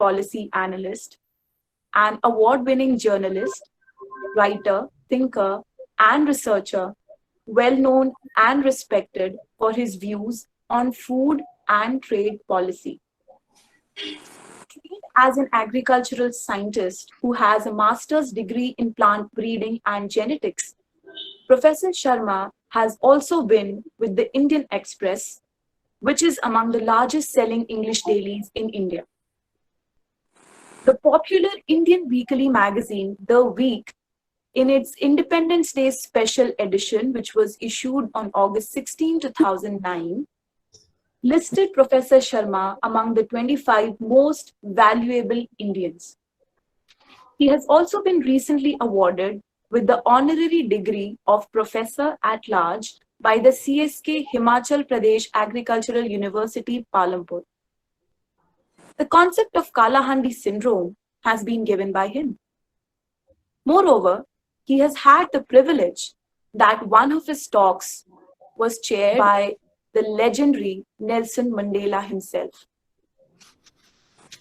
policy analyst, an award-winning journalist, writer, thinker, and researcher, well known and respected for his views on food and trade policy. Trained as an agricultural scientist who has a master's degree in plant breeding and genetics, Professor Sharma has also been with the Indian Express, which is among the largest selling English dailies in India. The popular Indian weekly magazine, The Week, in its Independence Day special edition, which was issued on August 16, 2009, listed Professor Sharma among the 25 most valuable Indians. He has also been recently awarded with the honorary degree of Professor at Large by the CSK Himachal Pradesh Agricultural University, Palampur. The concept of Kalahandi syndrome has been given by him. Moreover, he has had the privilege that one of his talks was chaired by the legendary Nelson Mandela himself.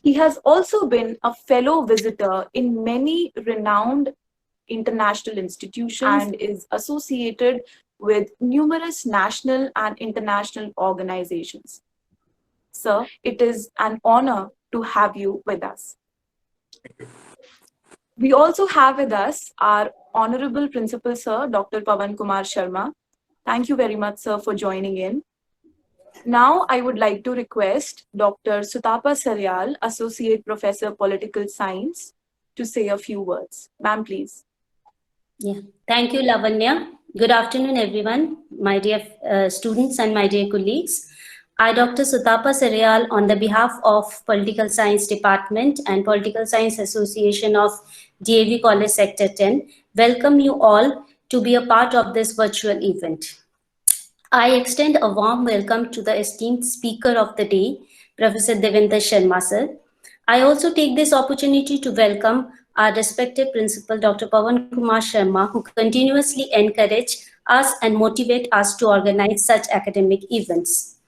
He has also been a fellow visitor in many renowned international institutions and is associated with numerous national and international organizations. Sir, it is an honor to have you with us. We also have with us our Honorable Principal Sir, Dr. Pawan Kumar Sharma. Thank you very much, sir, for joining in. Now, I would like to request Dr. Sutapa Saryal, Associate Professor, Political Science, to say a few words. Ma'am, please. Yeah, thank you, Lavanya. Good afternoon, everyone, my dear students and my dear colleagues. I, Dr. Sutapa Saryal, on the behalf of Political Science Department and Political Science Association of DAV College Sector 10, welcome you all to be a part of this virtual event. I extend a warm welcome to the esteemed speaker of the day, Professor Devendra Sharma sir. I also take this opportunity to welcome our respected principal, Dr. Pawan Kumar Sharma, who continuously encourage us and motivate us to organize such academic events.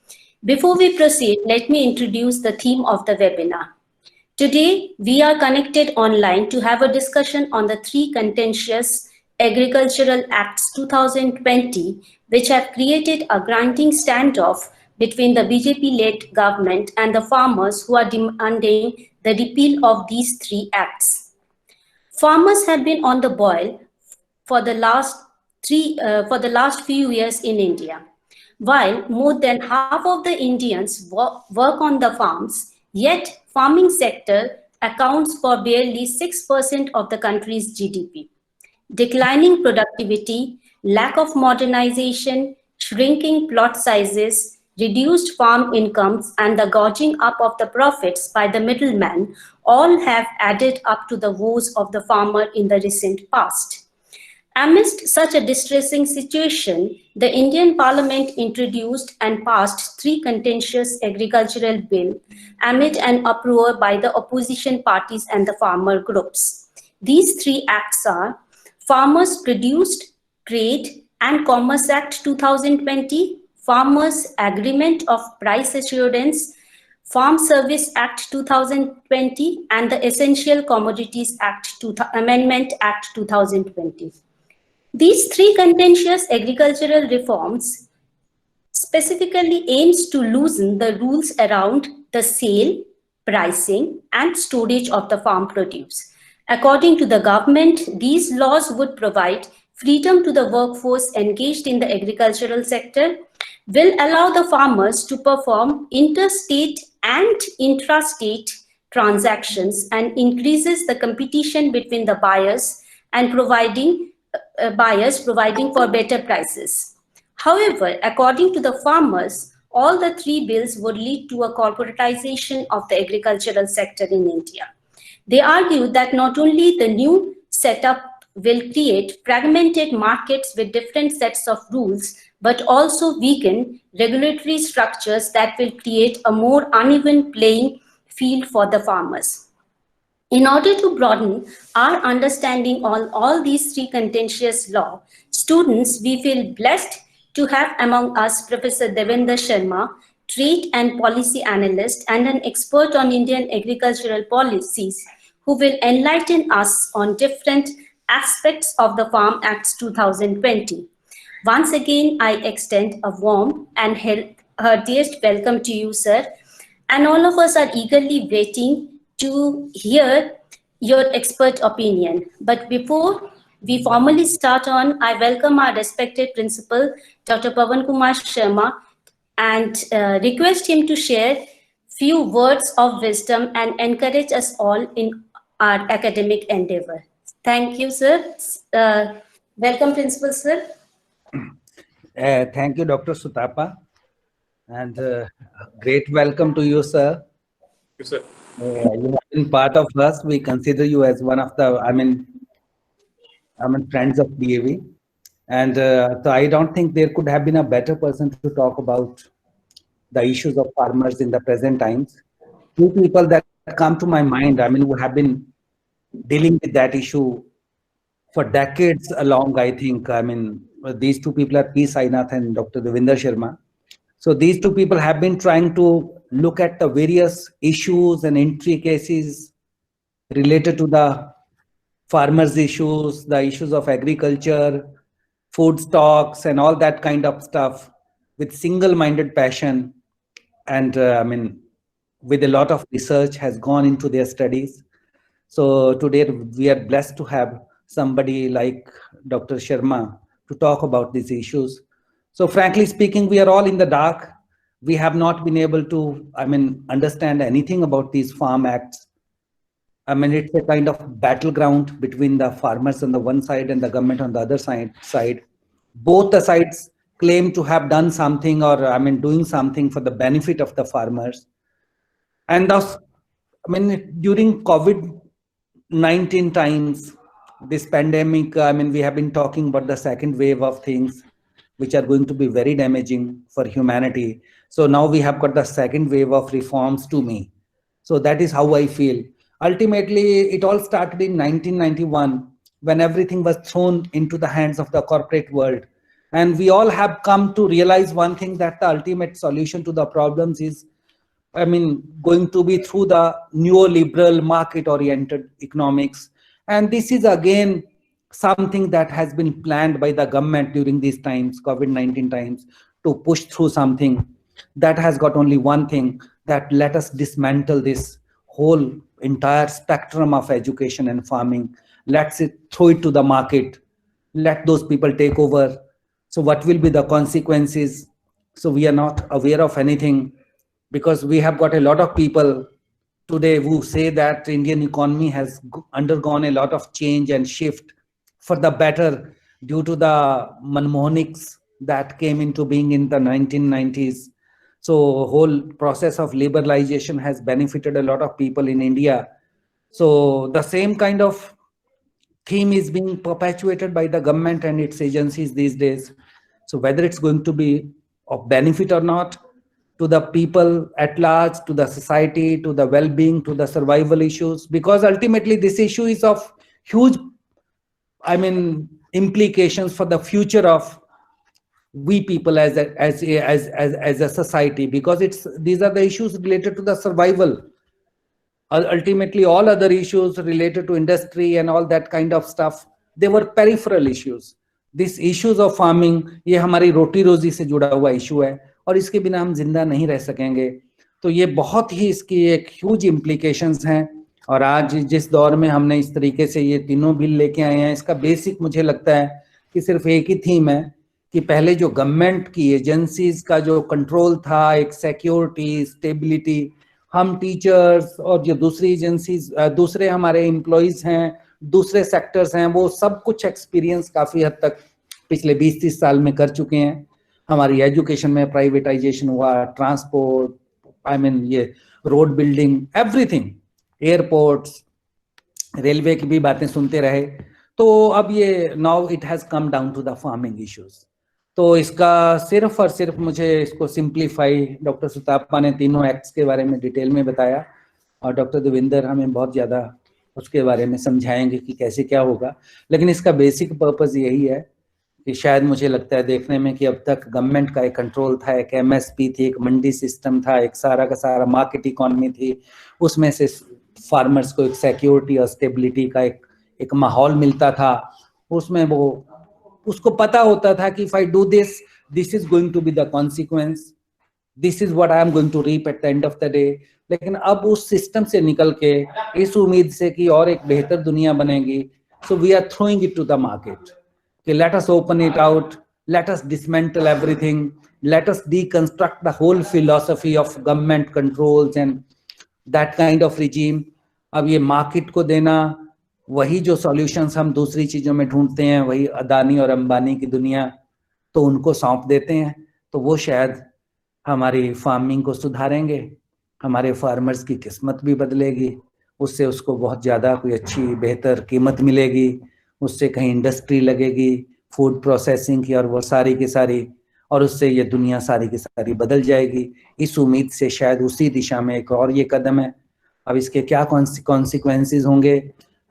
Before we proceed, let me introduce the theme of the webinar. Today, we are connected online to have a discussion on the three contentious Agricultural Acts 2020, which have created a grinding standoff between the BJP-led government and the farmers who are demanding the repeal of these three acts. Farmers have been on the boil for the last few years in India. While more than half of the Indians work on the farms, yet farming sector accounts for barely 6% of the country's GDP. Declining productivity, lack of modernization, shrinking plot sizes, reduced farm incomes, and the gouging up of the profits by the middleman all have added up to the woes of the farmer in the recent past. Amidst such a distressing situation, the Indian Parliament introduced and passed three contentious agricultural bills amid an uproar by the opposition parties and the farmer groups. These three acts are Farmers Produced Trade and Commerce Act 2020, Farmers Agreement of Price Assurance, Farm Service Act 2020, and the Essential Commodities Act Amendment Act 2020. These three contentious agricultural reforms specifically aims to loosen the rules around the sale, pricing, and storage of the farm produce. According to the government, these laws would provide freedom to the workforce engaged in the agricultural sector, will allow the farmers to perform interstate and intrastate transactions, and increases the competition between the buyers and providing for better prices. However, according to the farmers, all the three bills would lead to a corporatization of the agricultural sector in India. They argue that not only the new setup will create fragmented markets with different sets of rules, but also weaken regulatory structures that will create a more uneven playing field for the farmers. In order to broaden our understanding on all these three contentious laws, students, we feel blessed to have among us Professor Devendra Sharma trade and policy analyst, and an expert on Indian agricultural policies, who will enlighten us on different aspects of the Farm Acts 2020. Once again, I extend a warm and heartiest welcome to you, sir. And all of us are eagerly waiting to hear your expert opinion. But before we formally start on, I welcome our respected principal, Dr. Pawan Kumar Sharma, and request him to share few words of wisdom and encourage us all in our academic endeavor. Thank you, sir. Welcome, Principal, sir. Thank you, Dr. Sutapa, and great welcome to you, sir. Yes, sir. You have been part of us. We consider you as one of the, friends of DAV. And so I don't think there could have been a better person to talk about the issues of farmers in the present times. Two people that come to my mind, who have been dealing with that issue for decades along, I think. These two people are P. Sainath and Dr. Devinder Sharma. So these two people have been trying to look at the various issues and intricacies related to the farmers' issues, the issues of agriculture, food stocks, and all that kind of stuff with single-minded passion. And with a lot of research has gone into their studies. So today we are blessed to have somebody like Dr. Sharma to talk about these issues. So frankly speaking, we are all in the dark. We have not been able to, understand anything about these farm acts. It's a kind of battleground between the farmers on the one side and the government on the other side. Both the sides claim to have done something or, doing something for the benefit of the farmers. And thus, during COVID-19 times, this pandemic, we have been talking about the second wave of things which are going to be very damaging for humanity. So now we have got the second wave of reforms to me. So that is how I feel. Ultimately, it all started in 1991 when everything was thrown into the hands of the corporate world. And we all have come to realize one thing, that the ultimate solution to the problems is, going to be through the neoliberal market-oriented economics. And this is again something that has been planned by the government during these times, COVID-19 times, to push through something that has got only one thing, that let us dismantle this whole entire spectrum of education and farming. Let's throw it to the market. Let those people take over. So what will be the consequences? So we are not aware of anything, because we have got a lot of people today who say that Indian economy has undergone a lot of change and shift for the better due to the Manmohanics that came into being in the 1990s. So whole process of liberalization has benefited a lot of people in India. So the same kind of theme is being perpetuated by the government and its agencies these days. So whether it's going to be of benefit or not to the people at large, to the society, to the well-being, to the survival issues, because ultimately this issue is of huge, implications for the future of we people as a society, because these are the issues related to the survival. Ultimately, all other issues related to industry and all that kind of stuff, they were peripheral issues. These issues of farming, ये हमारी रोटी रोजी से जुड़ा हुआ issue है, और इसके बिना हम जिंदा नहीं रह सकेंगे. तो ये बहुत ही इसकी एक ह्यूज इम्प्लीकेशंस हैं. और आज जिस दौर में हमने इस तरीके से ये तीनों बिल लेके आए हैं, इसका बेसिक मुझे लगता है कि सिर्फ एक ही थीम है कि पहले जो गवर्नमेंट की एजेंसीज का जो कंट्रोल था, एक सिक्योरिटी, स्टेबिलिटी, हम टीचर्स और जो दूसरी एजेंसीज, दूसरे हमारे एम्प्लॉइज हैं, दूसरे सेक्टर्स हैं, वो सब कुछ एक्सपीरियंस काफी हद तक पिछले 20-30 साल में कर चुके हैं. हमारी एजुकेशन में प्राइवेटाइजेशन हुआ, ट्रांसपोर्ट, ये road building, everything, airports, railway की भी बातें सुनते रहे. तो अब ये now it has come down to the farming issues. तो इसका सिर्फ और सिर्फ मुझे इसको सिंप्लीफाई, डॉक्टर सुतापा ने तीनों एक्ट्स के बारे में डिटेल में बताया, और डॉक्टर देविंदर हमें बहुत ज़्यादा उसके बारे में समझाएंगे कि कैसे क्या होगा. लेकिन इसका बेसिक पर्पस यही है कि शायद मुझे लगता है देखने में कि अब तक गवर्नमेंट का एक कंट्रोल था, एक एमएसपी थी, एक मंडी सिस्टम था, एक सारा का सारा मार्केट इकोनॉमी थी, उसमें से फार्मर्स को एक सिक्योरिटी और स्टेबिलिटी का एक माहौल मिलता था, उसमें वो उसको पता होता था कि if I do this is going to be the consequence, this is what I am going to reap at the end of the day. लेकिन अब उस सिस्टम से निकल के इस उम्मीद से कि और एक बेहतर दुनिया बनेगी, so we are throwing it to the market कि let us open it out, let us dismantle everything, let us deconstruct the whole philosophy of government controls and that kind of regime। अब ये market को देना, वही जो solutions हम दूसरी चीजों में ढूंढते हैं, वही अदानी और अंबानी की दुनिया, तो उनको सौंप देते हैं, तो वो शायद हमारी फार्मिंग को सुधारेंगे, हमारे फार्मर्स की किस्मत भी बदलेगी, उससे उसको बहुत ज़्यादा कोई अच्छी बेहतर कीमत मिलेगी, उससे कहीं इंडस्ट्री लगेगी फूड प्रोसेसिंग की, और वो सारी की सारी, और उससे ये दुनिया सारी की सारी बदल जाएगी। इस उम्मीद से शायद उसी दिशा में एक और ये कदम है। अब इसके क्या कॉन्सिक्वेंसेस होंगे,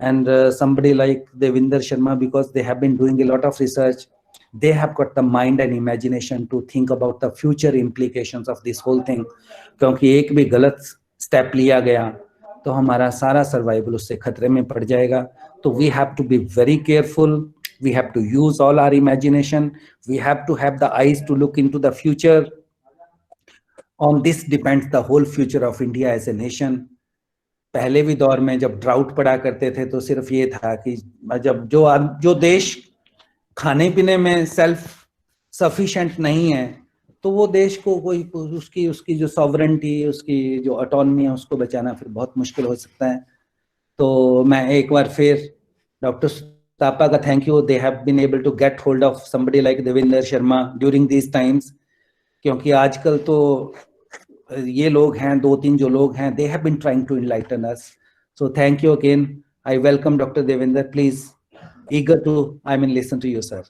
and somebody like Devendra Sharma, because they have been doing a lot of research, they have got the mind and imagination to think about the future implications of this whole thing, क्योंकि एक भी गलत स्टेप लिया गया तो हमारा सारा सर्वाइवल उससे खतरे में पड़ जाएगा। तो we have to be very careful, we have to use all our imagination, we have to have the eyes to look into the future। On this depends the whole future of India as a nation। पहले भी दौर में जब drought पड़ा करते थे तो सिर्फ ये था कि जब जो देश खाने पीने में सेल्फ सफिशिएंट नहीं है, तो वो देश को कोई उसकी जो सॉवरेंटी, उसकी जो ऑटोनमी है, उसको बचाना फिर बहुत मुश्किल हो सकता है। तो मैं एक बार फिर डॉक्टर सुतापा का thank you, they have been able to get hold of somebody like Devendra Sharma during these times, क्योंकि आजकल तो ये लोग हैं, 2-3 जो लोग हैं, they have been trying to enlighten us. So thank you again, I welcome doctor Devendra, please eager to listen to you, sir.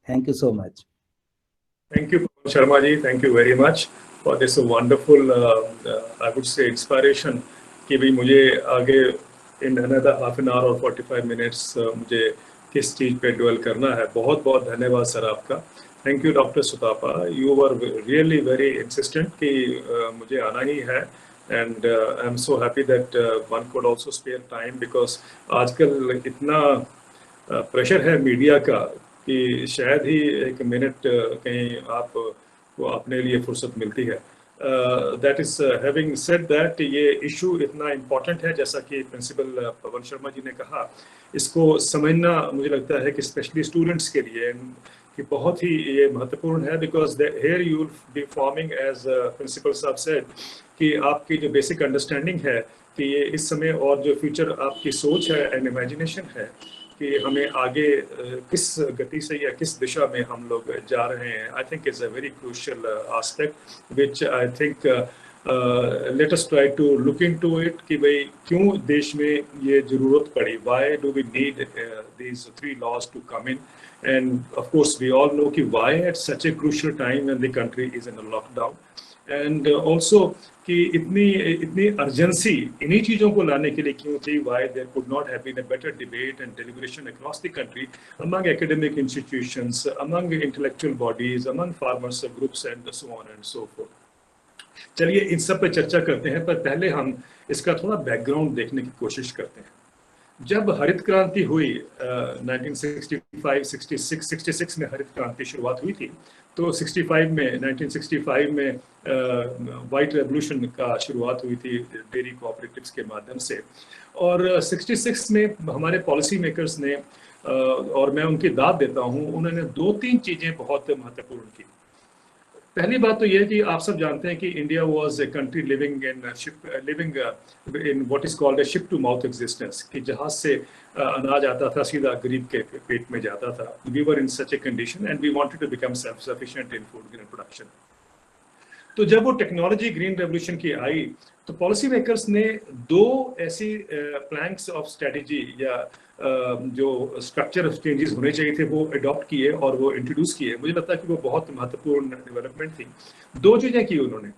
Thank you so much. Thank you, Sharma ji. Thank you very much for this wonderful, I would say, inspiration कि भाई मुझे आगे in another half an hour or 45 minutes मुझे किस चीज़ पे dwell करना है। बहुत बहुत धन्यवाद सर आपका। Thank you, Dr. Sutapa. You were really very insistent कि मुझे आना ही है, and I'm so happy that one could also spare time, because आजकल इतना प्रेशर है मीडिया का कि शायद ही एक मिनट कहीं आप को अपने लिए फुर्सत मिलती है। That is having said that, ये इशू इतना इम्पोर्टेंट है, जैसा कि प्रिंसिपल पवन शर्मा जी ने कहा, इसको समझना मुझे लगता है कि स्पेशली स्टूडेंट्स के लिए कि बहुत ही ये महत्वपूर्ण है, because here you will be forming, as principal साहब सेड, कि आपकी जो बेसिक अंडरस्टैंडिंग है कि ये इस समय और जो फ्यूचर आपकी सोच है एंड इमेजिनेशन है कि हमें आगे किस गति से या किस दिशा में हम लोग जा रहे हैं, I think is a very crucial aspect which I think let us try to look into it कि भाई क्यों देश में ये जरूरत पड़ी, why do we need these 3 laws to come in, and of course we all know कि why at such a crucial time when the country is in a lockdown, and also कि इतनी अर्जेंसी इन्हीं चीज़ों को लाने के लिए क्यों थी, why there could not have been a better debate and deliberation across the country among academic institutions, among intellectual bodies, among farmers groups and so on and so forth। चलिए इन सब पे चर्चा करते हैं, पर पहले हम इसका थोड़ा बैकग्राउंड देखने की कोशिश करते हैं। जब हरित क्रांति हुई 1965-66 में हरित क्रांति शुरुआत हुई थी, तो 1965 में वाइट रेवोल्यूशन का शुरुआत हुई थी डेयरी कोऑपरेटिव्स के माध्यम से, और 66 में हमारे पॉलिसी मेकर्स ने, और मैं उनकी दाद देता हूँ, उन्होंने 2-3 चीज़ें बहुत महत्वपूर्ण की। पहली बात तो यह है कि आप सब जानते हैं कि India was a country living in what is called a ship to mouth existence, कि जहाज से अनाज आता था सीधा गरीब के पेट में जाता था। We were in such a condition and we wanted to become self sufficient in food grain production. तो जब वो टेक्नोलॉजी ग्रीन रेवोल्यूशन की आई, तो पॉलिसी मेकर्स ने 2 ऐसी प्लैंक्स ऑफ स्ट्रेटेजी या जो स्ट्रक्चर ऑफ चेंजेस होने चाहिए थे वो अडॉप्ट किए और वो इंट्रोड्यूस किए। मुझे लगता है कि वो बहुत महत्वपूर्ण डेवलपमेंट थी। 2 चीज़ें की उन्होंने।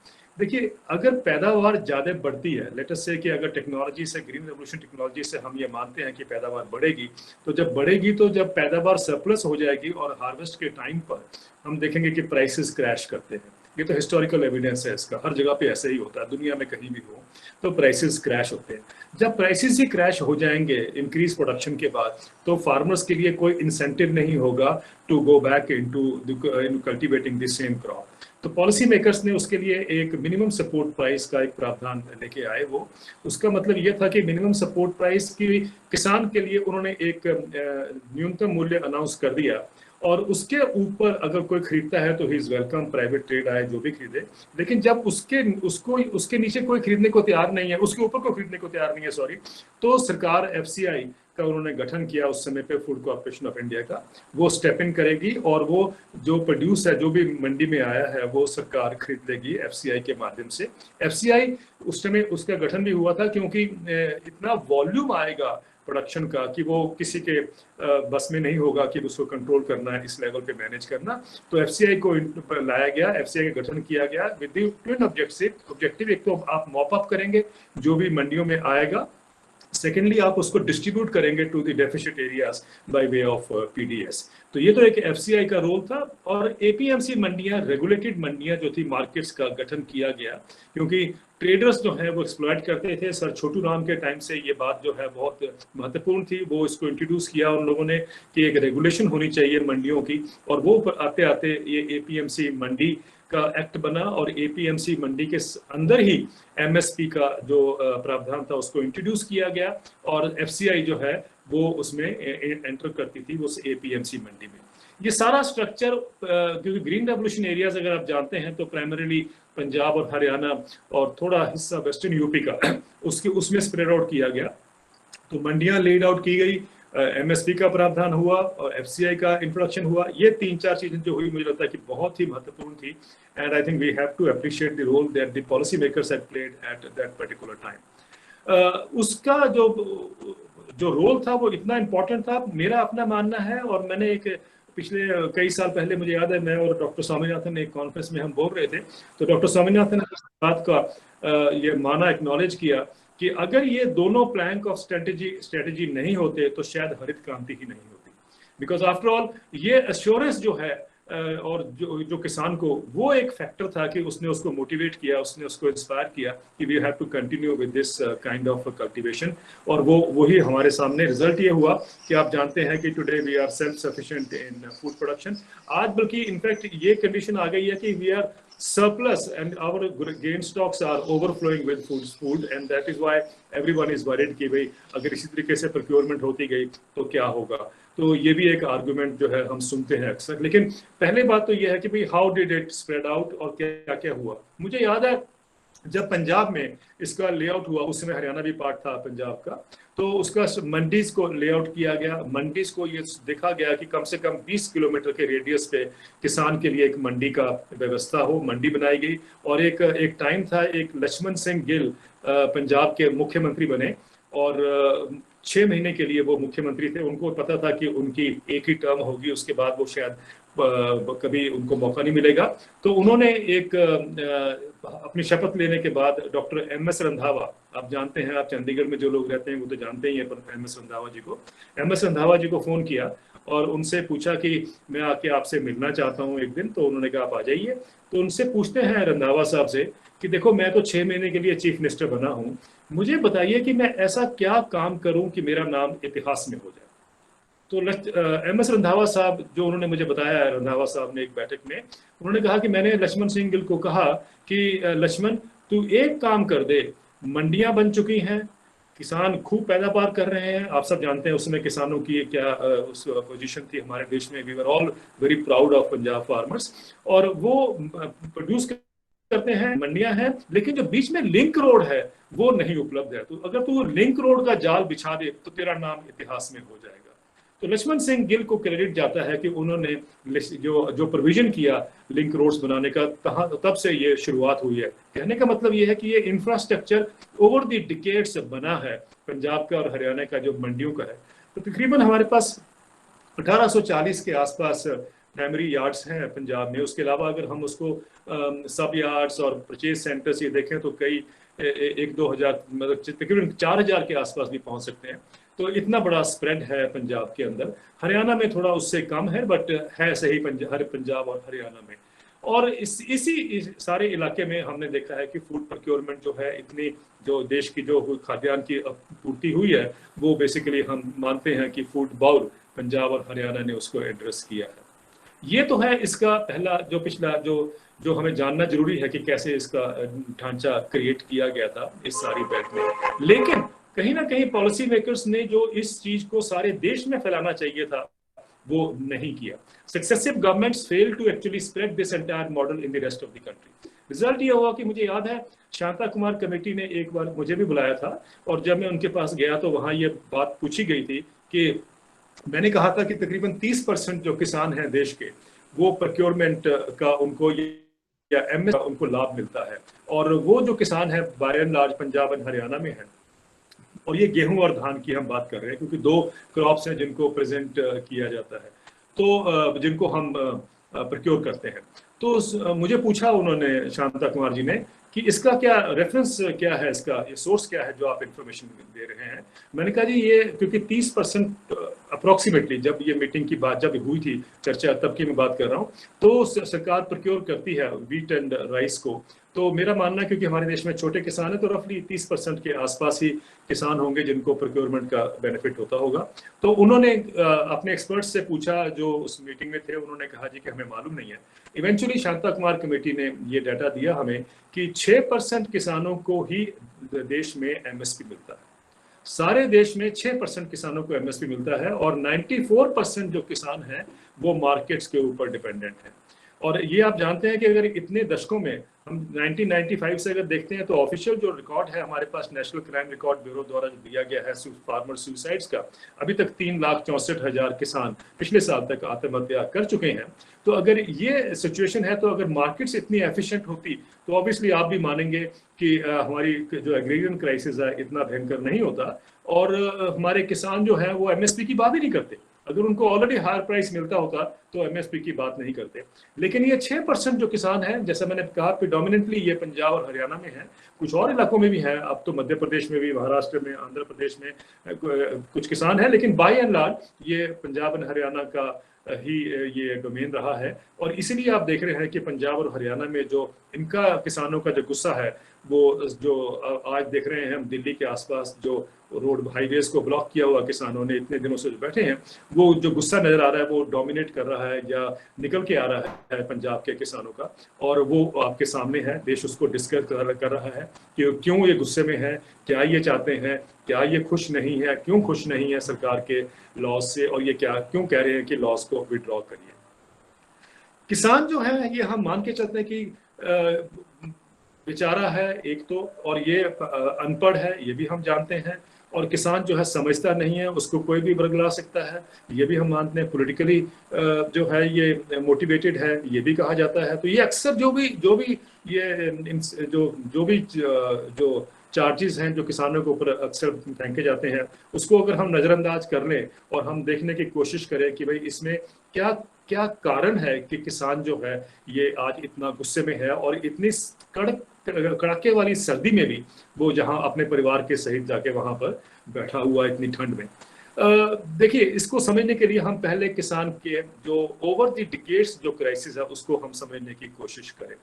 देखिए, अगर पैदावार ज़्यादा बढ़ती है, लेट अस से कि अगर टेक्नोलॉजी से, ग्रीन रेवोल्यूशन टेक्नोलॉजी से हम ये मानते हैं कि पैदावार बढ़ेगी, तो जब बढ़ेगी तो जब पैदावार सरप्लस हो जाएगी और हार्वेस्ट के टाइम पर हम देखेंगे कि प्राइसेस क्रैश करते हैं। ये तो हिस्टोरिकल एविडेंस है इसका, हर जगह पे ऐसे ही होता है, दुनिया में कहीं भी हो तो प्राइसेस क्रैश होते हैं। जब प्राइसेस ही क्रैश हो जाएंगे इंक्रीज प्रोडक्शन के बाद, तो फार्मर्स के लिए कोई इंसेंटिव नहीं होगा to go back into cultivating the same crop. तो पॉलिसी मेकर्स ने उसके लिए एक मिनिमम सपोर्ट प्राइस का एक प्रावधान लेके आए। वो उसका मतलब ये था कि मिनिमम सपोर्ट प्राइस की किसान के लिए उन्होंने एक न्यूनतम मूल्य अनाउंस कर दिया, और उसके ऊपर अगर कोई खरीदता है तो he is welcome, private trade आए जो भी खरीदे। लेकिन जब उसके नीचे कोई खरीदने को तैयार नहीं है, उसके ऊपर कोई खरीदने को तैयार नहीं है, सॉरी, तो सरकार FCI का उन्होंने गठन किया उस समय पे, फूड कॉर्पोरेशन ऑफ इंडिया का, वो स्टेप इन करेगी और वो जो प्रोड्यूस है, जो भी मंडी में आया है, वो सरकार खरीद लेगी FCI के माध्यम से। FCI उस समय उसका गठन भी हुआ था क्योंकि इतना वॉल्यूम आएगा प्रोडक्शन का कि वो किसी के बस में नहीं होगा कि उसको कंट्रोल करना है, इस लेवल पे मैनेज करना। तो FCI को लाया गया, FCI का गठन किया गया विद द ट्विन ऑब्जेक्टिव। एक तो आप मॉप अप करेंगे जो भी मंडियों में आएगा, सेकेंडली आप उसको डिस्ट्रीब्यूट करेंगे to the deficit areas by way of PDS। तो ये तो एक FCI का रोल था। और APMC मंडियां, रेगुलेटेड मंडियां जो थी, मार्केट्स का गठन किया गया क्योंकि ट्रेडर्स जो है वो एक्सप्लॉइट करते थे। सर छोटू राम के टाइम से ये बात जो है बहुत महत्वपूर्ण थी, वो इसको इंट्रोड्यूस किया उन लोगों ने कि एक रेगुलेशन होनी चाहिए मंडियों की, और वो आते आते ये APMC मंडी का एक्ट बना और APMC मंडी के अंदर ही MSP का जो प्रावधान था उसको इंट्रोड्यूस किया गया, और FCI जो है वो उसमें एंटर करती थी उस APMC मंडी में। ये सारा स्ट्रक्चर, क्योंकि ग्रीन रेवोल्यूशन एरियाज अगर आप जानते हैं तो प्राइमरीली पंजाब और हरियाणा और थोड़ा हिस्सा वेस्टर्न यूपी का उसमें स्प्रेड आउट किया गया। तो मंडियां लेड आउट की गई, MSP का प्रावधान हुआ और FCI का इंट्रोडक्शन हुआ। ये 3-4 चीजें जो हुई मुझे लगता है कि बहुत ही महत्वपूर्ण थी, and I think we have to appreciate the role that the policy makers had played at that particular time. उसका जो रोल था वो इतना इम्पोर्टेंट था, मेरा अपना मानना है। और मैंने एक पिछले कई साल पहले, मुझे याद है, मैं और डॉक्टर स्वामीनाथन एक कॉन्फ्रेंस में हम बोल रहे थे, तो डॉक्टर स्वामीनाथन ने इस बात का ये माना, एक्नॉलेज किया कि अगर ये दोनों प्लैंक ऑफ स्ट्रेटेजी नहीं होते तो शायद हरित क्रांति ही नहीं होती। बिकॉज आफ्टर ऑल ये एश्योरेंस जो है और जो किसान को, वो एक फैक्टर था कि उसने उसको मोटिवेट किया, उसने उसको इंस्पायर किया कि we have to continue with this kind of cultivation. और वही हमारे सामने रिजल्ट ये हुआ कि आप जानते हैं कि today we are self sufficient in food production. आज बल्कि इनफैक्ट ये कंडीशन आ गई है कि we are surplus and our grain stocks are overflowing with food, and that is why everyone is worried कि भाई अगर इसी तरीके से प्रोक्योरमेंट होती गई तो क्या होगा। तो ये भी एक आर्गुमेंट जो है हम सुनते हैं अक्सर। लेकिन पहले बात तो ये है कि भाई how did it spread out और क्या क्या हुआ। मुझे याद है जब पंजाब में इसका लेआउट हुआ, उस समय हरियाणा भी पार्ट था पंजाब का, तो उसका मंडीज को लेआउट किया गया। मंडीज को ये देखा गया कि कम से कम 20 किलोमीटर के रेडियस पे किसान के लिए एक मंडी का व्यवस्था हो, मंडी बनाई गई। और एक टाइम था, एक लक्ष्मण सिंह गिल पंजाब के मुख्यमंत्री बने और 6 महीने के लिए वो मुख्यमंत्री थे। उनको पता था कि उनकी एक ही टर्म होगी, उसके बाद वो शायद कभी उनको मौका नहीं मिलेगा। तो उन्होंने एक अपनी शपथ लेने के बाद डॉक्टर MS रंधावा, आप जानते हैं, आप चंडीगढ़ में जो लोग रहते हैं वो तो जानते ही हैं MS रंधावा जी को, MS रंधावा जी को फोन किया और उनसे पूछा कि मैं आके आपसे मिलना चाहता हूँ एक दिन। तो उन्होंने कहा आप आ जाइए। तो उनसे पूछते हैं रंधावा साहब से कि देखो मैं तो 6 महीने के लिए चीफ मिनिस्टर बना हूँ, मुझे बताइए कि मैं ऐसा क्या काम करूं कि मेरा नाम इतिहास में हो जाए। तो MS रंधावा साहब, जो उन्होंने मुझे बताया, रंधावा साहब ने एक बैठक में उन्होंने कहा कि मैंने लक्ष्मण सिंह गिल को कहा कि लक्ष्मण तू एक काम कर दे, मंडियां बन चुकी हैं, किसान खूब पैदावार कर रहे हैं। आप सब जानते हैं उस समय किसानों की क्या उस पोजीशन थी हमारे देश में। We were all very proud of Punjab farmers. और वो प्रोड्यूस करते हैं, मंडियां हैं, लेकिन जो बीच में लिंक रोड है वो नहीं उपलब्ध है। तो अगर तू लिंक रोड का जाल बिछा दे तो तेरा नाम इतिहास में हो जाएगा। तो लक्ष्मण सिंह गिल को क्रेडिट जाता है कि उन्होंने जो प्रोविजन किया लिंक रोड्स बनाने का, तब से ये शुरुआत हुई है। कहने का मतलब ये है कि ये इंफ्रास्ट्रक्चर ओवर द डिकेड्स बना है पंजाब का और हरियाणा का जो मंडियों का है। तो तकरीबन हमारे पास 1840 के आसपास प्राइमरी यार्ड्स हैं पंजाब में। उसके अलावा अगर हम उसको सब यार्ड्स और परचेज सेंटर्स ये देखें तो कई 1-2 हज़ार, मतलब तकरीबन 4 हज़ार के आसपास भी पहुंच सकते हैं। तो इतना बड़ा स्प्रेड है पंजाब के अंदर। हरियाणा में थोड़ा उससे कम है, बट है सही पंजाब और हरियाणा में। और इसी सारे इलाके में हमने देखा है कि फूड प्रोक्योरमेंट जो है, इतनी जो देश की जो खाद्यान्न की पूर्ति हुई है, वो बेसिकली हम मानते हैं कि फूड बाउल पंजाब और हरियाणा ने उसको एड्रेस किया है। ये तो है इसका पहला जो पिछला जो हमें जानना जरूरी है कि कैसे इसका ढांचा क्रिएट किया गया था इस सारी बेल्ट में। लेकिन कहीं ना कहीं पॉलिसी मेकर्स ने जो इस चीज को सारे देश में फैलाना चाहिए था वो नहीं किया। Successive governments fail to actually spread this entire model in the rest of the country. Result ये हुआ कि मुझे याद है शांता कुमार कमेटी ने एक बार मुझे भी बुलाया था, और जब मैं उनके पास गया तो वहां ये बात पूछी गई थी कि मैंने कहा था कि तकरीबन 30% जो किसान हैं देश के, वो प्रोक्योरमेंट का उनको या एमएस का उनको लाभ मिलता है, और वो जो किसान है by and large Punjab and Haryana में है। और ये गेहूं और धान की हम बात कर रहे हैं, क्योंकि 2 क्रॉप्स हैं जिनको प्रेजेंट किया जाता है, तो जिनको हम प्रोक्योर करते हैं। तो मुझे पूछा उन्होंने, शांता कुमार जी ने, कि इसका क्या रेफरेंस क्या है, इसका ये सोर्स क्या है जो आप इंफॉर्मेशन दे रहे हैं। मैंने कहा जी ये क्योंकि 30% अप्रोक्सीमेटली, जब ये मीटिंग की बात जब हुई थी चर्चा, तब की मैं बात कर रहा हूँ, तो सरकार प्रोक्योर करती है व्हीट एंड राइस को। तो मेरा मानना है क्योंकि हमारे देश में छोटे किसान है, तो रफली 30% के आसपास ही किसान होंगे जिनको प्रोक्योरमेंट का बेनिफिट होता होगा। तो उन्होंने अपने एक्सपर्ट्स से पूछा जो उस मीटिंग में थे, उन्होंने कहा जी कि हमें मालूम नहीं है। इवेंचुअली शांता कुमार कमेटी ने ये डाटा दिया हमें कि 6% किसानों को ही देश में एमएसपी मिलता है। सारे देश में 6% किसानों को एमएसपी मिलता है, और 94% जो किसान हैं वो मार्केट्स के ऊपर डिपेंडेंट हैं। और ये आप जानते हैं कि अगर इतने दशकों में हम 1995 से अगर देखते हैं, तो ऑफिशियल जो रिकॉर्ड है हमारे पास नेशनल क्राइम रिकॉर्ड ब्यूरो द्वारा जो दिया गया है फार्मर सुसाइड्स का, अभी तक 3,64,000 किसान पिछले साल तक आत्महत्या कर चुके हैं। तो अगर ये सिचुएशन है, तो अगर मार्केट्स इतनी एफिशिएंट होती, तो ऑब्वियसली आप भी मानेंगे कि हमारी जो एग्रेरियन क्राइसिस है इतना भयंकर नहीं होता, और हमारे किसान जो है वो एमएसपी की बात ही नहीं करते। अगर उनको ऑलरेडी हायर प्राइस मिलता होता तो एमएसपी की बात नहीं करते। लेकिन ये 6% जो किसान हैं, जैसा मैंने कहा, प्रिडोमिनेंटली ये पंजाब और हरियाणा में है, कुछ और इलाकों में भी है, अब तो मध्य प्रदेश में भी, महाराष्ट्र में, आंध्र प्रदेश में कुछ किसान हैं, लेकिन बाय एंड लार्ज ये पंजाब और हरियाणा का ही ये डोमेन रहा है। और इसीलिए आप देख रहे हैं कि पंजाब और हरियाणा में जो इनका किसानों का जो गुस्सा है, वो जो आज देख रहे हैं हम दिल्ली के आसपास जो रोड हाईवेज को ब्लॉक किया हुआ किसानों ने इतने दिनों से जो बैठे हैं, वो जो गुस्सा नजर आ रहा है वो डोमिनेट कर रहा है या निकल के आ रहा है पंजाब के किसानों का, और वो आपके सामने है। देश उसको डिस्कस कर रहा है कि क्यों ये गुस्से में है, क्या ये चाहते हैं, क्या ये खुश नहीं है, क्यों खुश नहीं है सरकार के लॉस से, और ये क्या क्यों कह रहे हैं कि लॉस को विड्रॉ करिए। किसान जो है ये हम मान के चलते हैं कि बेचारा है एक तो, और ये अनपढ़ है, ये भी हम जानते हैं, और किसान जो है समझता नहीं है, उसको कोई भी वर्गला सकता है, ये भी हम मानते हैं। पॉलिटिकली जो है ये मोटिवेटेड है, ये भी कहा जाता है। तो ये अक्सर जो भी ये जो चार्जेस हैं जो किसानों के ऊपर अक्सर फेंके जाते हैं, उसको अगर हम नजरअंदाज कर लें और हम देखने की कोशिश करें कि भाई इसमें क्या क्या कारण है कि किसान जो है ये आज इतना गुस्से में है, और इतनी कड़ाके वाली सर्दी में भी वो जहां अपने परिवार के सहित जाके वहां पर बैठा हुआ इतनी ठंड में। देखिए, इसको समझने के लिए हम पहले किसान के जो ओवर द डिकेड्स जो क्राइसिस है उसको हम समझने की कोशिश करें।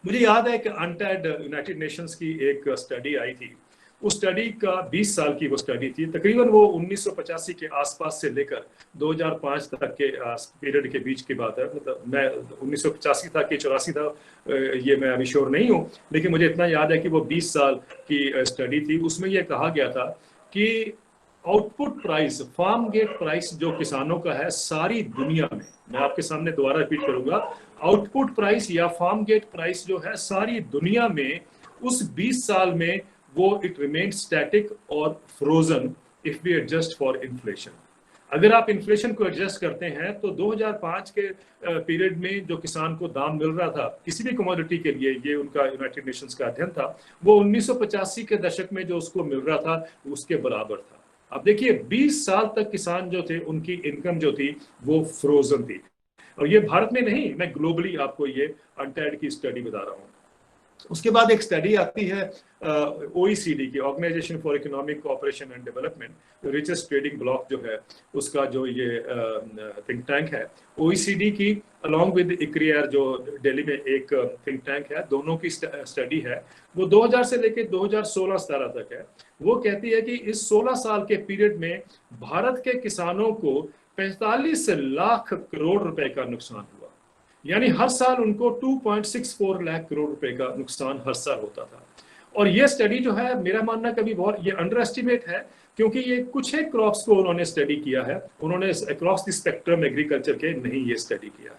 मुझे याद है कि अनटैड यूनाइटेड नेशंस की एक स्टडी आई थी। उस स्टडी का 20 साल की वो स्टडी थी, तकरीबन वो 1985 के आसपास से लेकर 2005 तक के पीरियड के बीच की बात है। मतलब मैं 1985 था कि 84 था, ये मैं अभी श्योर नहीं हूँ, लेकिन मुझे इतना याद है कि वो 20 साल की स्टडी थी। उसमें ये कहा गया था कि output price, farm gate price जो किसानों का है सारी दुनिया में, मैं आपके सामने दोबारा रिपीट करूंगा, आउटपुट प्राइस या फार्म गेट प्राइस जो है सारी दुनिया में उस 20 साल में वो इट रिमेन स्टैटिक और frozen if we adjust for inflation. अगर आप इन्फ्लेशन को एडजस्ट करते हैं तो 2005 के पीरियड में जो किसान को दाम मिल रहा था किसी भी कमोडिटी के लिए, ये उनका यूनाइटेड नेशंस का अध्ययन था, वो 1985 के दशक में जो उसको मिल रहा था उसके बराबर था। अब देखिए 20 साल तक किसान जो थे उनकी इनकम जो थी वो फ्रोजन थी। और ये भारत में नहीं, मैं ग्लोबली आपको ये अनटैड की स्टडी बता रहा हूँ। उसके बाद एक स्टडी आती है OECD की, organisation for economic cooperation and development, richest trading bloc जो है उसका जो ये थिंक टैंक है, OECD की अलॉन्ग विद इक्रियर जो दिल्ली में एक थिंक टैंक है, दोनों की स्टडी है, वो 2000 से लेके 2016-17 तक है। वो कहती है कि इस 16 साल के पीरियड में भारत के किसानों को 45 लाख करोड़ रुपए का नुकसान हुआ, यानी हर साल उनको 2.64 लाख करोड़ रुपए का नुकसान हर साल होता था। और ये स्टडी जो है, मेरा मानना कभी बहुत ये अंडर एस्टिमेट है, क्योंकि ये कुछ एक क्रॉप्स को उन्होंने स्टडी किया है, उन्होंने अक्रॉस द स्पेक्ट्रम एग्रीकल्चर के नहीं ये स्टडी किया है।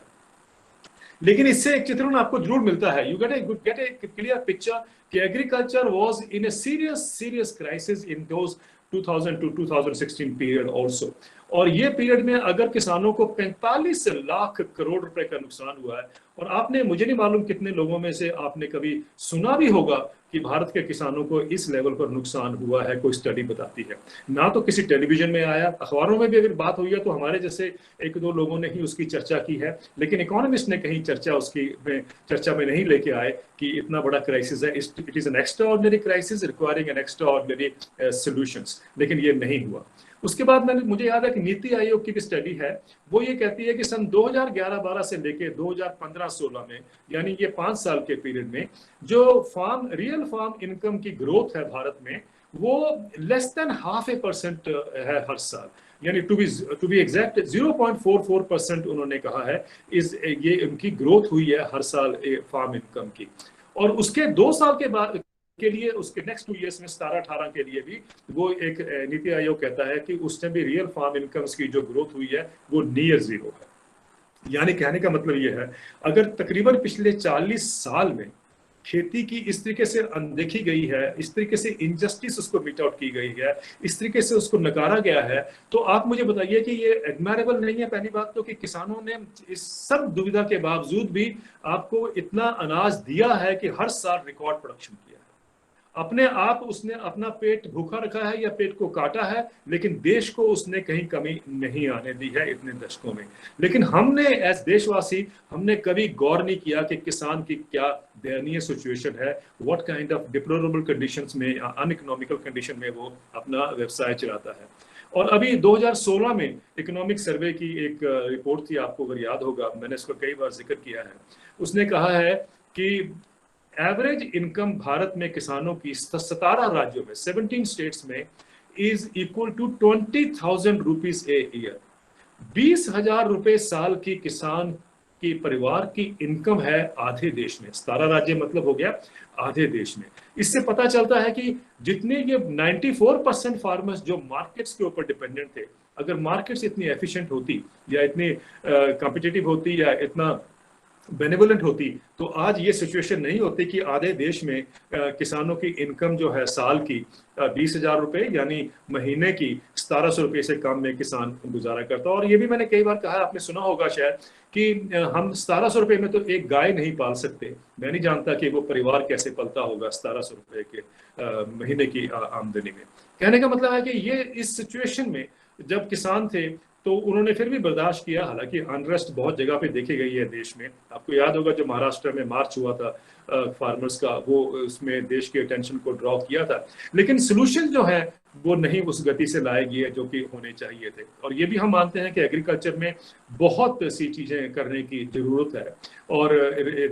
लेकिन इससे एक चित्रण आपको जरूर मिलता है, you get a clear picture कि agriculture was in a serious crisis in those 2000 to 2016 period also. और ये पीरियड में अगर किसानों को 45 लाख करोड़ रुपए का नुकसान हुआ है, और आपने, मुझे नहीं मालूम कितने लोगों में से आपने कभी सुना भी होगा कि भारत के किसानों को इस लेवल पर नुकसान हुआ है, कोई स्टडी बताती है ना, तो किसी टेलीविजन में आया, अखबारों में भी अगर बात हुई है तो हमारे जैसे एक दो लोगों ने ही उसकी चर्चा की है, लेकिन इकोनॉमिस्ट ने कहीं चर्चा में नहीं लेके आए कि इतना बड़ा क्राइसिस है, it is an extraordinary crisis requiring N extraordinary solutions, लेकिन ये नहीं हुआ। उसके बाद मुझे याद है कि नीति आयोग की भी स्टडी है, वो ये कहती है कि सन 2011-12 से लेके 2015-16 में, यानी ये 5 साल के पीरियड में, जो रियल फार्म इनकम की ग्रोथ है भारत में, वो लेस देन 0.5% है हर साल, यानी टू बी एग्जैक्ट 0.44% उन्होंने कहा है ये उनकी ग्रोथ हुई है हर साल फार्म इनकम की। और उसके 2 साल के बाद के लिए, उसके नेक्स्ट 2 इयर्स में 17-18 के लिए भी वो एक नीति आयोग कहता है कि उसने भी रियल फार्म इनकम्स की जो ग्रोथ हुई है वो नियर जीरो है। यानी कहने का मतलब ये है, अगर तकरीबन पिछले 40 साल में खेती की इस तरीके से अनदेखी गई है, इस तरीके से इनजस्टिस उसको मीट आउट की गई है, इस तरीके से उसको नकारा गया है, तो आप मुझे बताइए कि ये एडमायरेबल नहीं है। पहली बात तो कि किसानों ने इस सब दुविधा के बावजूद भी आपको इतना अनाज दिया है कि हर साल रिकॉर्ड प्रोडक्शन किया है, अपने आप उसने अपना पेट भूखा रखा है या पेट को काटा है, लेकिन देश को उसने कहीं कमी नहीं आने दी है इतने दशकों में। लेकिन हमने एज देशवासी हमने कभी गौर नहीं किया कि किसान की क्या दयनीय सिचुएशन है, what kind of deplorable conditions में, अनइकोनॉमिकल कंडीशन में वो अपना व्यवसाय चलाता है। और अभी 2016 में इकोनॉमिक सर्वे की एक रिपोर्ट थी, आपको अगर याद होगा, मैंने इसको कई बार जिक्र किया है। उसने कहा है कि एवरेज इनकम भारत में किसानों की 17 राज्यों में, 17 स्टेट्स में, is equal to 20,000 rupees a year. 20,000 रुपए साल की किसान की परिवार की इनकम है आधे देश में। 17 राज्य मतलब हो गया आधे देश में। इससे पता चलता है कि जितने ये 94% फार्मर्स जो मार्केट्स के ऊपर डिपेंडेंट थे, अगर मार्केट्स इतनी एफिशिएंट होती या इतनी कॉम्पिटिटिव होती या इतना बेनेवोलेंट होती, तो आज ये सिचुएशन नहीं होती कि आधे देश में किसानों की इनकम जो है साल की 20,000 रुपए, यानी महीने की 1,700 रुपए से कम में किसान गुजारा करता। और ये भी मैंने कई बार कहा, आपने सुना होगा शायद, कि हम 1,700 रुपए में तो एक गाय नहीं पाल सकते। मैं नहीं जानता कि वो परिवार कैसे पलता होगा 1,700 रुपए के महीने की आमदनी में। कहने का मतलब है कि ये इस सिचुएशन में जब किसान थे तो उन्होंने फिर भी बर्दाश्त किया। हालांकि अनरेस्ट बहुत जगह पे देखी गई है देश में। आपको याद होगा जो महाराष्ट्र में मार्च हुआ था फार्मर्स का, वो उसमें देश के अटेंशन को ड्रॉ किया था, लेकिन सोल्यूशन जो है वो नहीं उस गति से लाए गए जो कि होने चाहिए थे। और ये भी हम मानते हैं कि एग्रीकल्चर में बहुत सी चीजें करने की जरूरत है और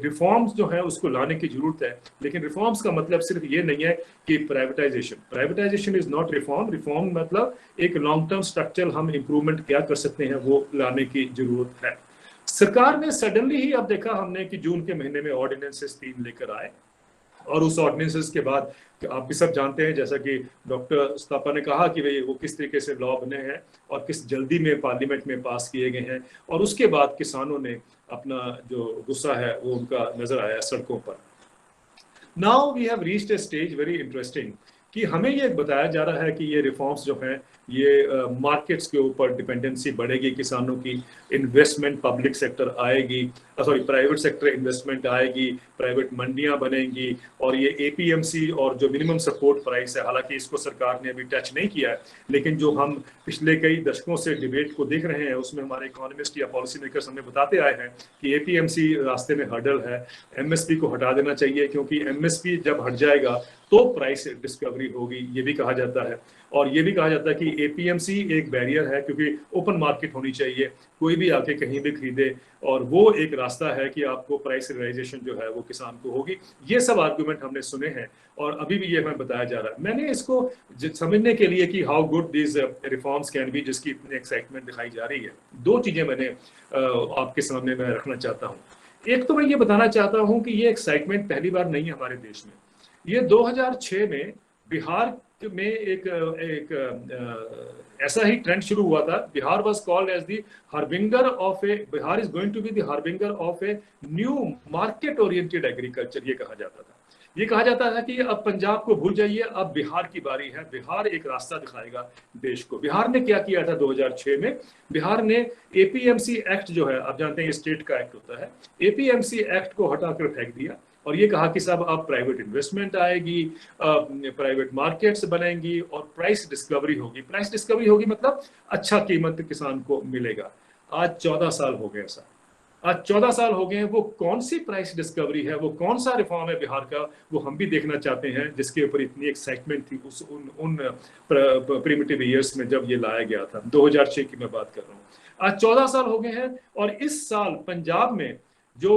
रिफॉर्म्स जो है उसको लाने की जरूरत है। लेकिन रिफॉर्म्स का मतलब सिर्फ ये नहीं है कि privatisation is not reform. Reform मतलब एक लॉन्ग टर्म स्ट्रक्चरल हम इंप्रूवमेंट क्या कर सकते हैं वो लाने की जरूरत है। सरकार ने सडनली ही, अब देखा हमने कि जून के महीने में ऑर्डिनेंसेस 3 लेकर आए, और उस ऑर्डिनेंसेस के बाद आप भी सब जानते हैं, जैसा कि डॉक्टर सुतापा ने कहा कि वो किस तरीके से लॉ बने हैं और किस जल्दी में पार्लियामेंट में पास किए गए हैं, और उसके बाद किसानों ने अपना जो गुस्सा है वो उनका नजर आया सड़कों पर। Now we have reached a stage very interesting कि हमें ये बताया जा रहा है कि ये रिफॉर्म्स जो हैं ये मार्केट्स के ऊपर डिपेंडेंसी बढ़ेगी किसानों की, इन्वेस्टमेंट पब्लिक सेक्टर आएगी, सॉरी प्राइवेट सेक्टर इन्वेस्टमेंट आएगी, प्राइवेट मंडियां बनेंगी, और ये एपीएमसी और जो मिनिमम सपोर्ट प्राइस है, हालांकि इसको सरकार ने अभी टच नहीं किया है, लेकिन जो हम पिछले कई दशकों से डिबेट को देख रहे हैं उसमें हमारे इकोनॉमिस्ट या पॉलिसी मेकर्स हमें बताते आए हैं कि एपीएमसी रास्ते में हर्डल है, एमएसपी को हटा देना चाहिए, क्योंकि एमएसपी जब हट जाएगा तो प्राइस डिस्कवरी होगी, ये भी कहा जाता है। और ये भी कहा जाता है कि एपीएमसी एक बैरियर है, क्योंकि ओपन मार्केट होनी चाहिए, कोई भी आके कहीं भी खरीदे, और वो एक रास्ता है कि आपको प्राइस रियलाइजेशन जो है वो किसान को होगी। ये सब आर्गुमेंट हमने सुने हैं और अभी भी ये हमें बताया जा रहा है। मैंने इसको समझने के लिए कि how good this reforms can be, जिसकी इतनी एक्साइटमेंट दिखाई जा रही है, दो चीजें मैंने आपके सामने मैं रखना चाहता हूँ। एक तो मैं ये बताना चाहता हूँ कि ये एक्साइटमेंट पहली बार नहीं है हमारे देश में। ये 2006 में बिहार में एक ऐसा ही ट्रेंड शुरू हुआ था। Bihar was called as the harbinger of a, Bihar is going to be the harbinger of a new market oriented agriculture, ये कहा जाता था। ये कहा जाता था कि अब पंजाब को भूल जाइए, अब बिहार की बारी है, बिहार एक रास्ता दिखाएगा देश को। बिहार ने क्या किया था 2006 में? बिहार ने एपीएमसी एक्ट जो है, आप जानते हैं ये स्टेट का एक्ट होता है, एपीएमसी एक्ट को हटाकर फेंक दिया और ये कहा कि साहब अब प्राइवेट इन्वेस्टमेंट आएगी, प्राइवेट मार्केट्स बनेंगी और प्राइस डिस्कवरी होगी। प्राइस डिस्कवरी होगी मतलब अच्छा कीमत किसान को मिलेगा। आज 14 साल हो गए ऐसा, आज 14 साल हो गए हैं। वो कौन सी प्राइस डिस्कवरी है, वो कौन सा रिफॉर्म है बिहार का, वो हम भी देखना चाहते हैं, जिसके ऊपर इतनी एक्साइटमेंट थी उन प्रिमिटिव ईयर्स में जब ये लाया गया था। 2006 की मैं बात कर रहा हूँ। आज 14 साल हो गए हैं और इस साल पंजाब में जो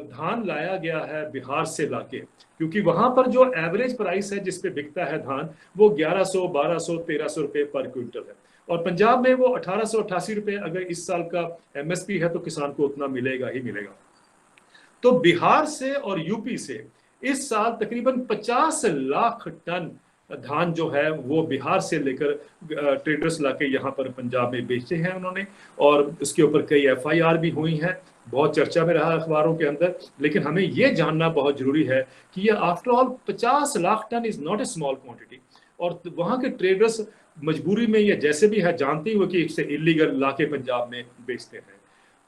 धान लाया गया है बिहार से लाके, क्योंकि वहां पर जो एवरेज प्राइस है जिसपे बिकता है धान वो 1100, 1200, 1300 रुपए पर क्विंटल है, और पंजाब में वो 1888 रुपए अगर इस साल का एमएसपी है तो किसान को उतना मिलेगा ही मिलेगा। तो बिहार से और यूपी से इस साल तकरीबन 50 लाख टन धान जो है वो बिहार से लेकर ट्रेडर्स लाके यहाँ पर पंजाब में बेचे हैं उन्होंने, और उसके ऊपर कई एफआईआर भी हुई हैं, बहुत चर्चा में रहा अखबारों के अंदर। लेकिन हमें ये जानना बहुत जरूरी है कि ये after all 50 lakh ton is not a small quantity, और वहां के ट्रेडर्स मजबूरी में या जैसे भी है जानते हुए कि इससे इलीगल लाके पंजाब में बेचते हैं।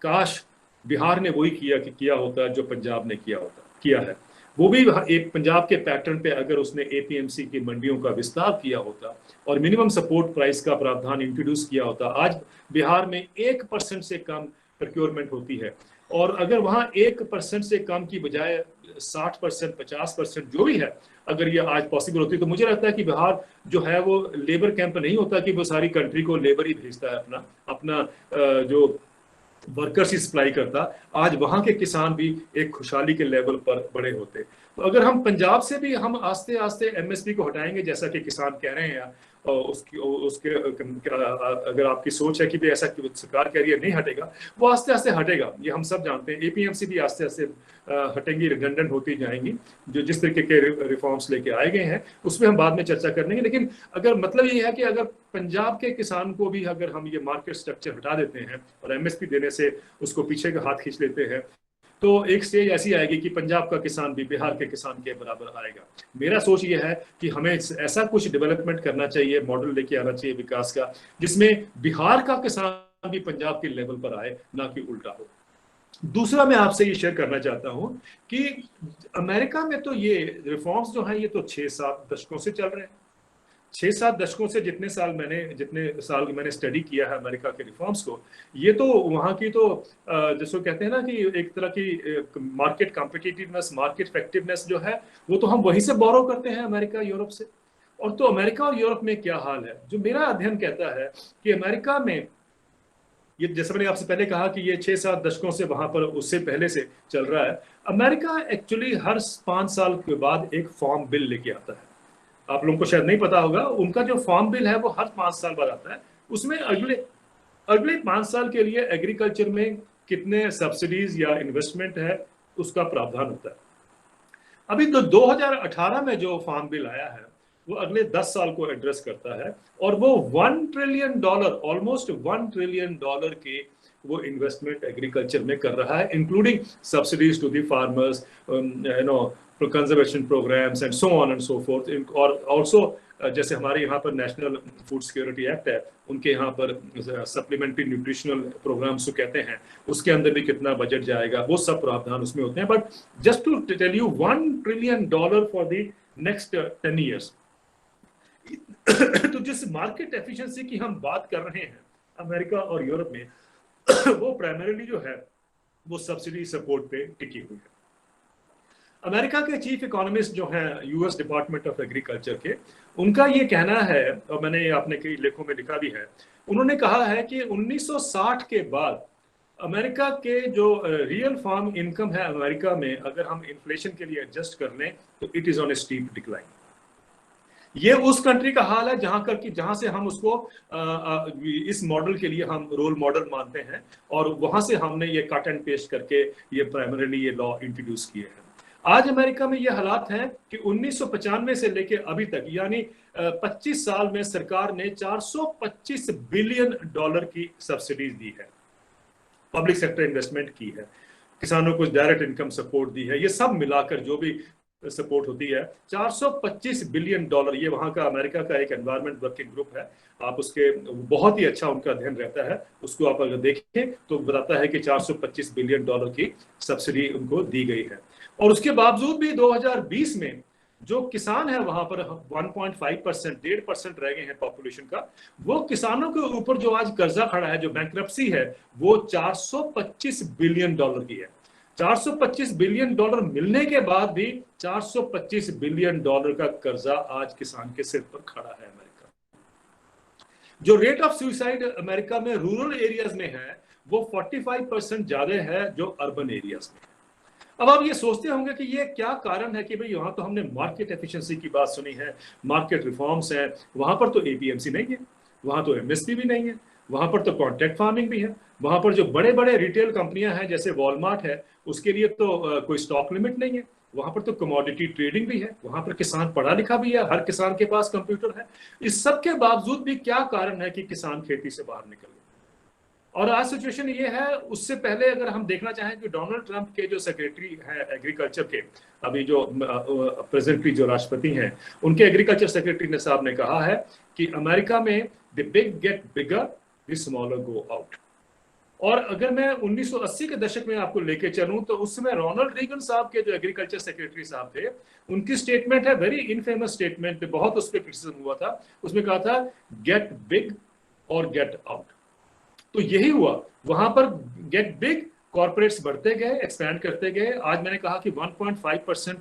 काश बिहार ने वही किया होता जो पंजाब ने किया है, वो भी एक पंजाब के पैटर्न पे अगर उसने एपीएमसी की मंडियों का विस्तार किया होता और मिनिमम सपोर्ट प्राइस का प्रावधान इंट्रोड्यूस किया होता। आज बिहार में 1% से कम प्रोक्योरमेंट होती है, और अगर वहां 1% से कम की बजाय 60%, 50% जो भी है, अगर ये आज पॉसिबल होती तो मुझे लगता है कि बिहार जो है वो लेबर कैंप नहीं होता कि वो सारी कंट्री को लेबर ही भेजता है, अपना जो वर्कर्स ही सप्लाई करता। आज वहां के किसान भी एक खुशहाली के लेवल पर बड़े होते। तो अगर हम पंजाब से भी हम आस्ते आस्ते एमएसपी को हटाएंगे जैसा कि किसान कह रहे हैं, उसके अगर आपकी सोच है कि भी ऐसा सरकार कह रही है नहीं हटेगा, वो आस्ते आस्ते हटेगा, ये हम सब जानते हैं। एपीएमसी भी आस्ते आस्ते हटेंगी, रिडंडेंट होती जाएंगी। जो जिस तरीके के रिफॉर्म्स लेके आए गए हैं उसमें हम बाद में चर्चा कर लेंगे। लेकिन अगर मतलब ये है कि अगर पंजाब के किसान को भी अगर हम ये मार्केट स्ट्रक्चर हटा देते हैं और एमएसपी देने से उसको पीछे का हाथ खींच लेते हैं, तो एक स्टेज ऐसी आएगी कि पंजाब का किसान भी बिहार के किसान के बराबर आएगा। मेरा सोच ये है कि हमें ऐसा कुछ डेवलपमेंट करना चाहिए, मॉडल लेके आना चाहिए विकास का, जिसमें बिहार का किसान भी पंजाब के लेवल पर आए, ना कि उल्टा हो। दूसरा मैं आपसे ये शेयर करना चाहता हूं कि अमेरिका में तो ये रिफॉर्म्स जो हैं ये तो 6-7 दशकों से चल रहे हैं। 6-7 दशकों से जितने साल मैंने स्टडी किया है अमेरिका के रिफॉर्म्स को, ये तो वहाँ की तो जैसे कहते हैं ना कि एक तरह की मार्केट कॉम्पिटिटिवनेस, मार्केट इफेक्टिवनेस जो है वो तो हम वहीं से बोरो करते हैं, अमेरिका यूरोप से। और तो अमेरिका और यूरोप में क्या हाल है, जो मेरा अध्ययन कहता है कि अमेरिका में ये, जैसे मैंने आपसे पहले कहा कि ये 6-7 दशकों से वहां पर उससे पहले से चल रहा है। अमेरिका एक्चुअली हर 5 साल के बाद एक फार्म बिल लेके आता है। आप लोगों को शायद नहीं पता होगा, उनका जो फार्म बिल है वो हर 5 साल बाद आता है। उसमें अगले 5 साल के लिए एग्रीकल्चर में कितने सब्सिडीज या इन्वेस्टमेंट है उसका प्रावधान होता है। अभी तो 2018 में जो फार्म बिल आया है वो अगले 10 साल को एड्रेस करता है, और वो $1 ट्रिलियन, ऑलमोस्ट $1 ट्रिलियन के वो इन्वेस्टमेंट एग्रीकल्चर में कर रहा है, including subsidies to the farmers, conservation programmes and so on and so forth, और ऑल्सो जैसे हमारे यहाँ पर नेशनल फूड सिक्योरिटी एक्ट है, उनके यहाँ पर सप्लीमेंट्री न्यूट्रिशनल प्रोग्राम्स जो कहते हैं, उसके अंदर भी कितना बजट जाएगा, वो सब प्रावधान उसमें होते हैं। But just to tell you, $1 trillion for the next 10 years। तो जिस मार्केट एफिशिएंसी की हम बात कर रहे हैं अमेरिका और यूरोप में, वो प्राइमरीली जो है वो सब्सिडी सपोर्ट पे टिकी हुई है। अमेरिका के चीफ इकोनॉमिस्ट जो हैं यूएस डिपार्टमेंट ऑफ एग्रीकल्चर के, उनका ये कहना है, और मैंने अपने कई लेखों में लिखा भी है, उन्होंने कहा है कि 1960 के बाद अमेरिका के जो रियल फार्म इनकम है अमेरिका में, अगर हम इन्फ्लेशन के लिए एडजस्ट कर लें तो it is on a steep decline. ये उस कंट्री का हाल है जहां से हम उसको इस मॉडल के लिए हम रोल मॉडल मानते हैं, और वहां से हमने ये कट एंड पेस्ट करके ये प्राइमरीली ये लॉ इंट्रोड्यूस किए हैं। आज अमेरिका में ये हालात हैं कि 1995 से लेके अभी तक, यानी 25 साल में सरकार ने $425 बिलियन की सब्सिडीज दी है, पब्लिक सेक्टर इन्वेस्टमेंट की है, किसानों को डायरेक्ट इनकम सपोर्ट दी है। ये सब मिलाकर जो भी सपोर्ट होती है, $425 बिलियन। ये वहां का अमेरिका का एक एनवायरमेंट वर्किंग ग्रुप है, आप उसके बहुत ही अच्छा उनका अध्ययन रहता है, उसको आप अगर देखें तो बताता है कि $425 बिलियन की सब्सिडी उनको दी गई है। और उसके बावजूद भी 2020 में जो किसान है वहां पर 1.5%, 1.5% रह गए हैं पॉपुलेशन का, वो किसानों के ऊपर जो आज कर्जा खड़ा है, जो बैंक्रप्सी है, वो $425 बिलियन की है। $425 बिलियन मिलने के बाद भी $425 बिलियन का कर्जा आज किसान के सिर पर खड़ा है अमेरिका। जो रेट ऑफ सुसाइड अमेरिका में रूरल एरियाज में है, वो 45% ज्यादा है जो अर्बन एरियाज में है। अब आप ये सोचते होंगे कि ये क्या कारण है कि भाई यहाँ तो हमने मार्केट एफिशिएंसी की बात सुनी है, मार्केट रिफॉर्म्स हैं, वहां पर तो एपीएमसी नहीं है, वहां तो एमएसपी भी नहीं है, वहां पर तो कॉन्ट्रैक्ट फार्मिंग भी है, वहां पर जो बड़े बड़े रिटेल कंपनियां हैं जैसे वॉलमार्ट है, उसके लिए तो कोई स्टॉक लिमिट नहीं है, वहां पर तो कमोडिटी ट्रेडिंग भी है, वहां पर किसान पढ़ा लिखा भी है, हर किसान के पास कंप्यूटर है। इस सब के बावजूद भी क्या कारण है कि किसान खेती से बाहर निकल गए? और आज सिचुएशन ये है, उससे पहले अगर हम देखना चाहें कि डोनाल्ड ट्रंप के जो सेक्रेटरी है एग्रीकल्चर के, अभी जो प्रेजेंटली जो राष्ट्रपति हैं, उनके एग्रीकल्चर सेक्रेटरी ने साहब ने कहा है कि अमेरिका में the big gate bigger, the smaller go out. और अगर मैं 1980 के दशक में आपको लेके चलूं तो उस समय रोनाल्ड रीगन साहब के जो एग्रीकल्चर सेक्रेटरी साहब थे, उनकी स्टेटमेंट है, वेरी इनफेमस स्टेटमेंट, बहुत उस पर क्रिटिसिज्म हुआ था। उसमें कहा था गेट बिग और गेट आउट। तो यही हुआ, वहां पर गेट बिग, कॉर्पोरेट्स बढ़ते गए, एक्सपैंड करते गए। आज मैंने कहा कि 1.5%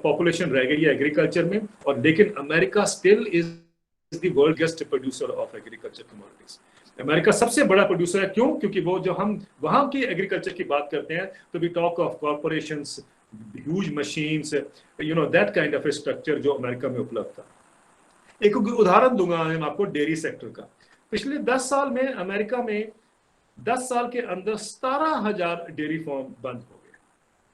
पॉपुलेशन रह गई है एग्रीकल्चर में, और लेकिन America still is the world biggest producer of agriculture commodities. America सबसे बड़ा प्रोड्यूसर है। क्यों? क्योंकि वो जो हम वहां की एग्रीकल्चर की बात करते हैं तो we talk of corporations, huge machines, that kind of structure जो अमेरिका में उपलब्ध था। एक उदाहरण दूंगा मैं आपको डेयरी सेक्टर का। पिछले 10 साल में अमेरिका में 10 साल के अंदर 17,000 डेयरी फार्म बंद हो गए।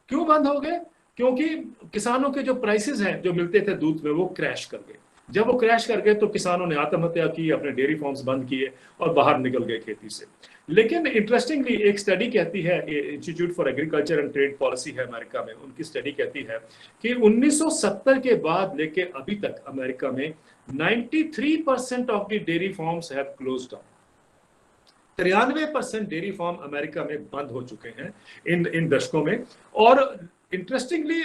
क्यों बंद हो गए? क्योंकि किसानों के जो प्राइसेस हैं जो मिलते थे दूध में, वो क्रैश कर गए। जब वो क्रैश कर गए तो किसानों ने आत्महत्या की, अपने डेयरी फार्म्स बंद किए और बाहर निकल गए खेती से। लेकिन इंटरेस्टिंगली एक स्टडी कहती है, institute for agriculture and trade policy है अमेरिका में, उनकी स्टडी कहती है कि 1970 के बाद लेके अभी तक अमेरिका में 93% of the dairy farms have closed down. 93% dairy farm America में बंद हो चुके हैं इन दशकों में। और इंटरेस्टिंगली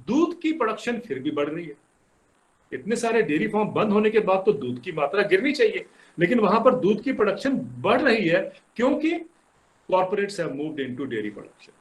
दूध की प्रोडक्शन फिर भी बढ़ रही है। इतने सारे डेयरी फार्म बंद होने के बाद तो दूध की मात्रा गिरनी चाहिए, लेकिन वहां पर दूध की प्रोडक्शन बढ़ रही है क्योंकि corporates have moved into dairy production.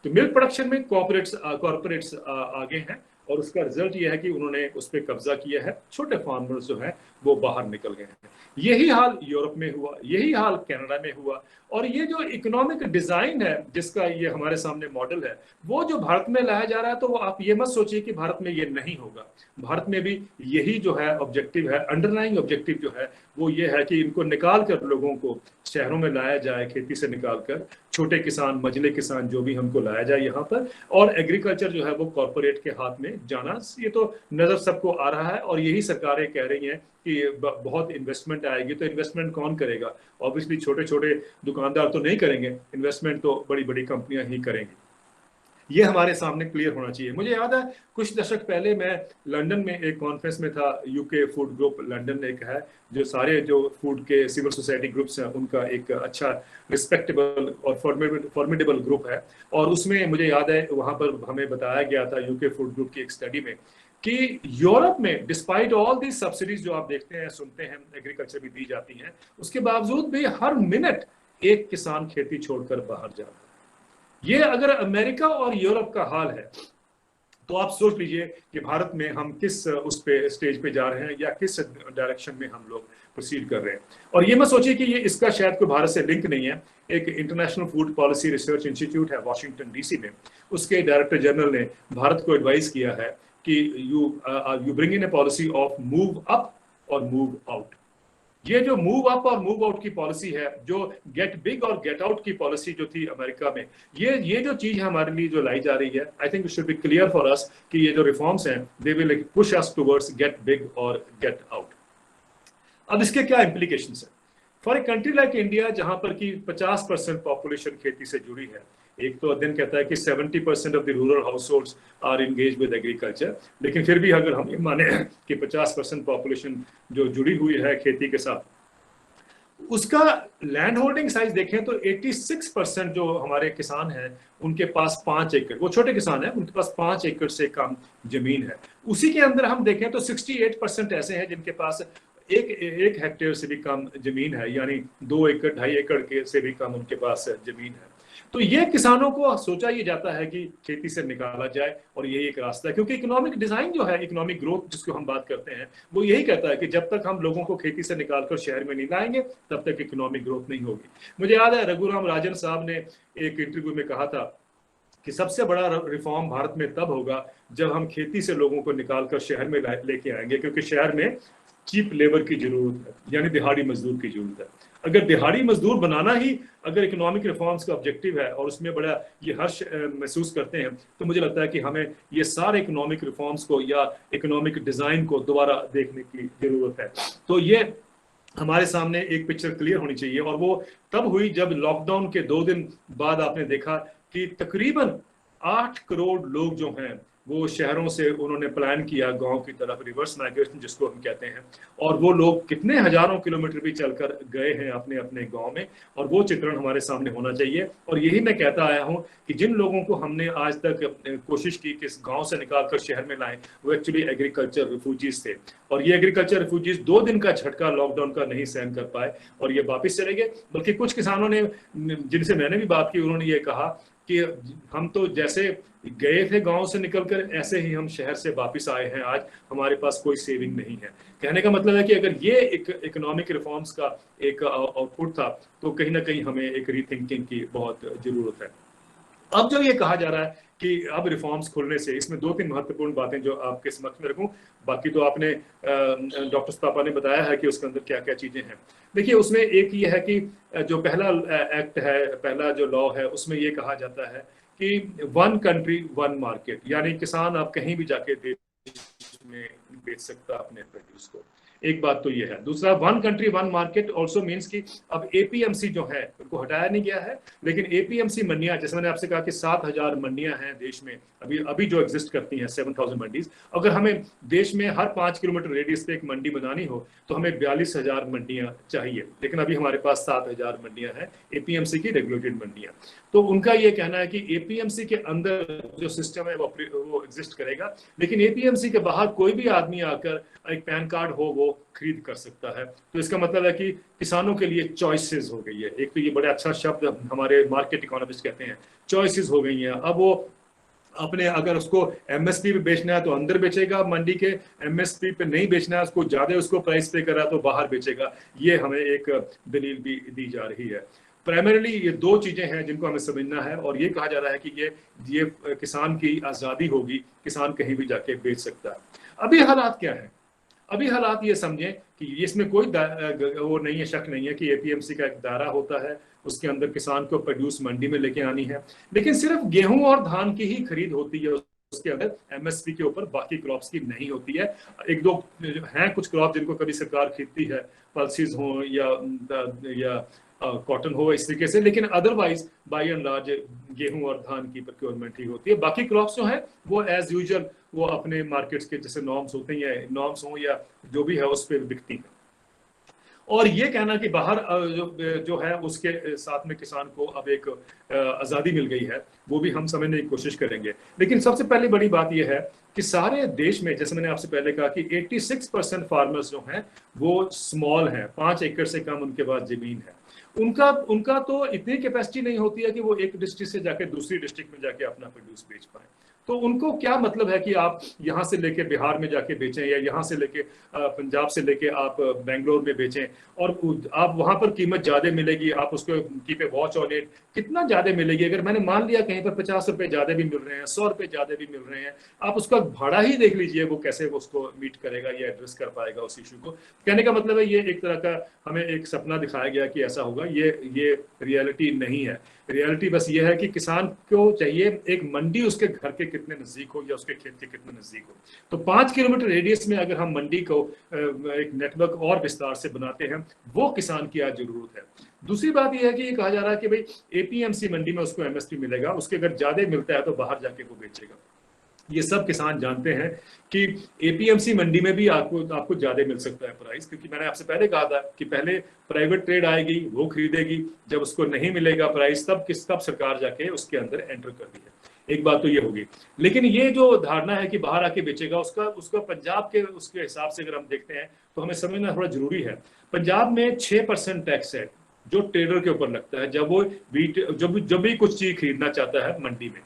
तो मिल्क प्रोडक्शन में कॉर्पोरेट्स आगे हैं, और उसका रिजल्ट यह है कि उन्होंने उस पर कब्जा किया है। छोटे फार्मर्स जो हैं वो बाहर निकल गए हैं। यही हाल यूरोप में हुआ, यही हाल कनाडा में हुआ। और ये जो इकोनॉमिक डिजाइन है जिसका ये हमारे सामने मॉडल है, वो जो भारत में लाया जा रहा है, तो वो आप ये मत सोचिए कि भारत में ये नहीं होगा। भारत में भी यही जो है ऑब्जेक्टिव है, अंडरलाइंग ऑब्जेक्टिव जो है वो ये है कि इनको निकाल कर लोगों को शहरों में लाया जाए, खेती से निकाल कर छोटे किसान, मझले किसान जो भी हमको लाया जाए यहाँ पर, और एग्रीकल्चर जो है वो कॉर्पोरेट के हाथ में जाना, ये तो नजर सबको आ रहा है। और यही सरकारें कह रही हैं कि बहुत इन्वेस्टमेंट आएगी। तो इन्वेस्टमेंट कौन करेगा? ऑब्वियसली छोटे छोटे दुकानदार तो नहीं करेंगे, इन्वेस्टमेंट तो बड़ी बड़ी कंपनियां ही करेंगी। ये हमारे सामने क्लियर होना चाहिए। मुझे याद है कुछ दशक पहले मैं लंदन में एक कॉन्फ्रेंस में था, यूके फूड ग्रुप लंदन एक है जो सारे जो फूड के सिविल सोसाइटी ग्रुप्स हैं उनका एक अच्छा रिस्पेक्टेबल और फॉर्मिडेबल ग्रुप है। और उसमें मुझे याद है वहां पर हमें बताया गया था यूके फूड ग्रुप की एक स्टडी में कि यूरोप में डिस्पाइट ऑल दी सब्सिडीज जो आप देखते हैं सुनते हैं एग्रीकल्चर भी दी जाती हैं, उसके बावजूद भी हर मिनट एक किसान खेती छोड़कर बाहर जाता है। ये अगर अमेरिका और यूरोप का हाल है तो आप सोच लीजिए कि भारत में हम किस उस पे स्टेज पे जा रहे हैं या किस डायरेक्शन में हम लोग प्रोसीड कर रहे हैं। और ये मत सोचिए कि ये इसका शायद कोई भारत से लिंक नहीं है। एक international food policy research institute है वॉशिंगटन डीसी में, उसके डायरेक्टर जनरल ने भारत को एडवाइस किया है कि you bring in A policy of move up और मूव आउट। ये जो मूव अप और मूव आउट की पॉलिसी है, जो गेट बिग और गेट आउट की पॉलिसी जो थी अमेरिका में, ये जो चीज हमारे लिए जो लाई जा रही है, I think it should be clear for us कि ये जो रिफॉर्म्स हैं they will push us towards get big और गेट आउट। अब इसके क्या इंप्लीकेशंस है for a country like India जहां पर कि 50% पॉपुलेशन खेती से जुड़ी है। एक तो अध्ययन कहता है कि 70% of the rural households are engage with agriculture, लेकिन फिर भी अगर हम ये माने कि 50% पॉपुलेशन जो जुड़ी हुई है खेती के साथ, उसका लैंड होल्डिंग साइज देखें तो 86% जो हमारे किसान हैं उनके पास 5 एकड़, वो छोटे किसान हैं, उनके पास 5 एकड़ से कम जमीन है। उसी के अंदर हम देखें तो 68% ऐसे हैं जिनके पास एक हेक्टेयर से भी कम जमीन है, यानी 2 एकड़ 2.5 एकड़ के से भी कम उनके पास जमीन है। तो ये किसानों को सोचा ये जाता है कि खेती से निकाला जाए और यही एक रास्ता है, क्योंकि इकोनॉमिक डिजाइन जो है, इकोनॉमिक ग्रोथ जिसको हम बात करते हैं, वो यही कहता है कि जब तक हम लोगों को खेती से निकालकर शहर में नहीं लाएंगे तब तक इकोनॉमिक ग्रोथ नहीं होगी। मुझे याद है रघुराम राजन साहब ने एक इंटरव्यू में कहा था कि सबसे बड़ा रिफॉर्म भारत में तब होगा जब हम खेती से लोगों को निकालकर शहर में लेके आएंगे, क्योंकि शहर में चीप लेबर की जरूरत है, यानी दिहाड़ी मजदूर की जरूरत है। अगर दिहाड़ी मजदूर बनाना ही अगर इकोनॉमिक रिफॉर्म्स का ऑब्जेक्टिव है और उसमें बड़ा ये हर्ष महसूस करते हैं, तो मुझे लगता है कि हमें ये सारे इकोनॉमिक रिफॉर्म्स को या इकोनॉमिक डिजाइन को दोबारा देखने की जरूरत है। तो ये हमारे सामने एक पिक्चर क्लियर होनी चाहिए, और वो तब हुई जब लॉकडाउन के 2 दिन बाद आपने देखा कि तकरीबन 8 करोड़ लोग जो हैं वो शहरों से उन्होंने प्लान किया गांव की तरफ, रिवर्स माइग्रेशन जिसको हम कहते हैं, और वो लोग कितने हजारों किलोमीटर भी चलकर गए हैं अपने अपने गांव में, और वो चित्रण हमारे सामने होना चाहिए। और यही मैं कहता आया हूं कि जिन लोगों को हमने आज तक कोशिश की कि इस गांव से निकालकर शहर में लाएं, वो एक्चुअली एग्रीकल्चर रिफ्यूजीज थे, और ये एग्रीकल्चर रिफ्यूजीज 2 दिन का झटका लॉकडाउन का नहीं सहन कर पाए और ये वापिस चले गए। बल्कि कुछ किसानों ने, जिनसे मैंने भी बात की, उन्होंने ये कहा कि हम तो जैसे गए थे गांव से निकलकर, ऐसे ही हम शहर से वापस आए हैं, आज हमारे पास कोई सेविंग नहीं है। कहने का मतलब है कि अगर ये एक इकोनॉमिक रिफॉर्म्स का एक आउटपुट था, तो कहीं ना कहीं हमें एक रीथिंकिंग की बहुत जरूरत है। अब जो ये कहा जा रहा है कि अब रिफॉर्म्स खुलने से, इसमें 2-3 महत्वपूर्ण बातें जो आपके समक्ष में रखूं, बाकी तो आपने डॉक्टर सुतापा ने बताया है कि उसके अंदर क्या क्या चीजें हैं। देखिए, उसमें एक ये है कि जो पहला एक्ट है, पहला जो लॉ है, उसमें ये कहा जाता है कि 1 कंट्री 1 मार्केट, यानी किसान आप कहीं भी जाके देश में बेच सकता अपने प्रोड्यूस को। एक बात तो ये है। दूसरा, 1 कंट्री 1 मार्केट ऑल्सो मीन्स कि अब एपीएमसी जो है उनको हटाया नहीं गया है, लेकिन एपीएमसी मंडियां, जैसे मैंने आपसे कहा कि 7000 मंडियां हैं देश में अभी जो एग्जिस्ट करती हैं, 7000 मंडीज। अगर हमें देश में हर 5 किलोमीटर रेडियस पे एक मंडी बनानी हो तो हमें 42,000 मंडियां चाहिए, लेकिन अभी हमारे पास 7000 मंडियां हैं, एपीएमसी की रेगुलेटेड मंडियां। तो उनका ये कहना है कि एपीएमसी के अंदर जो सिस्टम है वो एग्जिस्ट करेगा, लेकिन एपीएमसी के बाहर कोई भी आदमी आकर एक पैन कार्ड हो वो खरीद कर सकता है। तो इसका मतलब है कि किसानों के लिए चॉइसेस हो गई है। एक तो ये बड़ा अच्छा शब्द हमारे मार्केट इकोनॉमिस्ट कहते हैं, चॉइसेस हो गई हैं। अब वो अपने, अगर उसको एमएसपी पे बेचना है तो अंदर बेचेगा मंडी के, एमएसपी पे नहीं बेचना है, उसको ज्यादा उसको प्राइस पे कर रहा है तो बाहर बेचेगा। ये हमें एक दलील भी दी जा रही है। प्राइमरीली ये 2 चीजें हैं जिनको हमें समझना है, और ये कहा जा रहा है कि ये किसान की आजादी होगी, किसान कहीं भी जाके बेच सकता है। अभी हालात क्या है? अभी हालात ये समझें कि इसमें कोई वो नहीं है, शक नहीं है कि एपीएमसी का एक दायरा होता है, उसके अंदर किसान को प्रोड्यूस मंडी में लेके आनी है, लेकिन सिर्फ गेहूं और धान की ही खरीद होती है उसके अंदर एमएसपी के ऊपर बाकी क्रॉप्स की नहीं होती है। एक दो हैं कुछ क्रॉप जिनको कभी सरकार खरीदती है, पल्सेस हो या कॉटन हो इस तरीके से, लेकिन अदरवाइज बाय एंड लार्ज गेहूं और धान की प्रोक्योरमेंट ही होती है। बाकी क्रॉप्स जो है वो एज यूजुअल वो अपने मार्केट्स के जैसे नॉर्म्स होते हैं, नॉर्म्स हो या जो भी है उस पर बिकती है। और ये कहना कि बाहर जो है उसके साथ में किसान को अब एक आज़ादी मिल गई है, वो भी हम समझने की कोशिश करेंगे। लेकिन सबसे पहले बड़ी बात यह है कि सारे देश में, जैसे मैंने आपसे पहले कहा कि 86% फार्मर्स जो हैं वो स्मॉल हैं, 5 एकड़ से कम उनके पास जमीन है। उनका तो इतनी कैपेसिटी नहीं होती है कि वो एक डिस्ट्रिक्ट से जाके दूसरी डिस्ट्रिक्ट में जाके अपना प्रोड्यूस बेच पाए। तो उनको क्या मतलब है कि आप यहाँ से लेके बिहार में जाके बेचें या यहाँ से लेके पंजाब से लेके आप बेंगलोर में बेचें और आप वहां पर कीमत ज्यादा मिलेगी, आप उसको keep a watch on it, कितना ज्यादा मिलेगी। अगर मैंने मान लिया कहीं पर 50 रुपए ज्यादा भी मिल रहे हैं, 100 रुपए ज्यादा भी मिल रहे हैं, आप उसका भाड़ा ही देख लीजिए वो कैसे वो उसको मीट करेगा या एड्रेस कर पाएगा उस इशू को। कहने का मतलब है ये एक तरह का हमें एक सपना दिखाया गया कि ऐसा होगा, ये रियलिटी नहीं है। रियलिटी बस ये है कि किसान को चाहिए एक मंडी उसके घर के कितने नजदीक हो या उसके खेत के कितने नजदीक हो। तो 5 किलोमीटर रेडियस में अगर हम मंडी को एक नेटवर्क और विस्तार से बनाते हैं, वो किसान की आज जरूरत है। दूसरी बात यह है कि ये कहा जा रहा है कि भाई एपीएमसी मंडी में उसको एमएसपी मिलेगा, उसके अगर ज्यादा मिलता है तो बाहर जाके वो बेचेगा। ये सब किसान जानते हैं कि एपीएमसी मंडी में भी आपको ज्यादा मिल सकता है प्राइस, क्योंकि मैंने आपसे पहले कहा था कि पहले प्राइवेट ट्रेड आएगी, वो खरीदेगी, जब उसको नहीं मिलेगा प्राइस तब सरकार जाके उसके अंदर एंटर कर दी है। एक बात तो ये होगी। लेकिन ये जो धारणा है कि बाहर आके बेचेगा, उसका पंजाब के उसके हिसाब से अगर हम देखते हैं तो हमें समझना थोड़ा जरूरी है। पंजाब में 6% टैक्स है जो ट्रेडर के ऊपर लगता है जब वो जब भी कुछ चीज खरीदना चाहता है मंडी में।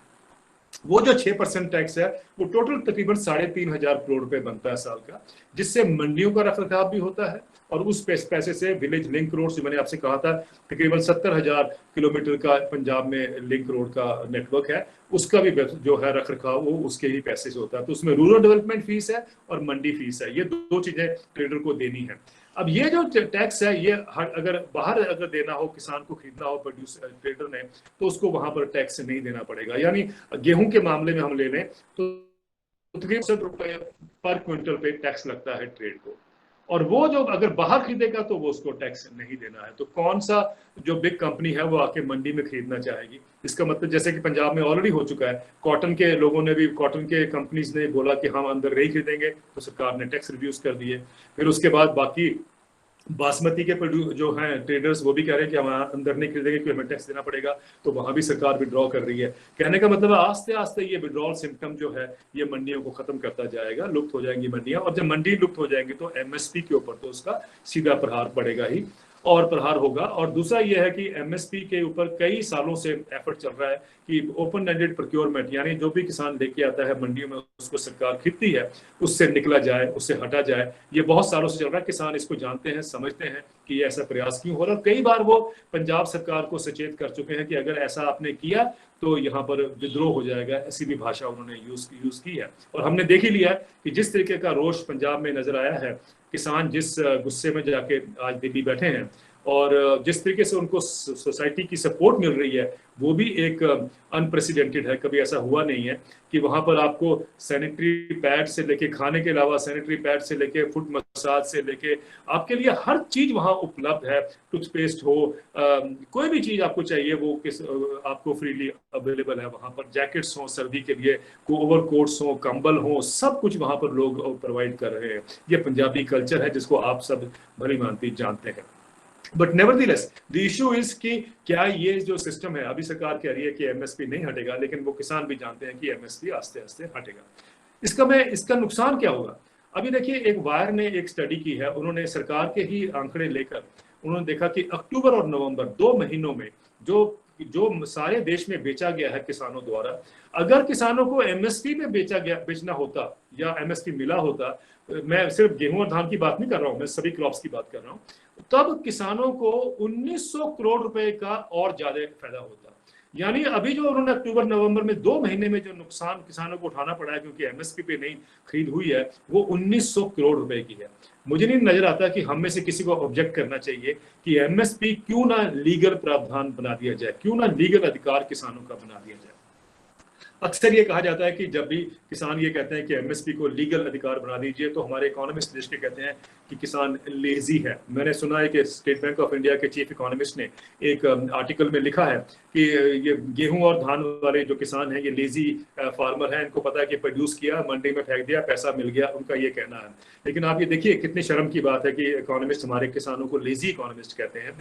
वो जो 6% टैक्स है वो टोटल तकरीबन 3,500 करोड़ रुपए बनता है साल का, जिससे मंडियों का रखरखाव भी होता है और उस पैसे से विलेज लिंक रोड, जो मैंने आपसे कहा था तकरीबन 70,000 किलोमीटर का पंजाब में लिंक रोड का नेटवर्क है, उसका भी जो है रखरखाव वो उसके ही पैसे से होता है। तो उसमें रूरल डेवलपमेंट फीस है और मंडी फीस है, ये दो चीजें ट्रेडर को देनी है। अब ये जो टैक्स है ये अगर बाहर अगर देना हो, किसान को खरीदना हो प्रोड्यूसर ट्रेडर ने, तो उसको वहां पर टैक्स नहीं देना पड़ेगा। यानी गेहूं के मामले में हम ले लें तो तकरीबन ₹60 पर क्विंटल पे टैक्स लगता है ट्रेड को, और वो जो अगर बाहर खरीदेगा तो वो उसको टैक्स नहीं देना है। तो कौन सा जो बिग कंपनी है वो आके मंडी में खरीदना चाहेगी? इसका मतलब जैसे कि पंजाब में ऑलरेडी हो चुका है, कॉटन के लोगों ने भी, कॉटन के कंपनीज ने बोला कि हम अंदर नहीं खरीदेंगे, तो सरकार ने टैक्स रिड्यूस कर दिए। फिर उसके बाद बाकी बासमती के जो हैं ट्रेडर्स वो भी कह रहे हैं कि हम अंदर नहीं खरीदेंगे क्योंकि हमें टैक्स देना पड़ेगा, तो वहां भी सरकार विड्रॉ कर रही है। कहने का मतलब आस्ते आस्ते ये विड्रॉल सिम्टम जो है ये मंडियों को खत्म करता जाएगा, लुप्त हो जाएंगी मंडियां, और जब मंडी लुप्त हो जाएंगी तो एमएसपी के ऊपर तो उसका सीधा प्रहार पड़ेगा ही और प्रहार होगा। और दूसरा यह है कि एमएसपी के ऊपर कई सालों से एफर्ट चल रहा है कि ओपन एंडेड प्रोक्योरमेंट, यानी जो भी किसान लेके आता है मंडियों में उसको सरकार खरीदती है, उससे निकला जाए, उससे हटा जाए। ये बहुत सालों से चल रहा है, किसान इसको जानते हैं, समझते हैं कि ये ऐसा प्रयास क्यों हो रहा है। कई बार वो पंजाब सरकार को सचेत कर चुके हैं कि अगर ऐसा आपने किया तो यहाँ पर विद्रोह हो जाएगा, ऐसी भी भाषा उन्होंने यूज की है। और हमने देख ही लिया है कि जिस तरीके का रोष पंजाब में नजर आया है, किसान जिस गुस्से में जाके आज दिल्ली बैठे हैं और जिस तरीके से उनको सोसाइटी की सपोर्ट मिल रही है, वो भी एक अनप्रेसिडेंटेड है। कभी ऐसा हुआ नहीं है कि वहां पर आपको सैनिटरी पैड से लेके, खाने के अलावा सैनिटरी पैड से लेके, फुट मसाज से लेके, आपके लिए हर चीज वहां उपलब्ध है। टूथपेस्ट हो, कोई भी चीज आपको चाहिए वो आपको फ्रीली अवेलेबल है वहां पर। जैकेट्स हो सर्दी के लिए, ओवरकोट्स हो, कंबल हो, सब कुछ वहां पर लोग प्रोवाइड कर रहे हैं। ये पंजाबी कल्चर है जिसको आप सब भली भांति जानते हैं। बट नेवरदीलेस द इशू इज कि क्या ये जो सिस्टम है, अभी सरकार कह रही है कि एमएसपी नहीं हटेगा, लेकिन वो किसान भी जानते हैं कि एमएसपी आस्ते आस्ते हटेगा। इसका नुकसान क्या होगा? अभी देखिए, एक वायर ने एक स्टडी की है, उन्होंने सरकार के ही आंकड़े लेकर उन्होंने देखा कि अक्टूबर और नवंबर 2 महीनों में जो सारे देश में बेचा गया है किसानों द्वारा, अगर किसानों को एमएसपी में बेचना होता या एमएसपी मिला होता, मैं सिर्फ गेहूं और धान की बात नहीं कर रहा हूं, मैं सभी क्रॉप्स की बात कर रहा हूं, तब किसानों को 1900 करोड़ रुपए का और ज्यादा फायदा होता। यानी अभी जो उन्होंने अक्टूबर नवंबर में 2 महीने में जो नुकसान किसानों को उठाना पड़ा है क्योंकि एमएसपी पे नहीं खरीद हुई है, वो 1900 करोड़ रुपए की है। मुझे नहीं नजर आता कि हम में से किसी को ऑब्जेक्ट करना चाहिए कि एमएसपी क्यों ना लीगल प्रावधान बना दिया जाए, क्यों ना लीगल अधिकार किसानों का बना दिया जाए। अक्सर ये कहा जाता है कि जब भी किसान ये कहते हैं कि एमएसपी को लीगल अधिकार बना दीजिए, तो हमारे इकोनॉमिस्ट देश के कहते हैं कि किसान लेजी है। मैंने सुना है कि स्टेट बैंक ऑफ इंडिया के चीफ इकोनॉमिस्ट ने एक आर्टिकल में लिखा है कि ये गेहूं और धान वाले जो किसान हैं ये लेजी फार्मर हैं, इनको पता है कि प्रोड्यूस किया, मंडी में फेंक दिया, पैसा मिल गया, उनका ये कहना है। लेकिन आप ये देखिए कितनी शर्म की बात है कि इकोनॉमिस्ट हमारे किसानों को लेजी इकोनॉमिस्ट कहते हैं,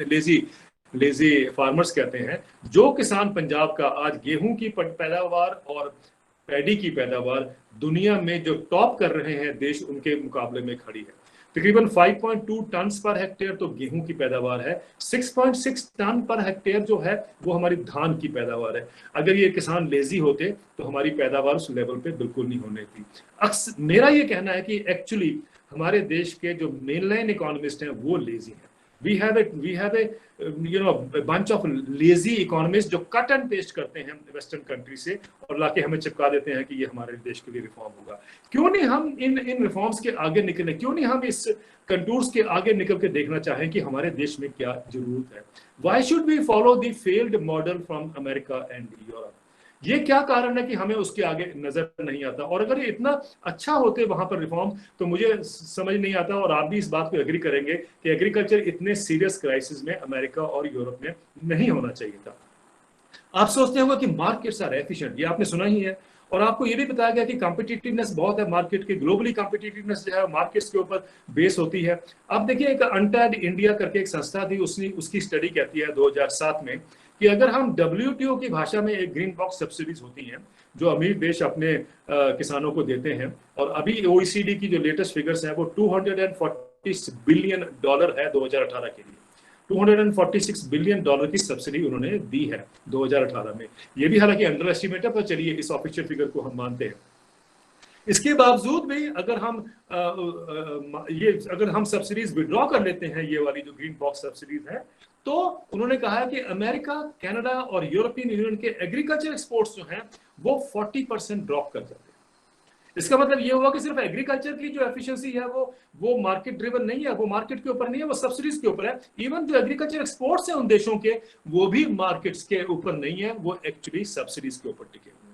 लेजी फार्मर्स कहते हैं। जो किसान पंजाब का आज गेहूं की पैदावार और पैडी की पैदावार दुनिया में जो टॉप कर रहे हैं देश, उनके मुकाबले में खड़ी है। तकरीबन 5.2 टन पर हेक्टेयर तो गेहूं की पैदावार है, 6.6 टन पर हेक्टेयर जो है वो हमारी धान की पैदावार है। अगर ये किसान लेजी होते तो हमारी पैदावार उस लेवल पे बिल्कुल नहीं होने थी। मेरा ये कहना है कि एक्चुअली हमारे देश के जो मेनलाइन इकोनॉमिस्ट हैं वो लेजी हैं। We have a bunch of lazy economists जो कट एंड पेस्ट करते हैं वेस्टर्न कंट्री से और लाके हमें चिपका देते हैं कि ये हमारे देश के लिए रिफॉर्म होगा। क्यों नहीं हम इन रिफॉर्म्स के आगे निकलें? क्यों नहीं हम इस कंटूर्स के आगे निकल के देखना चाहें कि हमारे देश में क्या जरूरत है? Why should we follow the failed model from America and Europe? ये क्या कारण है कि हमें उसके आगे नजर नहीं आता? और अगर ये इतना अच्छा होते वहां पर रिफॉर्म, तो मुझे समझ नहीं आता, और आप भी इस बात को एग्री करेंगे कि एग्रीकल्चर इतने सीरियस क्राइसिस में अमेरिका और यूरोप में नहीं होना चाहिए था। आप सोचते होंगे कि मार्केट्स आर एफिशिएंट, ये आपने सुना ही है, और आपको ये भी बताया गया कि कॉम्पिटिटिवनेस बहुत है मार्केट की, ग्लोबली कॉम्पिटिटिवनेस जो है मार्केट्स के ऊपर बेस होती है। अब देखिए एक अनटैड इंडिया करके एक संस्था थी, उसकी स्टडी कहती है 2007 में कि अगर हम WTO की भाषा में एक ग्रीन बॉक्स सब्सिडीज होती हैं जो अमीर देश अपने किसानों को देते हैं, और अभी OECD की जो लेटेस्ट फिगर्स हैं वो $246 बिलियन है 2018 के लिए। $246 बिलियन की सब्सिडी उन्होंने दी है 2018 में। ये भी हालांकि अंडर एस्टिमेट है, पर चलिए इस ऑफिशियल फिगर को हम मानते हैं। इसके बावजूद भी अगर हम सब्सिडीज विड्रॉ कर लेते हैं, ये वाली जो ग्रीन बॉक्स सब्सिडीज है, तो उन्होंने कहा है कि अमेरिका, कनाडा और यूरोपियन यूनियन के एग्रीकल्चर एक्सपोर्ट्स जो हैं वो 40% ड्रॉप कर जाते हैं। इसका मतलब ये हुआ कि सिर्फ एग्रीकल्चर की जो एफिशिएंसी है वो मार्केट ड्रिवन नहीं है, वो मार्केट के ऊपर नहीं है, वो सब्सिडीज के ऊपर है। इवन जो एग्रीकल्चर एक्सपोर्ट्स हैं उन देशों के, वो भी मार्केट्स के ऊपर नहीं है, वो एक्चुअली सब्सिडीज के ऊपर टिके हुए हैं।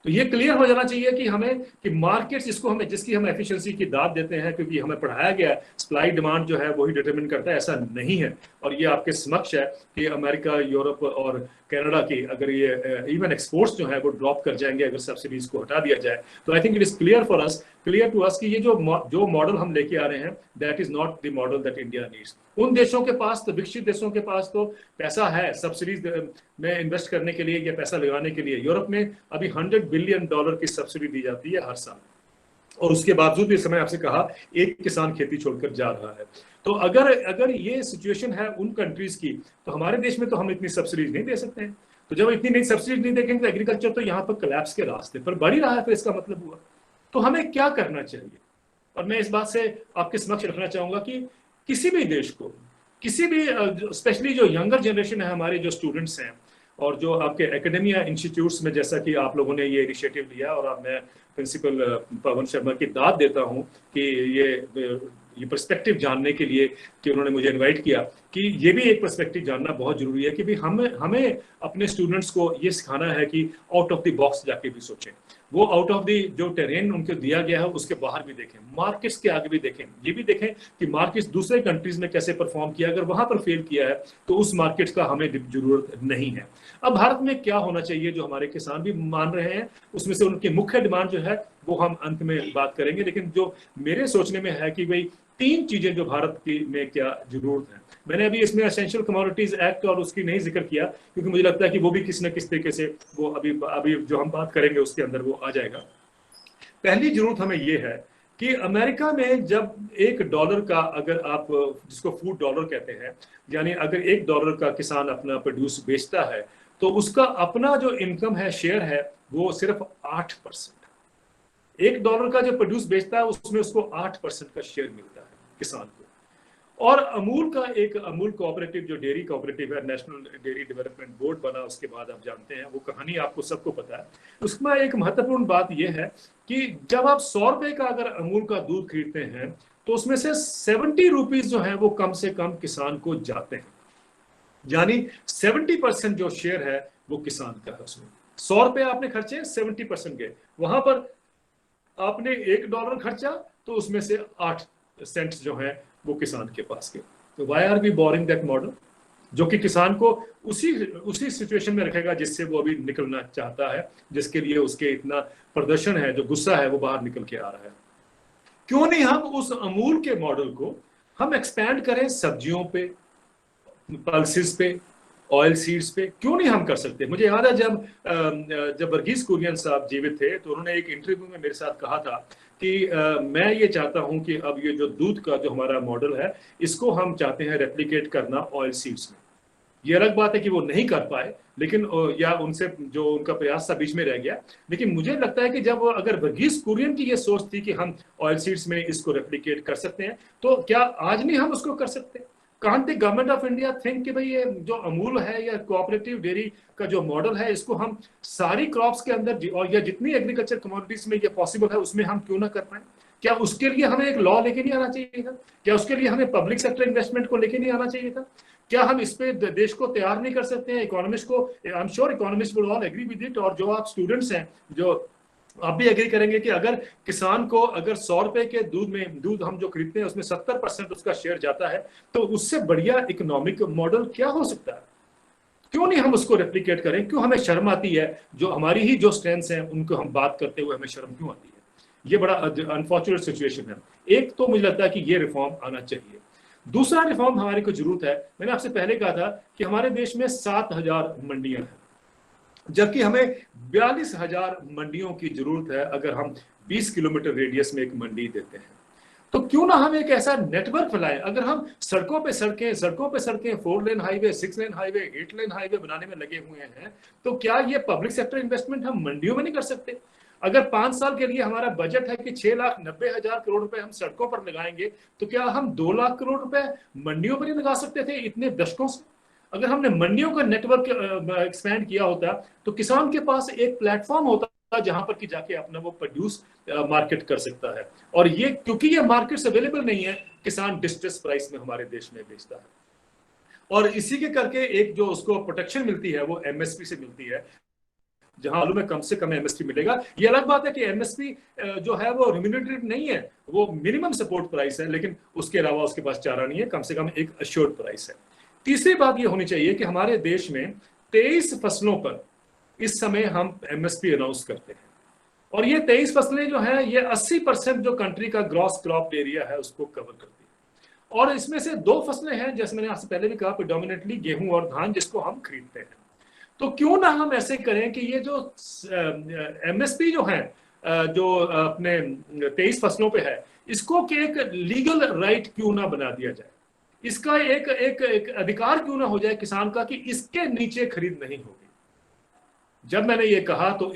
तो ये क्लियर हो जाना चाहिए कि मार्केट्स जिसकी हम एफिशिएंसी की दाद देते हैं, क्योंकि हमें पढ़ाया गया है सप्लाई डिमांड जो है वही डिटरमिन करता है, ऐसा नहीं है। और ये आपके समक्ष है कि अमेरिका, यूरोप और कनाडा की अगर ये इवन एक्सपोर्ट्स जो है वो ड्रॉप कर जाएंगे अगर सब्सिडीज को हटा दिया जाए। तो I think it is clear to us कि ये जो मॉडल हम लेके आ रहे हैं, that is not the model that India needs. उन देशों के पास तो, विकसित देशों के पास तो पैसा है सब्सिडीज में इन्वेस्ट करने के लिए या पैसा लगाने के लिए। यूरोप में अभी $100 बिलियन की सब्सिडी दी जाती है हर साल, और उसके बावजूद भी समय आपसे कहा एक किसान खेती छोड़कर जा रहा है। तो अगर ये सिचुएशन है उन कंट्रीज की, तो हमारे देश में तो हम इतनी सब्सिडीज नहीं दे सकते हैं। तो जब इतनी नई सब्सिडीज नहीं देंगे तो एग्रीकल्चर तो यहाँ पर कोलैप्स के रास्ते पर बढ़ ही रहा है। फिर इसका मतलब हुआ तो हमें क्या करना चाहिए? और मैं इस बात से आपके समक्ष रखना चाहूंगा कि किसी भी देश को, किसी भी स्पेशली जो यंगर जनरेशन है, हमारे जो स्टूडेंट्स हैं और जो आपके एकेडमिया इंस्टीट्यूट्स में, जैसा कि आप लोगों ने ये इनिशिएटिव लिया, और अब मैं प्रिंसिपल पवन शर्मा की दाद देता हूं कि ये पर्सपेक्टिव जानने के लिए कि उन्होंने मुझे इनवाइट किया, कि ये भी एक पर्सपेक्टिव जानना बहुत जरूरी है कि भी हमें अपने स्टूडेंट्स को ये सिखाना है कि आउट ऑफ द बॉक्स जाके भी सोचें, वो आउट ऑफ द जो टेरेन उनको दिया गया है उसके बाहर भी देखें, मार्केट्स के आगे भी देखें, ये भी देखें कि मार्केट्स दूसरे कंट्रीज में कैसे परफॉर्म किया, अगर वहां पर फेल किया है तो उस मार्केट्स का हमें जरूरत नहीं है। अब भारत में क्या होना चाहिए जो हमारे किसान भी मान रहे हैं, उसमें से उनकी मुख्य डिमांड जो है वो हम अंत में बात करेंगे, लेकिन जो मेरे सोचने में है कि भाई 3 चीजें जो भारत की में क्या जरूरत है। मैंने अभी इसमें एसेंशियल कमोडिटीज एक्ट और उसकी नहीं जिक्र किया, क्योंकि मुझे लगता है कि वो भी किसी न किसी तरीके से वो अभी जो हम बात करेंगे उसके अंदर वो आ जाएगा। पहली जरूरत हमें ये है कि अमेरिका में जब $1 का, अगर आप जिसको फूड डॉलर कहते हैं, यानी अगर $1 का किसान अपना प्रोड्यूस बेचता है तो उसका अपना जो इनकम है, शेयर है, वो सिर्फ 8%। $1 का जो प्रोड्यूस बेचता है उसमें उसको 8% का शेयर मिलता है किसान को। और अमूल कोऑपरेटिव जो डेयरी कोऑपरेटिव है, नेशनल डेयरी डेवलपमेंट बोर्ड बना उसके बाद आप जानते हैं, वो कहानी आपको सबको पता है। उसमें एक महत्वपूर्ण बात यह है कि जब आप $100 का अगर अमूल का दूध खरीदते हैं तो उसमें से 70 रुपीज जो है वो कम से कम किसान को जाते हैं, यानी 70% जो शेयर है वो किसान का है उसमें। 100 रुपए आपने खर्चे, 70% गए। वहां पर आपने $1 खर्चा तो उसमें से 8 सेंट्स जो है वो किसान के पास गए। तो why are we boring that model, जो कि किसान को उसी सिचुएशन में रखेगा जिससे वो अभी निकलना चाहता है, जिसके लिए उसके इतना प्रदर्शन है, जो गुस्सा है वो बाहर निकल के आ रहा है। क्यों नहीं हम उस अमूल के मॉडल को हम एक्सपैंड करें सब्जियों पे, पल्सेस पे, ऑयल सीड्स पे, क्यों नहीं हम कर सकते? मुझे याद है जब वर्गीस कुरियन साहब जीवित थे तो उन्होंने एक इंटरव्यू में मेरे साथ कहा था कि मैं ये चाहता हूं कि अब ये जो दूध का जो हमारा मॉडल है इसको हम चाहते हैं रेप्लिकेट करना ऑयल सीड्स में। ये अलग बात है कि वो नहीं कर पाए, लेकिन या उनसे जो उनका प्रयास था बीच में रह गया। लेकिन मुझे लगता है कि जब अगर वर्गीस कुरियन की ये सोच थी कि हम ऑयल सीड्स में इसको रेप्लिकेट कर सकते हैं, तो क्या आज नहीं हम उसको कर सकते? Can't the government of India think कि भाई ये जो अमूल है या कोऑपरेटिव डेयरी का जो मॉडल है इसको हम सारी क्रॉप्स के अंदर और या जितनी एग्रीकल्चर कमोडिटीज में ये पॉसिबल है उसमें हम क्यों ना कर पाए? क्या उसके लिए हमें एक लॉ लेके नहीं आना चाहिए था? क्या उसके लिए हमें पब्लिक सेक्टर इन्वेस्टमेंट को लेके नहीं आना चाहिए था? क्या हम इस पे देश को तैयार नहीं कर सकते हैं? इकोनॉमिस्ट को, I am sure economist will all agree with it, और जो आप स्टूडेंट्स हैं जो आप भी एग्री करेंगे कि अगर किसान को अगर 100 रुपए के दूध हम जो खरीदते हैं उसमें 70% उसका शेयर जाता है, तो उससे बढ़िया इकोनॉमिक मॉडल क्या हो सकता है? क्यों नहीं हम उसको रेप्लिकेट करें? क्यों हमें शर्म आती है? जो हमारी ही जो स्ट्रेंथ्स हैं उनको हम बात करते हुए हमें शर्म क्यों आती है? ये बड़ा अनफॉर्चुनेट सिचुएशन है। एक तो मुझे लगता है कि ये रिफॉर्म आना चाहिए। दूसरा रिफॉर्म हमारी को जरूरत है, मैंने आपसे पहले कहा था कि हमारे देश में 7,000 मंडियां हैं, जबकि हमें 42,000 मंडियों की जरूरत है अगर हम 20 किलोमीटर रेडियस में एक मंडी देते हैं। तो क्यों ना हम एक ऐसा नेटवर्क फैलाएं? अगर हम सड़कों पे सड़कें 4 lane highway, 6 lane highway, 8 lane highway बनाने में लगे हुए हैं, तो क्या ये पब्लिक सेक्टर इन्वेस्टमेंट हम मंडियों में नहीं कर सकते? अगर 5 साल के लिए हमारा बजट है कि 6,90,000 करोड़ रुपए हम सड़कों पर लगाएंगे, तो क्या हम 2 लाख करोड़ रुपए मंडियों पर नहीं लगा सकते थे इतने दशकों से? अगर हमने मंडियों का नेटवर्क एक्सपैंड किया होता तो किसान के पास एक प्लेटफॉर्म होता जहां पर कि जाके अपना वो प्रोड्यूस मार्केट कर सकता है। और ये क्योंकि ये मार्केट्स अवेलेबल नहीं है, किसान डिस्ट्रेस प्राइस में हमारे देश में बेचता है, और इसी के करके एक जो उसको प्रोटेक्शन मिलती है वो एमएसपी से मिलती है, जहां आलू में कम से कम एमएसपी मिलेगा। ये अलग बात है कि एमएसपी जो है वो रिम्यूनरेटिव नहीं है, वो मिनिमम सपोर्ट प्राइस है, लेकिन उसके अलावा उसके पास चारा नहीं है, कम से कम एक अश्योर्ड प्राइस है। तीसरी बात ये होनी चाहिए कि हमारे देश में 23 फसलों पर इस समय हम एमएसपी अनाउंस करते हैं, और ये 23 फसलें जो है ये 80% जो कंट्री का ग्रॉस क्रॉप एरिया है उसको कवर करती है। और इसमें से 2 फसलें हैं, जैसे मैंने आपसे पहले भी कहा, प्रेडोमिनेटली गेहूं और धान, जिसको हम खरीदते हैं। तो क्यों ना हम ऐसे करें कि ये जो एमएसपी जो है जो अपने 23 फसलों पे है, इसको कि एक लीगल राइट क्यों ना बना दिया जाए, इसका एक अधिकार क्यों ना हो जाए किसान का कि इसके नीचे खरीद नहीं होगी। जब मैंने ये कहा तो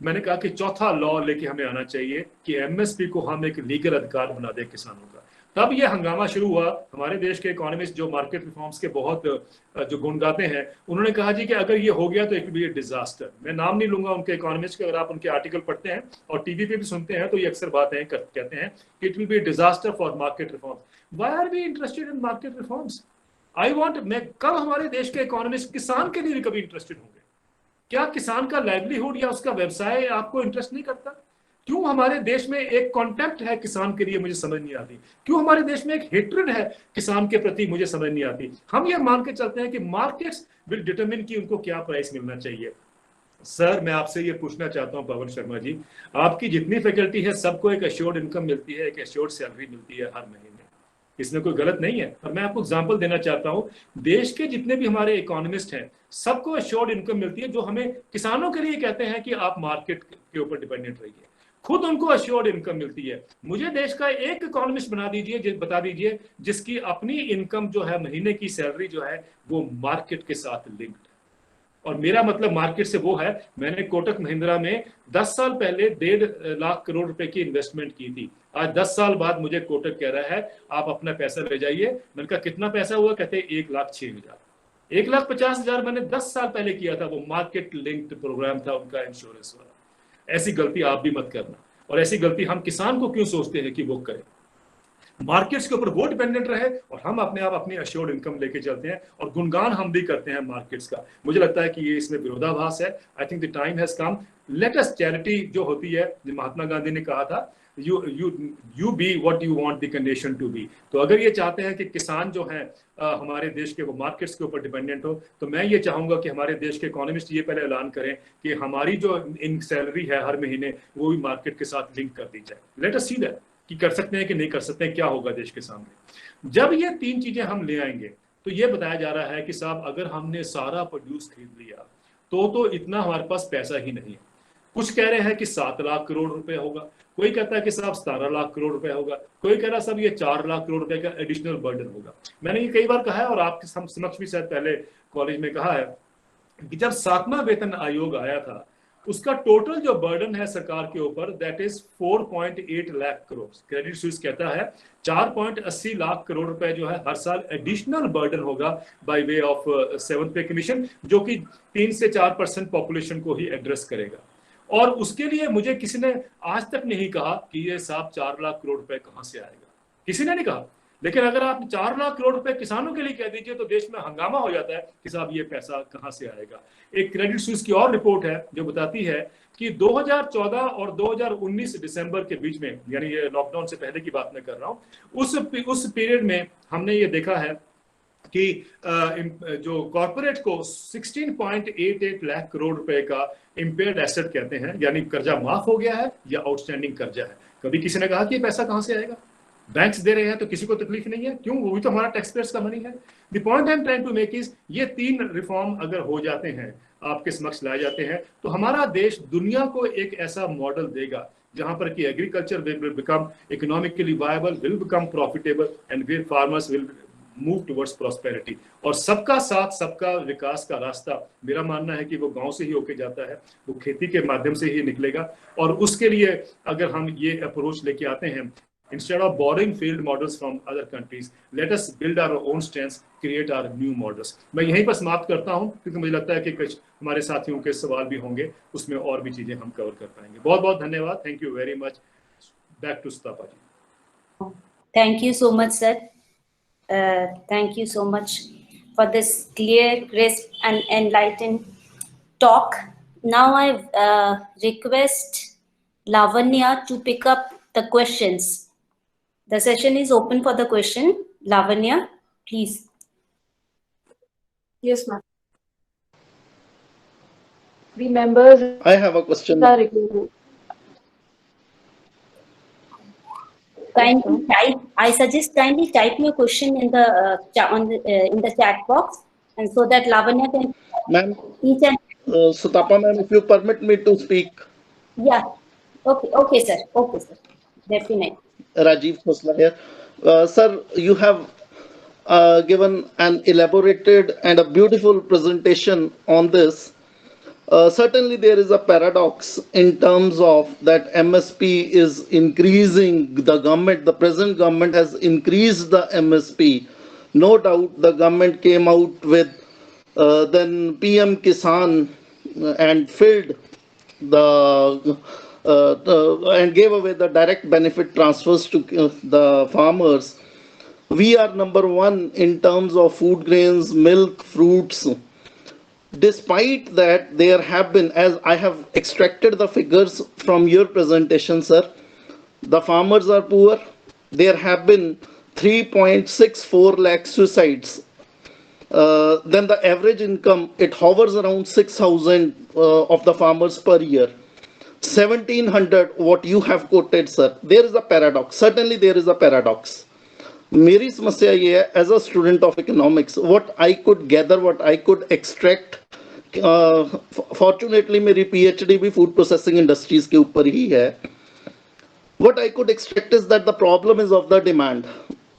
मैंने कहा कि चौथा लॉ लेके हमें आना चाहिए कि एमएसपी को हम एक लीगल अधिकार बना दे किसानों का। तब ये हंगामा शुरू हुआ। हमारे देश के इकोनॉमिस्ट जो मार्केट रिफॉर्म्स के बहुत जो गुण गाते हैं, उन्होंने कहा जी कि अगर ये हो गया तो it will be a disaster. मैं नाम नहीं लूंगा उनके इकोनॉमिस्ट के, अगर आप उनके आर्टिकल पढ़ते हैं और टीवी पे भी सुनते हैं तो ये अक्सर बातें कहते हैं कि it will be a disaster for market reforms. Why are we interested in market reforms? मैं कब हमारे देश के इकोनॉमिस्ट किसान के लिए भी कभी इंटरेस्टेड होंगे? क्या किसान का लाइवलीहुड या उसका व्यवसाय आपको इंटरेस्ट नहीं करता? क्यों हमारे देश में एक कॉन्टेम्प्ट है किसान के लिए, मुझे समझ नहीं आती। क्यों हमारे देश में एक हेट्रेड है किसान के प्रति, मुझे समझ नहीं आती। हम ये मान के चलते हैं कि मार्केट्स विल डिटरमिन कि उनको क्या प्राइस मिलना चाहिए। सर, मैं आपसे ये पूछना चाहता हूं पवन शर्मा जी, आपकी जितनी फैकल्टी है सबको एक एश्योर्ड इनकम मिलती है, एक एश्योर्ड सैलरी मिलती है हर महीने, इसमें कोई गलत नहीं है। और मैं आपको एग्जांपल देना चाहता हूं, देश के जितने भी हमारे इकोनॉमिस्ट हैं सबको एश्योर्ड इनकम मिलती है, जो हमें किसानों के लिए कहते हैं कि आप मार्केट के ऊपर डिपेंडेंट रहिए, खुद उनको एश्योर्ड इनकम मिलती है। मुझे देश का एक इकोनॉमिस्ट बता दीजिए जिसकी अपनी इनकम जो है, महीने की सैलरी जो है वो मार्केट के साथ लिंक्ड है। और मेरा मतलब मार्केट से वो है, मैंने कोटक महिंद्रा में 10 साल पहले 1.5 लाख करोड़ रुपए की इन्वेस्टमेंट की थी। आज 10 साल बाद मुझे कोटक कह रहा है आप अपना पैसा ले जाइए। मैंने कहा कितना पैसा हुआ? कहते 1,06,000। 1,50,000 मैंने 10 साल पहले किया था, वो मार्केट लिंक्ड प्रोग्राम था उनका, इंश्योरेंस वाला। ऐसी गलती आप भी मत करना, और ऐसी गलती हम किसान को क्यों सोचते हैं कि वो करें। मार्केट्स के ऊपर वो डिपेंडेंट रहे और हम अपने आप अपनी अश्योर्ड इनकम लेके चलते हैं और गुणगान हम भी करते हैं मार्केट्स का। मुझे लगता है कि ये इसमें विरोधाभास है। I think the time has come, let us charity जो होती है, महात्मा गांधी ने कहा था, you be what you want the condition to be। तो अगर ये चाहते हैं कि किसान जो हैं हमारे देश के वो मार्केट्स के ऊपर डिपेंडेंट हो, तो मैं ये चाहूंगा कि हमारे देश के इकोनॉमिस्ट ये पहले ऐलान करें कि हमारी जो इन सैलरी है हर महीने वो भी मार्केट के साथ लिंक कर दी जाए। लेट अस सी दैट कि कर सकते हैं कि नहीं कर सकते हैं, क्या होगा देश के सामने। जब ये तीन चीजें हम ले आएंगे तो ये बताया जा रहा है कि साहब अगर हमने सारा प्रोड्यूस खरीद लिया तो इतना हमारे पास पैसा ही नहीं है। कुछ कह रहे हैं कि 7 लाख करोड़ रुपए होगा, कोई कहता है कि साहब 17 लाख करोड़ रुपए होगा, कोई कह रहा है साहब ये 4 लाख करोड़ रुपए का एडिशनल बर्डन होगा। मैंने ये कई बार कहा है और आपके समक्ष भी शायद पहले कॉलेज में कहा है कि जब 7वां वेतन आयोग आया था उसका टोटल जो बर्डन है सरकार के ऊपर that is 4.8 lakh crore. Credit Suisse कहता है 4.80 लाख करोड़ रुपए जो है हर साल एडिशनल बर्डन होगा बाय वे ऑफ 7th पे कमीशन, जो कि 3 से 4% पॉपुलेशन को ही एड्रेस करेगा। और उसके लिए मुझे किसी ने आज तक नहीं कहा कि ये साहब 4 लाख करोड़ रुपए कहां से आएगा, किसी ने नहीं कहा। लेकिन अगर आप 4 लाख करोड़ रुपए किसानों के लिए कह दीजिए तो देश में हंगामा हो जाता है कि साहब ये पैसा कहां से आएगा। एक क्रेडिट स्विस की और रिपोर्ट है जो बताती है कि 2014 और 2019 दिसंबर के बीच में, यानी ये लॉकडाउन से पहले की बात मैं कर रहा हूं, उस पीरियड में हमने ये देखा है कि जो कॉर्पोरेट को 16.88 लाख करोड़ रुपए का इम्पेयर्ड एसेट कहते हैं, यानी कर्जा माफ हो गया है या आउटस्टैंडिंग कर्जा है। कभी किसी ने कहा कि पैसा कहां से आएगा, बैंक्स दे रहे हैं तो किसी को तकलीफ नहीं है, क्यों, वो भी तो हमारा टैक्स पेयर्स का मनी है। The point I am trying to make is ये 3 रिफॉर्म अगर हो जाते हैं, आपके समक्ष लाए जाते हैं, तो हमारा देश दुनिया को एक ऐसा मॉडल देगा जहां पर कि agriculture will become economically viable, will become profitable and where farmers will move towards prosperity. और सबका साथ सबका विकास का रास्ता मेरा मानना है कि वो गांव से ही होके जाता है, वो खेती के माध्यम से ही निकलेगा। और उसके लिए अगर हम ये अप्रोच लेके आते हैं, instead of borrowing failed models from other countries, let us build our own strengths, create our new models। मैं यहीं पर समाप्त करता हूं क्योंकि मुझे लगता है कि कुछ हमारे साथियों के सवाल भी होंगे, उसमें और भी चीजें हम कवर कर पाएंगे। बहुत बहुत धन्यवाद। Thank you very much. Back to Sutapa ji. Thank you so much, sir. Thank you so much for this clear, crisp, and enlightened talk. Now I request Lavanya to pick up the questions. The session is open for the question. Lavanya, please. Yes, ma'am. The members I have a question. are required. Kindly type. I suggest kindly type your question in the in the chat box, and so that Lavanya can Ma'am, each and Sutapa ma'am, if you permit me to speak. yeah. Okay, sir. Okay, sir. Definitely. Rajiv Khosla here. Sir, you have given an elaborated and a beautiful presentation on this. Certainly there is a paradox in terms of that MSP is increasing. The present government has increased the MSP. No doubt the government came out with then PM Kisan and filled the and gave away the direct benefit transfers to the farmers. We are number 1 in terms of food grains, milk, fruits. Despite that, there have been, as I have extracted the figures from your presentation, sir, the farmers are poor. There have been 3.64 lakh suicides. Then the average income, it hovers around 6,000 of the farmers per year. 1,700 what you have quoted, sir. There is a paradox. Certainly there is a paradox. मेरी समस्या ये है, as a student of economics, what I could gather, what I could extract, fortunately मेरी PhD भी food processing industries के ऊपर ही है. What I could extract is that the problem is of the demand.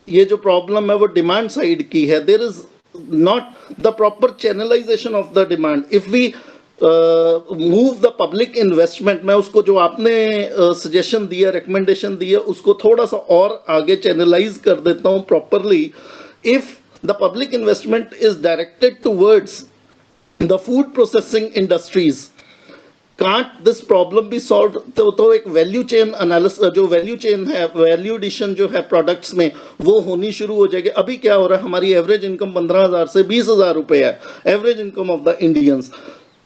ये जो problem है वो demand side की है. There is not the proper channelization of the demand. If we move the public investment, मैं उसको जो आपने suggestion दिया, recommendation दिया, उसको थोड़ा सा और आगे channelize कर देता हूँ properly. If the public investment is directed towards the food processing industries, can't this problem be solved? तो एक वैल्यू चेन एनालिसिस, जो वैल्यू चेन है, वैल्यू एडिशन जो है प्रोडक्ट्स में, वो होनी शुरू हो जाएगी। अभी क्या हो रहा है, हमारी एवरेज इनकम 15,000 से 20,000 रुपए है, average income of the Indians.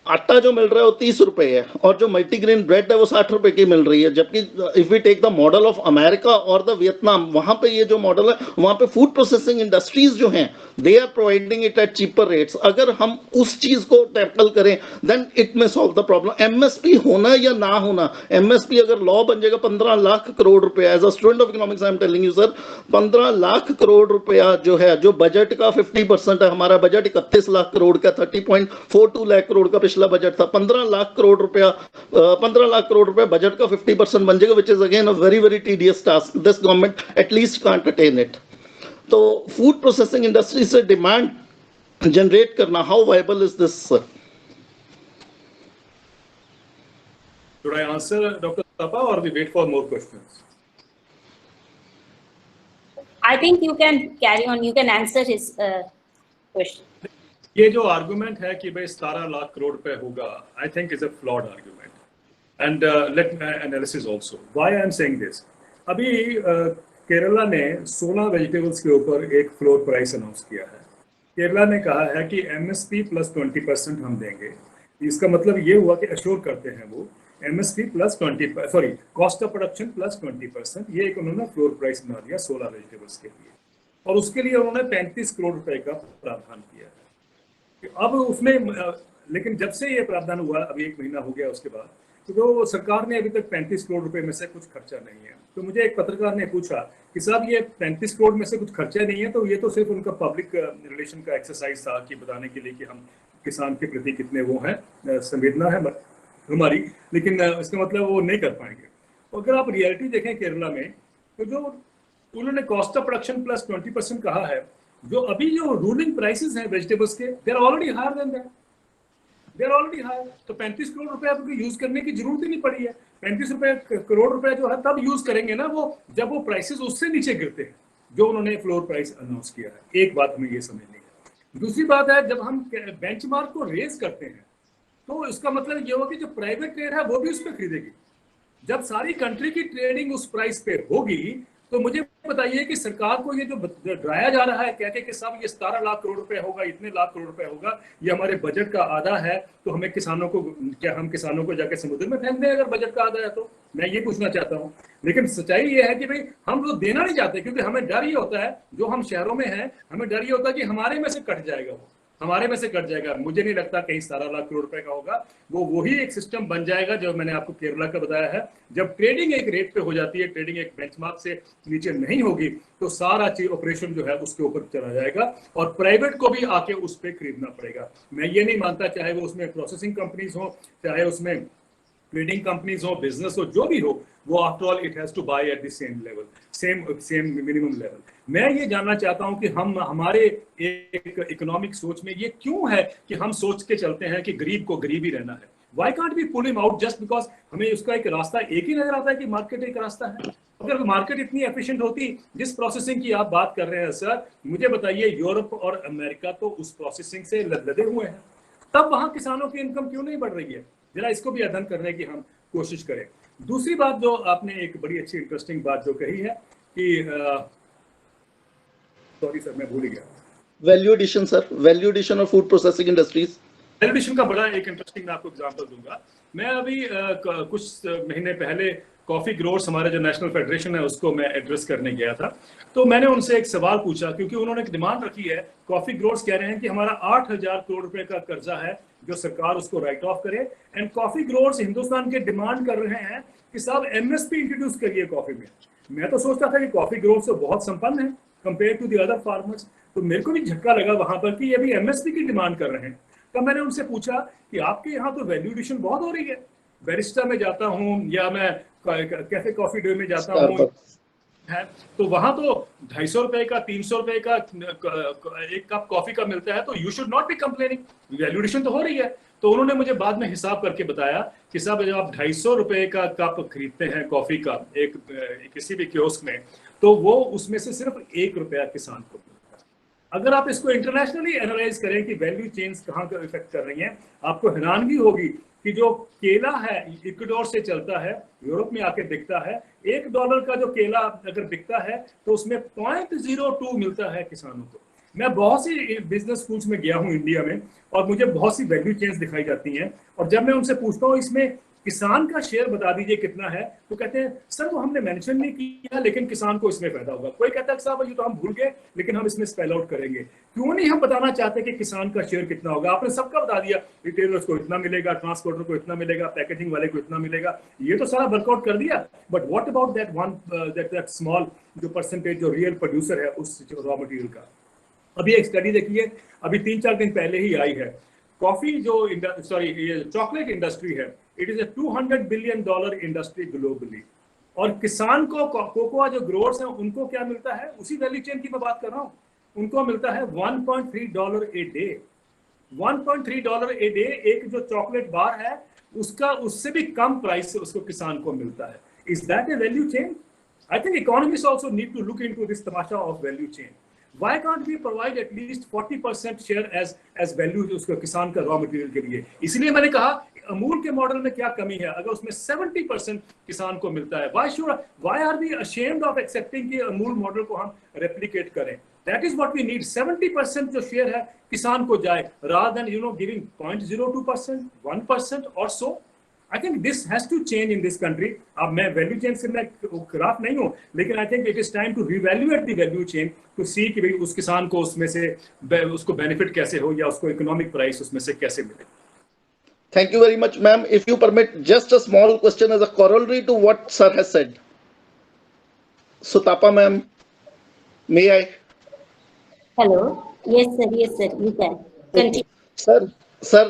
आटा जो मिल रहा है वो 30 रुपए है, और जो मल्टीग्रेन ब्रेड है वो 60 रुपए की मिल रही है। जबकि if we take the model of America और द वियतनाम, वहां पे ये जो मॉडल है, वहां पे फूड प्रोसेसिंग इंडस्ट्रीज जो हैं, they are providing it at cheaper rates. अगर हम उस चीज को टैकल करें, then it may solve the problem. MSP होना या ना होना, एमएसपी अगर लॉ बन जाएगा, 15 लाख करोड़ रुपया, as a student of economics I am telling you sir, 15 lakh crore रुपया जो है, जो बजट का 50% है, हमारा बजट 31 लाख करोड़ का, 30.42 लाख करोड़ का पिछला बजट था। 15 लाख करोड़ रुपया, 15 लाख करोड़ रुपया बजट का 50% बन जाएगा, which is again a very very tedious task. This government at least can't attain it. तो फूड प्रोसेसिंग इंडस्ट्री से डिमांड जनरेट करना, how viable is this sir? Should I answer, Dr. Tapa, or we wait for more questions? I think you can carry on. You can answer his question. ये जो argument है कि भाई 17 लाख करोड़ रुपए होगा, आई think is a flawed argument, and let me analysis also why I am saying this. अभी केरला ने 16 vegetables के ऊपर एक फ्लोर प्राइस अनाउंस किया है। केरला ने कहा है कि एमएसपी प्लस 20% हम देंगे। इसका मतलब ये हुआ कि अश्योर करते हैं वो MSP plus 20, sorry, cost of production plus 20%, ये एक उन्होंने फ्लोर प्राइस बना दिया 16 वेजिटेबल्स के लिए, और उसके लिए उन्होंने 35 करोड़ रुपए का प्रावधान किया है। अब उसमें, लेकिन जब से ये प्रावधान हुआ, अभी 1 महीना हो गया उसके बाद, तो सरकार ने अभी तक 35 करोड़ रुपए में से कुछ खर्चा नहीं है। तो मुझे एक पत्रकार ने पूछा कि साहब ये 35 करोड़ में से कुछ खर्चा नहीं है, तो ये तो सिर्फ उनका पब्लिक रिलेशन का एक्सरसाइज था कि बताने के लिए कि हम किसान के प्रति कितने वो हैं, संवेदना है हमारी, लेकिन इसका मतलब वो नहीं कर पाएंगे। तो अगर आप रियलिटी देखें केरला में, तो जो उन्होंने कॉस्ट ऑफ प्रोडक्शन प्लस 20% कहा है, जो अभी जो रूलिंग प्राइसेस हैं वेजिटेबल्स के, they are already higher than that, they are already higher. तो 35 करोड़ रुपए आपको यूज करने की जरूरत ही नहीं पड़ी है। 35 करोड़ रुपए जो है तब यूज करेंगे ना वो, जब वो प्राइसेस उससे नीचे गिरते हैं जो उन्होंने फ्लोर प्राइस अनाउंस किया है। एक बात हमें ये समझनी है। दूसरी बात है, जब हम बेंचमार्क को रेज करते हैं तो इसका मतलब ये होगा कि जो प्राइवेट ट्रेड है वो भी उस पर खरीदेगी। जब सारी कंट्री की ट्रेडिंग उस प्राइस पे होगी, तो मुझे बताइए कि सरकार को ये जो डराया जा रहा है कहते कि साहब ये 17 लाख करोड़ रुपए होगा, इतने लाख करोड़ रुपए होगा, ये हमारे बजट का आधा है, तो हमें किसानों को, क्या हम किसानों को जाके समुद्र में फेंक दें अगर बजट का आधा है? तो मैं ये पूछना चाहता हूँ। लेकिन सच्चाई ये है कि भाई हम लोग देना नहीं चाहते, क्योंकि हमें डर ये होता है, जो हम शहरों में हैं, हमें डर ये होता है कि हमारे में से कट जाएगा, वो हमारे में से कट जाएगा। मुझे नहीं लगता कहीं 17 लाख करोड़ रुपए का होगा। वो वही एक सिस्टम बन जाएगा जो मैंने आपको केरला का बताया है। जब ट्रेडिंग एक रेट पे हो जाती है, ट्रेडिंग एक बेंचमार्क से नीचे नहीं होगी, तो सारा चीज ऑपरेशन जो है उसके ऊपर चला जाएगा, और प्राइवेट को भी आके उस पर खरीदना पड़ेगा। मैं ये नहीं मानता, चाहे वो उसमें प्रोसेसिंग कंपनीज हो, चाहे उसमें ट्रेडिंग कंपनीज हो, बिजनेस हो, जो भी हो, वो after all it has to buy at the same level, same minimum level. मैं ये जानना चाहता हूं कि हम, हमारे एक इकोनॉमिक सोच में ये क्यों है कि हम सोच के चलते हैं कि गरीब को गरीब ही रहना है। Why can't we pull him out just because हमें उसका एक रास्ता एक ही नजर आता है कि मार्केट एक रास्ता है। अगर मार्केट इतनी एफिशिएंट होती, जिस प्रोसेसिंग की आप बात कर रहे हैं सर, मुझे बताइए यूरोप और अमेरिका तो उस प्रोसेसिंग से लदे हुए हैं, तब वहां किसानों की इनकम क्यों नहीं बढ़ रही है? जरा इसको भी अध्ययन करने की हम कोशिश करें। दूसरी बात जो आपने एक बड़ी अच्छी इंटरेस्टिंग बात जो कही है कि सॉरी सर मैं भूल गया, value addition sir, value addition और food processing industries. Value addition का बड़ा एक इंटरेस्टिंग मैं आपको एग्जांपल दूंगा। मैं अभी कुछ महीने पहले कॉफी ग्रोअर्स, हमारे जो नेशनल फेडरेशन है, उसको मैं एड्रेस करने गया था। तो मैंने उनसे एक सवाल पूछा, क्योंकि उन्होंने एक डिमांड रखी है, कॉफी ग्रोअर्स कह रहे हैं कि हमारा 8,000 करोड़ रुपए का कर्जा है जो सरकार उसको राइट ऑफ करे। एंड कॉफी ग्रोअर्स हिंदुस्तान के डिमांड कर रहे हैं कि साहब एमएसपी इंट्रोड्यूस करिए कॉफी में। मैं तो सोचता था कि कॉफी ग्रोअर्स तो बहुत संपन्न है compare to the other farmers, तो मेरे को भी झटका लगा वहां पर कि ये भी एमएसपी की डिमांड कर रहे हैं। तब मैंने उनसे पूछा कि आपके यहाँ तो वैल्यू एडिशन बहुत हो रही है, बैरिस्टा में जाता हूँ या मैं कैफे कॉफी डे में जाता हूँ है, तो वहां तो 250 रुपए का, 300 रुपए का एक कप कॉफी का मिलता है, तो you should not be complaining, value addition तो हो रही है। तो उन्होंने मुझे बाद में हिसाब करके बताया कि साहब जब आप 250 रुपए का कप खरीदते हैं कॉफी का किसी भी कियोस्क में, तो वो उसमें से सिर्फ 1 रुपया किसान को मिलता है। अगर आप इसको इंटरनेशनली एनालाइज करें कि वैल्यू चेन्स कहाँ का इफेक्ट कर रही हैं, आपको हैरानगी होगी कि जो केला है इक्वाडोर से चलता है, यूरोप में आके बिकता है, $1 का जो केला अगर बिकता है तो उसमें 0.02 मिलता है किसानों को। मैं बहुत सी बिजनेस स्कूल्स में गया हूँ इंडिया में, और मुझे बहुत सी वैल्यू चेन्स दिखाई जाती हैं, और जब मैं उनसे पूछता हूँ इसमें किसान का शेयर बता दीजिए कितना है, तो कहते हैं सर वो हमने मेंशन नहीं किया लेकिन किसान को इसमें फायदा होगा। कोई कहता है साहब ये तो हम भूल गए लेकिन हम इसमें स्पेल आउट करेंगे। क्यों नहीं हम बताना चाहते कि किसान का शेयर कितना होगा? आपने सबका बता दिया, रिटेलर्स को इतना मिलेगा, ट्रांसपोर्टर को इतना मिलेगा, पैकेजिंग वाले को इतना मिलेगा, ये तो सारा वर्कआउट कर दिया। But what about that small जो परसेंटेज जो रियल प्रोड्यूसर है उस रॉ मटेरियल का? अभी एक स्टडी देखिए, अभी 3-4 दिन पहले ही आई है, कॉफी जो चॉकलेट इंडस्ट्री है, it is a $200 billion industry globally, और किसान को कोकोआ जो ग्रोअर्स हैं उनको क्या मिलता है? उसी वैल्यू चेन की मैं बात कर रहा हूँ, उनको मिलता है $1.3 ए डे। $1.3 ए डे एक जो चॉकलेट बार है उसका उससे भी कम प्राइस से उसको किसान को मिलता है। Is that a value chain? I think economist also need to look into this तमाशा of value chain. Why can't we provide at least 40% share as value उसको किसान का रॉ मटेरियल के लिए? इसलिए मैंने कहा अमूल के मॉडल में क्या कमी है अगर उसमें 70% किसान को मिलता है? Why are we ashamed of accepting कि अमूल मॉडल को हम रेप्लिकेट करें? That is what we need. 70% जो शेयर है किसान को जाए, rather than giving 0.02%, 1% or so. I think this has to change in this country. अब मैं वैल्यू चेन से मैं खिलाफ नहीं हूँ, लेकिन I think it is time to revaluate the value chain to see कि भाई उस किसान को उसमें से उसको बेनिफिट कैसे हो या उसको इकोनॉमिक प्राइस उसमें से कैसे मिले। Thank you very much, ma'am. If you permit, just a small question as a corollary to what sir has said. Sutapa ma'am, may I? Hello. Yes, sir. Yes, sir. You can continue. Sir,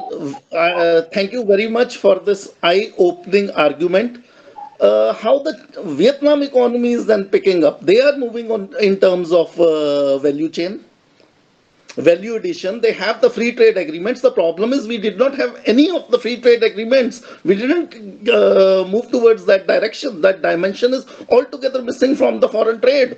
thank you very much for this eye-opening argument. How the Vietnam economy is then picking up? They are moving on in terms of value chain, value addition. They have the free trade agreements. The problem is we did not have any of the free trade agreements. We didn't move towards that direction. That dimension is altogether missing from the foreign trade.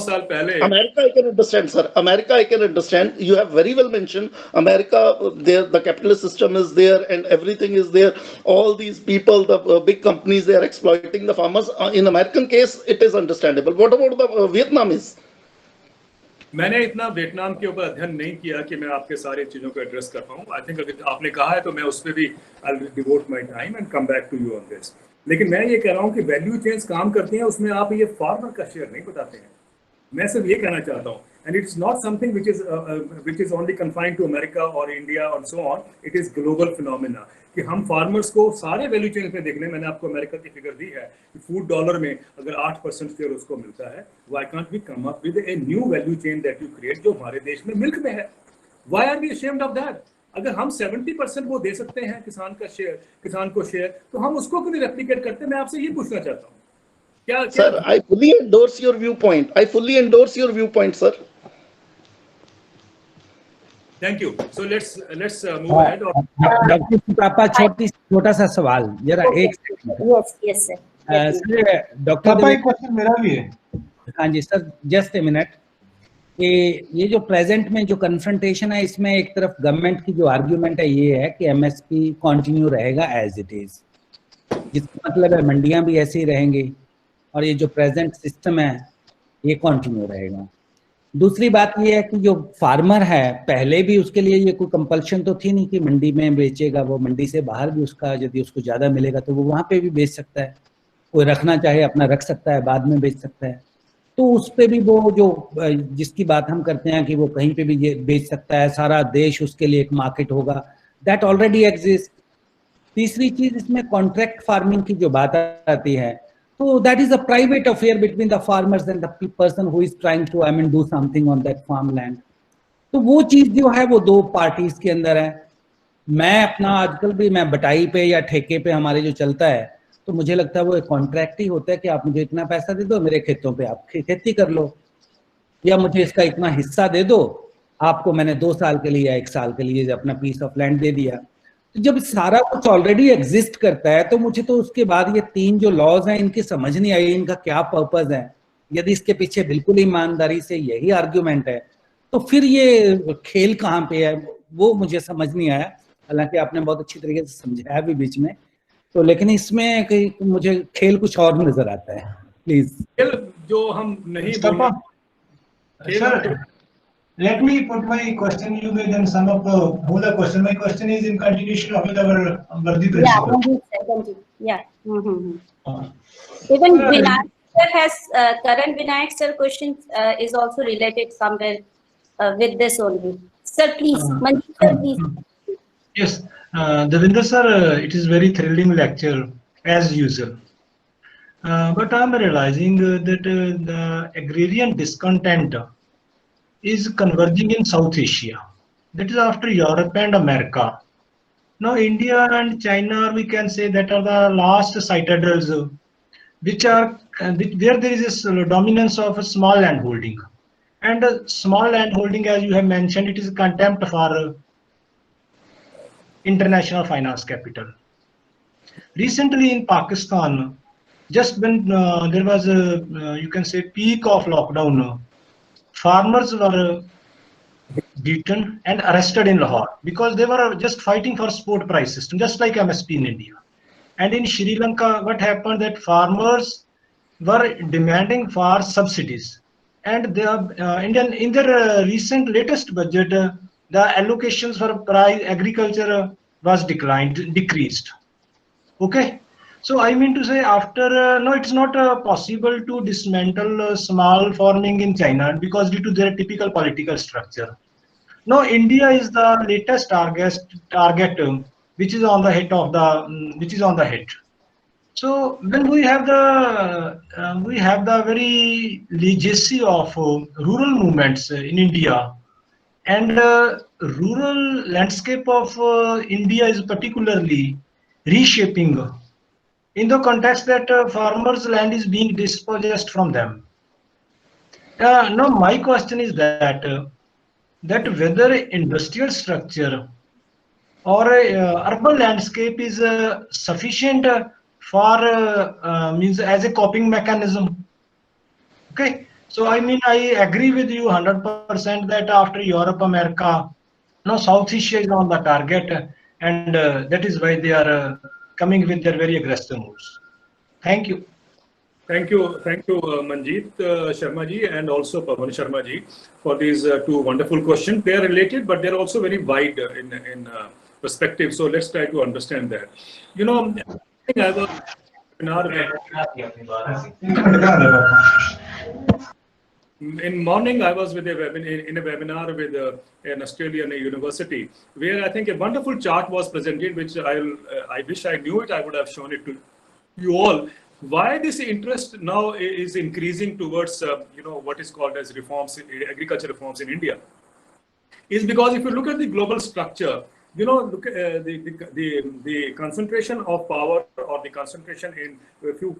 साल पहले America, I can understand, sir. America, I can understand. You have very well mentioned America. There, the capitalist system is there, and everything is there. All these people, the big companies, they are exploiting the farmers. In American case, it is understandable. What about the Vietnamese? मैंने इतना Vietnam के ऊपर अध्ययन नहीं किया कि मैं आपके सारी चीजों को एड्रेस कर पाऊँ। आई थिंक अगर आपने कहा है तो मैं उस पर भी I will devote my time and come back to you on this. लेकिन मैं ये कह रहा हूँ कि वैल्यू चेन्स काम करती हैं, उसमें आप ये फार्मर का शेयर नहीं बताते हैं। मैं सिर्फ ये कहना चाहता हूँ, and it's not something which is only confined to America और इंडिया और so on, it is global phenomena कि हम फार्मर्स को सारे वैल्यू चेन में देख लें। मैंने आपको अमेरिका की फिगर दी है कि फूड डॉलर में अगर 8% शेयर उसको मिलता है, why can't we come up with a new value chain that you create जो हमारे देश में मिल्क में है? Why are we ashamed of that? अगर हम 70% वो दे सकते हैं किसान को शेयर, तो हम उसको क्यों नहीं रेप्लिकेट करते? मैं आपसे ये पूछना चाहता हूँ। Sir, I fully endorse your viewpoint. I fully endorse your viewpoint, sir. Thank you. So let's move ahead. Doctor Sutapa, छोटा सा सवाल जरा एक second. Yes, sir. Sir doctor एक क्वेश्चन मेरा भी है। हाँ जी सर, जस्ट ए मिनट। ये जो प्रेजेंट में जो कन्फ्रंटेशन है, इसमें एक तरफ गवर्नमेंट की जो आर्ग्यूमेंट है ये है कि एमएसपी कंटिन्यू रहेगा एज इट इज, जिसका मतलब है मंडियां भी ऐसे ही रहेंगी और ये जो प्रेजेंट सिस्टम है ये कंटिन्यू रहेगा। दूसरी बात ये है कि जो फार्मर है, पहले भी उसके लिए ये कोई कंपल्शन तो थी नहीं कि मंडी में बेचेगा, वो मंडी से बाहर भी उसका यदि उसको ज़्यादा मिलेगा तो वो वहाँ पे भी बेच सकता है, कोई रखना चाहे अपना रख सकता है, बाद में बेच सकता है। तो उस पे भी वो जो जिसकी बात हम करते हैं कि वो कहीं पे भी ये बेच सकता है, सारा देश उसके लिए एक मार्केट होगा, दैट ऑलरेडी एग्जिस्ट। तीसरी चीज इसमें कॉन्ट्रैक्ट फार्मिंग की जो बात आती है, तो that is a private affair between the farmers and the person who is trying to do something on that farmland. तो वो चीज जो है वो दो पार्टीज के अंदर है। मैं अपना आजकल भी मैं बटाई पे या ठेके पे हमारे जो चलता है, तो मुझे लगता है वो एक कॉन्ट्रैक्ट ही होता है कि आप मुझे इतना पैसा दे दो, मेरे खेतों पे आप खेती कर लो, या मुझे इसका इतना हिस्सा दे दो, आपको मैंने 2 साल के लिए या 1 साल के लिए अपना पीस ऑफ लैंड दे दिया। तो जब सारा कुछ ऑलरेडी एग्जिस्ट करता है, तो मुझे तो उसके बाद ये 3 जो लॉज हैं इनकी समझ नहीं आई, इनका क्या पर्पस है। यदि इसके पीछे बिल्कुल ईमानदारी से यही आर्ग्यूमेंट है तो फिर ये खेल कहाँ पे है वो मुझे समझ नहीं आया। हालांकि आपने बहुत अच्छी तरीके से समझाया भी बीच में, तो लेकिन इसमें मुझे खेल कुछ और नजर आता है। प्लीज खेल जो हम नहीं Sir, let me put my question. You may then sum up whole the question. My question is in continuation of our Vardi principle. Yeah. Even Vinayak sir has current Vinayak sir question is also related somewhere with this only. Sir, please, Manjeet sir, please. Yes, Devinder sir, it is very thrilling lecture as usual. But I am realizing that the agrarian discontent is converging in South Asia. That is after Europe and America. Now India and China, we can say that are the last citadels which are where there is a dominance of a small land holding. And small land holding, as you have mentioned, it is contempt for international finance capital. Recently in Pakistan, just when there was a, you can say, peak of lockdown, farmers were beaten and arrested in Lahore because they were just fighting for spot price system, just like MSP in India. And in Sri Lanka, what happened that farmers were demanding for subsidies. And they are, in their recent latest budget, the allocations for agriculture was decreased. Okay. So I mean to say after, no, it's not possible to dismantle small farming in China because due to their typical political structure. No, India is the latest target which is on the head of the, So when we have the very legacy of rural movements in India, and rural landscape of India is particularly reshaping in the context that farmers' land is being dispossessed from them. Now my question is that whether industrial structure or urban landscape is sufficient for means as a coping mechanism. Okay, so I mean I agree with you 100% that after Europe, America, no, South Asia is on the target, and that is why they are coming with their very aggressive moves. Thank you. Thank you, Manjeet Sharma ji and also Pawan Sharma ji for these two wonderful questions. They are related, but they are also very wide in perspective. So let's try to understand that. You know, I was in morning I was with in a webinar with an Australian university where I think a wonderful chart was presented, which I wish I knew it. I would have shown it to you all. Why this interest now is increasing towards what is called as reforms, agriculture reforms in India, is because if you look at the global structure, look at the concentration of power or the concentration in a few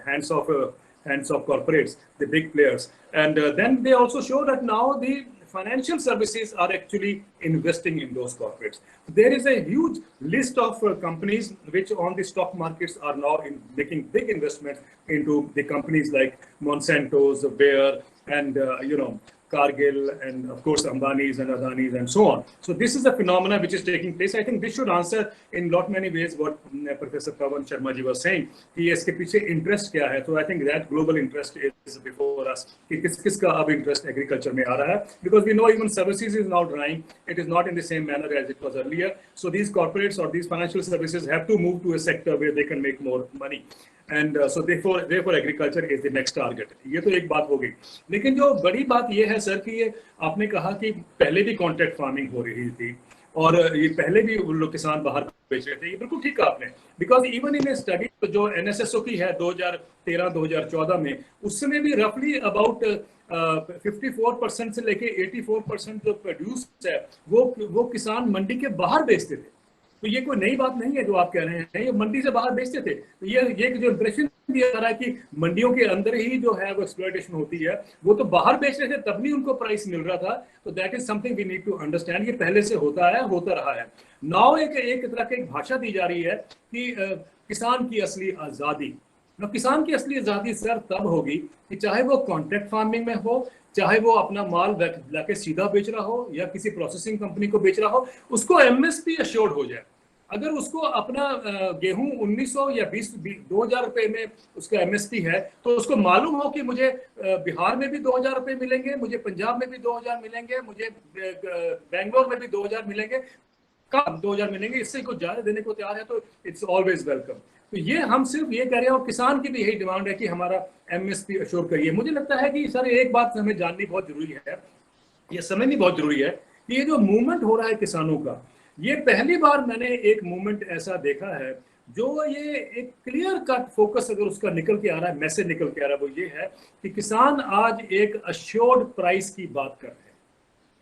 hands of corporates, the big players, and then they also show that now the financial services are actually investing in those corporates. There is a huge list of companies which on the stock markets are now making big investments into the companies like Monsanto's, Bayer, and Cargill, and of course Ambani's and Adani's and so on. So this is a phenomenon which is taking place. I think this should answer in many ways what Professor Pawan Sharma ji was saying. कि इसके पीछे interest क्या है? So I think that global interest is before us. कि किसका अब interest agriculture में आ रहा है? Because we know even services is now drying. It is not in the same manner as it was earlier. So these corporates or these financial services have to move to a sector where they can make more money. And so therefore agriculture is the next target. ये तो एक बात हो गई, लेकिन जो बड़ी बात ये है सर कि ये आपने कहा कि पहले भी कॉन्ट्रैक्ट फार्मिंग हो रही थी और ये पहले भी लोग किसान बाहर बेच रहे थे, ये बिल्कुल ठीक कहा आपने, बिकॉज इवन इन स्टडी जो NSSO की है 2013-2014 में, उसमें भी रफली अबाउट 54% से लेके 84% जो प्रोड्यूस है वो किसान मंडी के बाहर बेचते थे। तो ये कोई नई बात नहीं है जो आप कह रहे हैं, ये मंडी से बाहर बेचते थे। तो ये जो इंप्रेशन दिया जा रहा है कि मंडियों के अंदर ही जो है वो एक्सप्लॉयटेशन होती है, वो तो बाहर बेच रहे थे तब भी उनको प्राइस मिल रहा था। तो that is something we need to understand. ये पहले से होता है, होता रहा है। नाउ एक तरह की भाषा दी जा रही है कि किसान की असली आज़ादी, ना किसान की असली आज़ादी सर तब होगी कि चाहे वो कॉन्ट्रैक्ट फार्मिंग में हो, चाहे वो अपना माल लाके सीधा बेच रहा हो या किसी प्रोसेसिंग कंपनी को बेच रहा हो, उसको एमएसपी अश्योर्ड हो जाए। अगर उसको अपना गेहूं 1900 या 2000 रुपए में उसका एमएसपी है, तो उसको मालूम हो कि मुझे बिहार में भी 2000 रुपए मिलेंगे, मुझे पंजाब में भी 2000 मिलेंगे, मुझे बेंगलोर में भी 2000 मिलेंगे, कम 2000 मिलेंगे, इससे कुछ ज्यादा देने को तैयार है तो इट्स ऑलवेज वेलकम। तो ये हम सिर्फ ये कह रहे हैं, और किसान की भी यही डिमांड है कि हमारा एमएसपी अश्योर करिए। मुझे लगता है कि सर एक बात हमें जाननी बहुत जरूरी है, ये समझनी बहुत जरूरी है कि ये जो मूवमेंट हो रहा है किसानों का, ये पहली बार मैंने एक मूवमेंट ऐसा देखा है जो ये एक क्लियर कट फोकस अगर उसका निकल के आ रहा है, मैसेज निकल के आ रहा है, वो ये है कि किसान आज एक अश्योर्ड प्राइस की बात कर रहे हैं।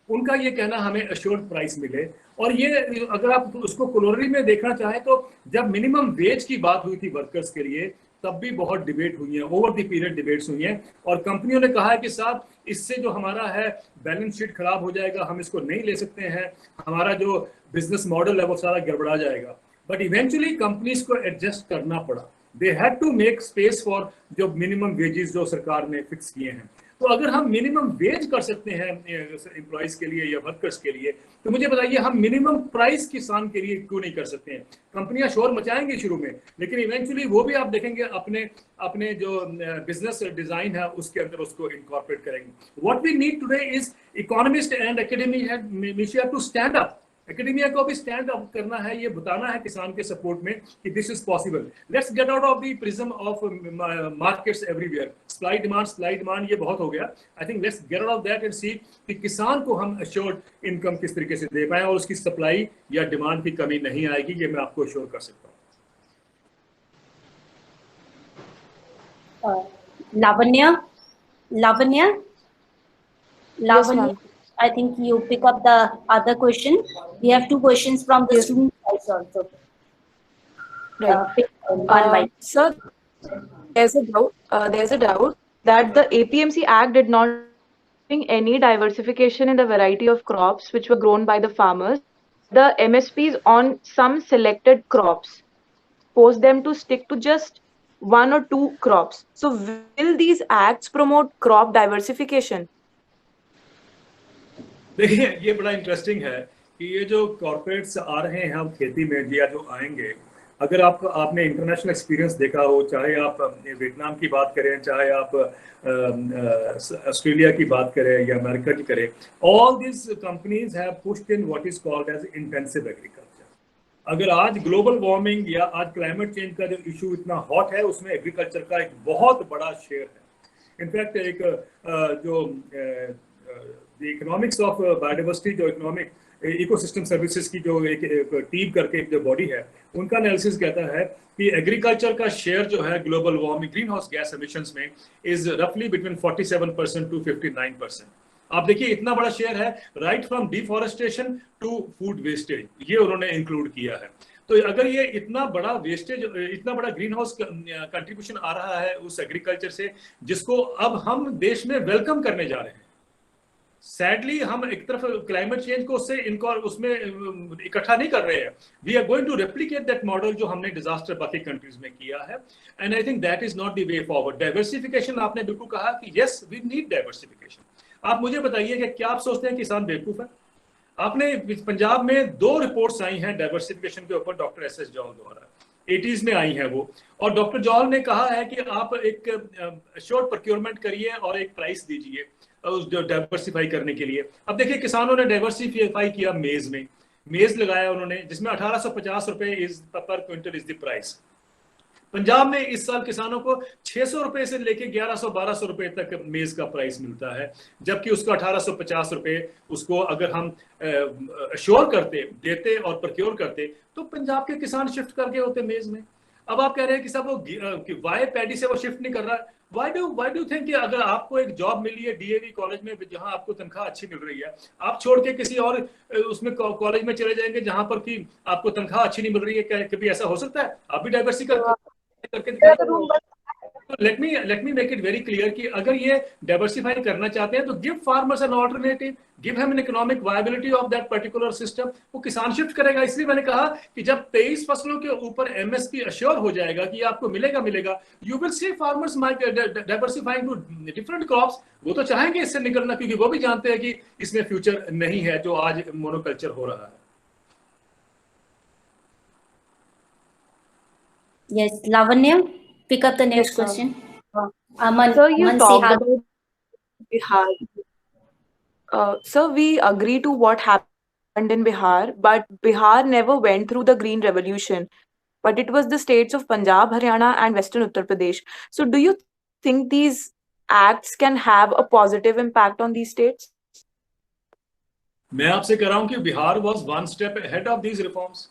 उनका ये कहना हमें अश्योर्ड प्राइस मिले, और ये अगर आप उसको क्लोरी में देखना चाहें तो जब मिनिमम वेज की बात हुई थी वर्कर्स के लिए, तब भी बहुत डिबेट हुई है, ओवर द पीरियड डिबेट्स हुई हैं, और कंपनियों ने कहा है कि साहब इससे जो हमारा है बैलेंस शीट खराब हो जाएगा, हम इसको नहीं ले सकते हैं, हमारा जो बिजनेस मॉडल है वो सारा गड़बड़ा जाएगा। बट इवेंचुअली कंपनीज को एडजस्ट करना पड़ा, they had to make space for जो मिनिमम वेजेस जो सरकार ने फिक्स किए हैं। तो अगर हम मिनिमम वेज कर सकते हैं एम्प्लॉइज के लिए या वर्कर्स के लिए, तो मुझे बताइए हम मिनिमम प्राइस किसान के लिए क्यों नहीं कर सकते हैं? कंपनियां शोर मचाएंगी शुरू में, लेकिन इवेंचुअली वो भी आप देखेंगे अपने जो बिजनेस डिजाइन है उसके अंदर उसको इनकॉर्पोरेट करेंगे। What we need today is economist and academia to stand up. Academia को भी स्टैंड अप करना है, ये बताना है किसान के सपोर्ट में कि this is possible. Let's get out of the prism of markets everywhere, supply demand ये बहुत हो गया। I think let's get out of that and see कि किसान को हम अश्योर्ड इनकम किस तरीके से दे पाए और उसकी सप्लाई या डिमांड की कमी नहीं आएगी, ये मैं आपको अश्योर कर सकता हूँ। Lavanya, Yes, ma'am. I think you pick up the other question. We have two questions from the students also. Right. Pick one by. Sir, there's a doubt that the APMC Act did not bring any diversification in the variety of crops which were grown by the farmers. The MSPs on some selected crops forced them to stick to just one or two crops. So will these acts promote crop diversification? देखिए ये बड़ा interesting है कि ये जो corporates आ रहे हैं अब खेती में या जो आएंगे, अगर आपने इंटरनेशनल एक्सपीरियंस देखा हो, चाहे आप वियतनाम की बात करें, चाहे आप ऑस्ट्रेलिया की बात करें या अमेरिका की करें, all this companies have pushed in what is called as intensive agriculture. अगर आज ग्लोबल वार्मिंग या आज क्लाइमेट चेंज का जो इशू इतना हॉट है, उसमें एग्रीकल्चर का एक बहुत बड़ा शेयर है। इनफैक्ट एक जो द इकोनॉमिक्स ऑफ बायोडाइवर्सिटी, जो इकोनॉमिक इकोसिस्टम सर्विसेज की जो एक टीम करके जो बॉडी है, उनका एनालिसिस कहता है कि एग्रीकल्चर का शेयर जो है global warming green house gas emissions में इज रफली बिटवीन 47% टू 59%। आप देखिए इतना बड़ा शेयर है, right from deforestation to food wastage, ये उन्होंने इंक्लूड किया है। तो अगर ये इतना बड़ा वेस्टेज, इतना बड़ा ग्रीन हाउस कंट्रीब्यूशन आ रहा है उस एग्रीकल्चर से, जिसको अब हम देश में वेलकम करने जा रहे हैं। सैडली हम एक तरफ क्लाइमेट चेंज को उसमें इकट्ठा नहीं कर रहे हैं। We are going to replicate that model जो हमने डिजास्टर बाकी कंट्रीज में किया है, and I think that is not the way forward. Diversification, आपने बिल्कुल कहा कि यस वी नीड डाइवर्सिफिकेशन। आप मुझे बताइए कि क्या आप सोचते हैं किसान बेवकूफ है? आपने पंजाब में 2 रिपोर्ट्स आई हैं डाइवर्सिफिकेशन के ऊपर डॉक्टर एस जौहल द्वारा, 80s में आई हैं वो, और डॉक्टर जौहल ने कहा है कि आप एक शॉर्ट प्रोक्योरमेंट करिए और एक प्राइस दीजिए उस डाइवर्सिफाई करने के लिए। अब देखिए किसानों ने डाइवर्सिफाई किया, मेज लगाया उन्होंने, जिसमें 1850 रुपए इज पर quintal is the price. Punjab में इस साल किसानों को 600 रुपए से लेके 1100-1200 रुपए तक मेज का प्राइस मिलता है, जबकि उसका 1850 रुपए उसको अगर हम अश्योर करते, देते और प्रोक्योर करते, तो पंजाब के किसान शिफ्ट करके होते मेज में। अब आप कह रहे हैं कि सब वो वाई पैडी से वो शिफ्ट नहीं कर रहा। Why do you think कि अगर आपको एक जॉब मिली है डीएवी कॉलेज में जहां आपको तनख्वाह अच्छी मिल रही है, आप छोड़ के किसी और उसमें कॉलेज में चले जाएंगे जहां पर कि आपको तनख्वाह अच्छी नहीं मिल रही है? कभी ऐसा हो सकता है? आप भी डाइवर्सिटी करके let me make it very clear कि अगर ये diversify करना चाहते हैं तो give farmers an alternative, give him an economic viability of that particular system. वो किसान शिफ्ट करेगा. इसलिए मैंने कहा कि जब 23 फसलों के ऊपर MSP अश्योर हो जाएगा कि आपको मिलेगा, you will see farmers might diversifying to different crops. वो तो चाहेंगे इससे निकलना, क्योंकि वो भी जानते हैं कि इसमें फ्यूचर नहीं है जो आज मोनोकल्चर हो रहा है. Yes, Lavanya, pick up the next Yes, sir. question. Sir, you Aman talked Sihag. about Bihar. Sir, we agree to what happened in Bihar, but Bihar never went through the Green Revolution. But it was the states of Punjab, Haryana, and Western Uttar Pradesh. So, do you think these acts can have a positive impact on these states? मैं आपसे कह रहा हूं कि Bihar was one step ahead of these reforms.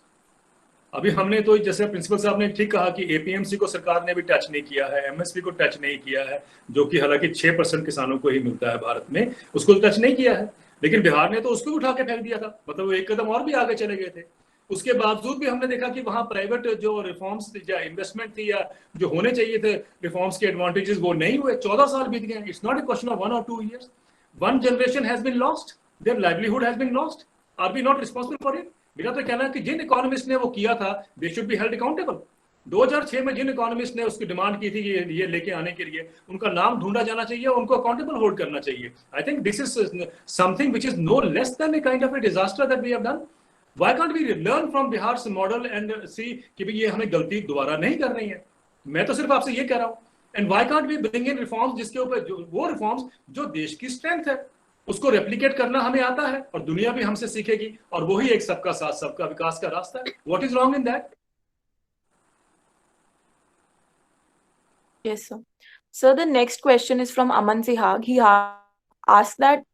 अभी हमने तो जैसे प्रिंसिपल साहब ने ठीक कहा कि एपीएमसी को सरकार ने भी टच नहीं किया है, एमएसपी को टच नहीं किया है, जो कि हालांकि 6% किसानों को ही मिलता है भारत में, उसको टच नहीं किया है. लेकिन बिहार ने तो उसको उठा के फेंक दिया था. मतलब वो एक कदम और भी आगे चले गए थे. उसके बावजूद भी हमने देखा कि वहां प्राइवेट जो रिफॉर्म्स या इन्वेस्टमेंट थी या जो होने चाहिए थे रिफॉर्म्स के एडवांटेजेस, वो नहीं हुए. 14 साल बीत गए. It's not a question of 1 or 2 years. One generation has been lost. Their livelihood has been lost. Are we not responsible for it? मेरा तो कहना है कि जिन इकोनॉमिस्ट ने वो किया था, they should be held accountable. 2006 में जिन इकोनॉमिस्ट ने उसकी डिमांड की थी कि ये लेके आने के लिए, उनका नाम ढूंढा जाना चाहिए, उनको अकाउंटेबल होल्ड करना चाहिए. I think this is something which is no less than a kind of a disaster that we have done. Why can't we learn from Bihar से मॉडल एंड सी कि भाई ये हमें गलती दोबारा नहीं करनी है. मैं तो सिर्फ आपसे ये कह रहा हूं. And why can't we bring in reforms जिसके ऊपर वो रिफॉर्म्स जो देश की स्ट्रेंथ है, उसको रेप्लिकेट करना हमें आता है और दुनिया भी हमसे सीखेगी, और वही एक सबका साथ सबका विकास का रास्ता है. What is wrong in that? Yes, sir. So the next question is from Aman Sihag. He asked that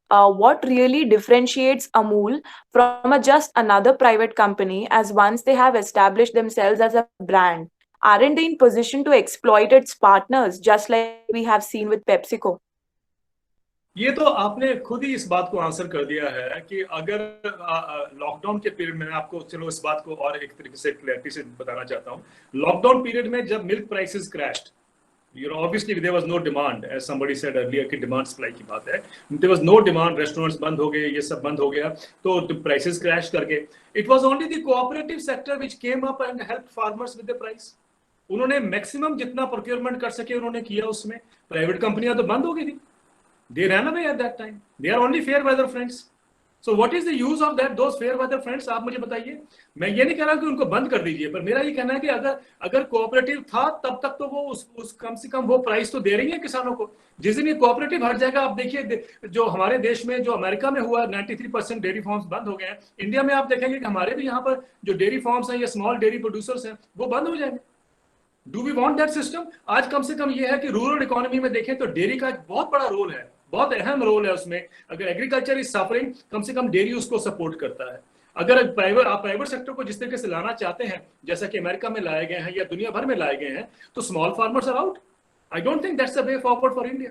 what really differentiates Amul from just another private company, as once they have established themselves as a brand, aren't they in position to exploit its partners, just like we have seen with PepsiCo? ये तो आपने खुद ही इस बात को answer कर दिया है कि अगर लॉकडाउन के पीरियड में, आपको चलो इस बात को और एक तरीके से क्लैरिटी से बताना चाहता हूँ. लॉकडाउन पीरियड में जब milk prices crashed, obviously there was no demand, as somebody said earlier कि डिमांड सप्लाई की बात है. there was no demand, restaurants बंद हो गए, ये सब बंद हो गया, तो प्राइसेस क्रैश करके. It was only the cooperative sector which came up and help farmers with the price. उन्होंने मैक्सिमम जितना प्रोक्योरमेंट कर सके उन्होंने किया. उसमें प्राइवेट कंपनियां तो बंद हो गई थी. They ran away at that time. They are only fair weather friends. So what is the use of that, those fair weather friends? आप मुझे बताइए. मैं ये नहीं कह रहा कि उनको बंद कर दीजिए, पर मेरा ये कहना है कि अगर कोऑपरेटिव था तब तक तो वो उस कम से कम वो प्राइस तो दे रही है किसानों को. जिस दिन ये कोऑपरेटिव हट जाएगा, आप देखिए जो हमारे देश में, जो अमेरिका में हुआ, 93% डेयरी फार्म्स बंद हो गए हैं. इंडिया में आप देखेंगे कि हमारे भी यहाँ पर जो डेयरी फार्म्स हैं या स्मॉल डेयरी प्रोड्यूसर्स हैं, वो बंद हो जाएंगे. Do we want that system? आज कम से कम ये है कि रूरल इकोनॉमी में देखें तो डेयरी का एक बहुत बड़ा रोल है, बहुत अहम रोल है उसमें. अगर एग्रीकल्चर इज सफरिंग, कम से कम डेयरी उसको सपोर्ट करता है. अगर आप प्राइवेट सेक्टर को जिस तरीके से लाना चाहते हैं, जैसा कि अमेरिका में लाए गए हैं या दुनिया भर में लाए गए हैं, तो small farmers are out. I don't think that's the way forward for India.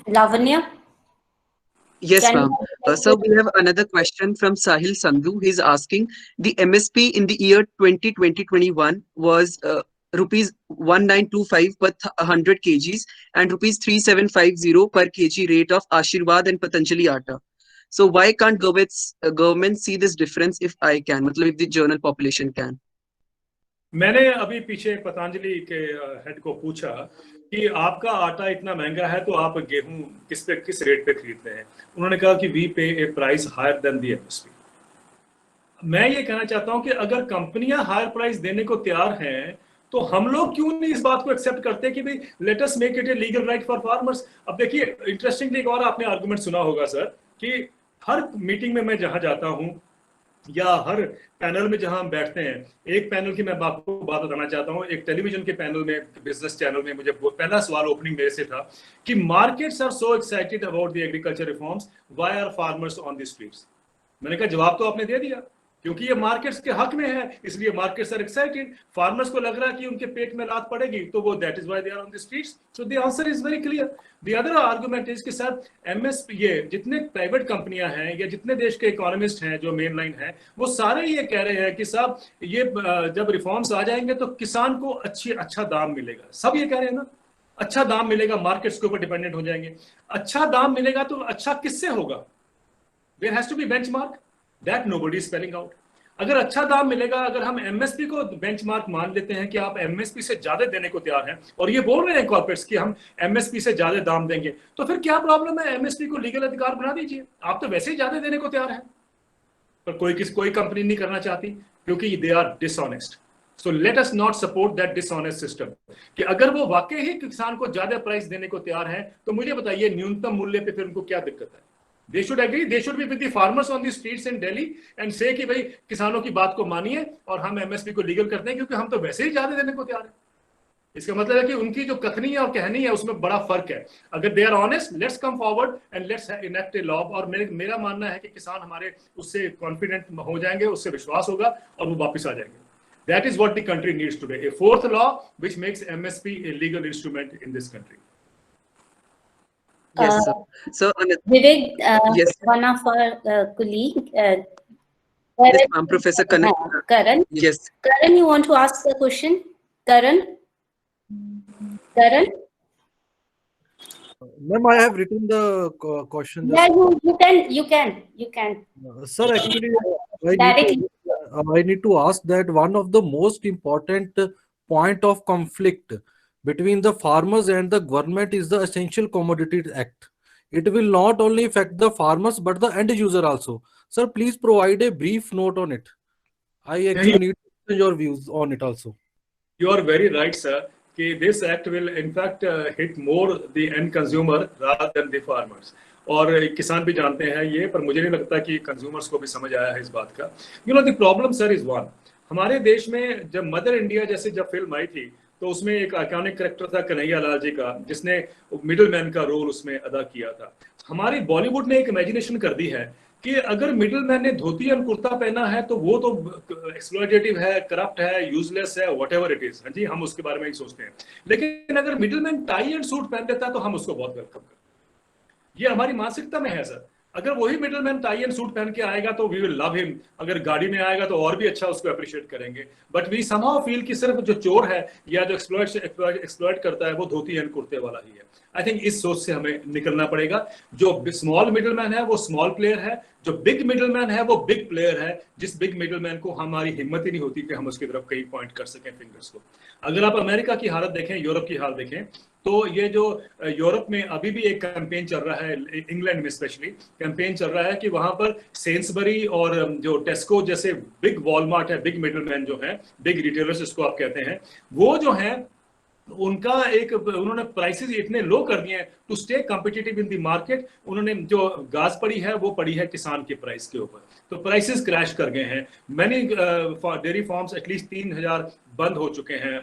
Lavanya? Yes, Can ma'am. you- So we have another question from Sahil Sandhu. He's asking, the MSP in the year 2020-21 was rupees 1925 per 100 kgs and rupees 3750 per kg rate of Ashirwad and Patanjali Atta. So why can't government see this difference if I can? मतलब if the general population can? मैंने अभी पीछे पतंजलि के head को पूछा कि आपका आटा इतना महंगा है तो आप गेहूं किस रेट पे खरीदते हैं. उन्होंने कहा कि we pay a price higher than the MSP. मैं ये कहना चाहता हूं कि अगर कंपनियां हायर प्राइस देने को तैयार हैं, तो हम लोग क्यों नहीं इस बात को एक्सेप्ट करते कि भाई let us make it A legal right for farmers. अब देखिए, इंटरेस्टिंगली एक और आपने आर्गुमेंट सुना होगा सर, कि हर मीटिंग में मैं जहां जाता हूं या हर पैनल में जहां हम बैठते हैं, एक पैनल की मैं आपको बात बताना चाहता हूं. एक टेलीविजन के पैनल में, बिजनेस चैनल में, मुझे पहला सवाल ओपनिंग मेरे से था कि markets are so excited about the agriculture reforms, why are farmers on the streets. मैंने कहा जवाब तो आपने दे दिया. क्योंकि ये मार्केट्स के हक में है, इसलिए मार्केट्स आर एक्साइटेड। फार्मर्स को लग रहा है कि उनके पेट में लात पड़ेगी, तो वो that is why they are on the streets. So the answer is very clear. The other argument is कि सर एमएसपी, ये जितने प्राइवेट कंपनियां हैं या जितने देश के इकोनॉमिस्ट हैं जो मेन लाइन है, वो सारे ये कह रहे हैं कि साहब ये जब रिफॉर्म्स आ जाएंगे तो किसान को अच्छा दाम मिलेगा। सब ये कह रहे हैं ना, अच्छा दाम मिलेगा, मार्केट्स के ऊपर डिपेंडेंट हो जाएंगे। अच्छा दाम मिलेगा तो अच्छा किससे होगा? There has to be benchmark, that nobody is spelling out. अगर अच्छा दाम मिलेगा, अगर हम एमएसपी को बेंचमार्क मान लेते हैं कि आप एमएसपी से ज्यादा देने को तैयार हैं, और ये बोल रहे हैं कॉर्पोरेट्स कि हम एमएसपी से ज्यादा दाम देंगे, तो फिर क्या प्रॉब्लम है? एमएसपी को लीगल अधिकार बना दीजिए, आप तो वैसे ही ज्यादा देने को तैयार हैं। पर कोई कंपनी नहीं करना चाहती क्योंकि they are dishonest. So let us not support that dishonest system. कि अगर वो वाकई ही किसान को ज्यादा प्राइस देने को तैयार है, तो मुझे बताइए न्यूनतम मूल्य पे फिर उनको क्या दिक्कत है? They should agree, they should be with the farmers on the streets in Delhi and say कि भाई किसानों की बात को मानिए और हम एमएसपी को लीगल करते हैं, क्योंकि हम तो वैसे ही ज्यादा देने को तैयार हैं। इसका मतलब है कि उनकी जो कथनी है और कहनी है उसमें बड़ा फर्क है। अगर they are honest, let's come forward and let's enact a law. और मेरा मानना है कि किसान हमारे उससे कॉन्फिडेंट हो जाएंगे, उससे विश्वास होगा और वो वापस आ जाएंगे। That is what the country needs today, a fourth law which makes MSP a legal instrument in this country. Yes, sir. So, Vivek, yes, one of our colleague, yes, ma'am, Professor Karan. Karan. Yes. Karan, you want to ask the question? Karan? Karan? Ma'am, I have written the question. Yeah, you can. Sir, actually, Directly. I need to ask that one of the most important point of conflict between the farmers and the government is the Essential Commodities Act. It will not only affect the farmers but the end user also. Sir, please provide a brief note on it. I actually need your views on it also. You are very right, sir. कि this act will in fact hit more the end consumer rather than the farmers. और किसान भी जानते हैं ये, पर मुझे नहीं लगता कि कंज्यूमर्स को भी समझ आया है इस बात का। You know the problem sir is one, हमारे देश में जब मदर इंडिया जैसे जब फिल्म आई थी, तो उसमें एक आइकॉनिक कैरेक्टर था कन्हैया लाल जी का, जिसने मिडिल मैन का रोल उसमें अदा किया था। हमारी बॉलीवुड ने एक इमेजिनेशन कर दी है कि अगर मिडिल मैन ने धोती और कुर्ता पहना है तो वो तो एक्सप्लॉयटेटिव है, करप्ट है, यूजलेस है, व्हाटएवर इट इज। हाँ जी, हम उसके बारे में ही सोचते हैं। लेकिन अगर middle man tie and suit पहन देता तो हम उसको बहुत वेलकम करते। ये हमारी मानसिकता में है सर। अगर वही मिडिलमैन टाई एंड सूट पहन के आएगा तो वी विल लव हिम, अगर गाड़ी में आएगा तो और भी अच्छा उसको अप्रिशिएट करेंगे। बट वी समहाउ फील कि सिर्फ जो चोर है या जो एक्सप्लॉइट करता है वो धोती एंड कुर्ते वाला ही है। आई थिंक इस सोच से हमें निकलना पड़ेगा। जो स्मॉल मिडिलमैन है वो स्मॉल प्लेयर है, जो बिग मिडिलमैन है वो बिग प्लेयर है। जिस बिग मिडिलमैन को हमारी हिम्मत ही नहीं होती कि हम उसकी तरफ कहीं पॉइंट कर सकें फिंगर्स को। अगर आप अमेरिका की हालत देखें, यूरोप की हालत देखें, तो ये जो यूरोप में अभी भी एक कैंपेन चल रहा है, इंग्लैंड में स्पेशली कैंपेन चल रहा है कि वहां पर सेंसबरी और जो टेस्को जैसे बिग वॉलमार्ट है, बिग मिडिलमैन जो है, बिग रिटेलर्स जिसको आप कहते हैं, वो जो है उनका एक उन्होंने प्राइसेस इतने लो कर दिए हैं to stay competitive in the market. उन्होंने जो गाज पड़ी है वो पड़ी है किसान के प्राइस के ऊपर, तो प्राइसेस क्रैश कर गए हैं। मैनी डेयरी फार्म्स एटलीस्ट 3000 बंद हो चुके हैं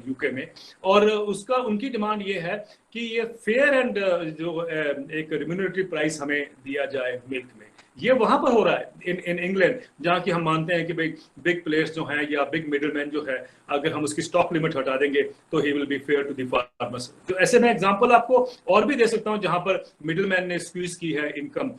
यूके में। और उसका उनकी डिमांड ये है कि ये फेयर एंड जो एक रिम्यूनरेटरी प्राइस हमें दिया जाए मिल्क में। ये वहां पर हो रहा है इन इंग्लैंड, जहाँ की हम मानते हैं कि भाई बिग प्लेयर्स जो हैं या बिग मिडिलमैन जो है, अगर हम उसकी स्टॉक लिमिट हटा देंगे तो he will be fair to the farmers. तो ऐसे में एग्जांपल आपको और भी दे सकता हूं जहां पर मिडिलमैन ने स्क्वीज की है इनकम,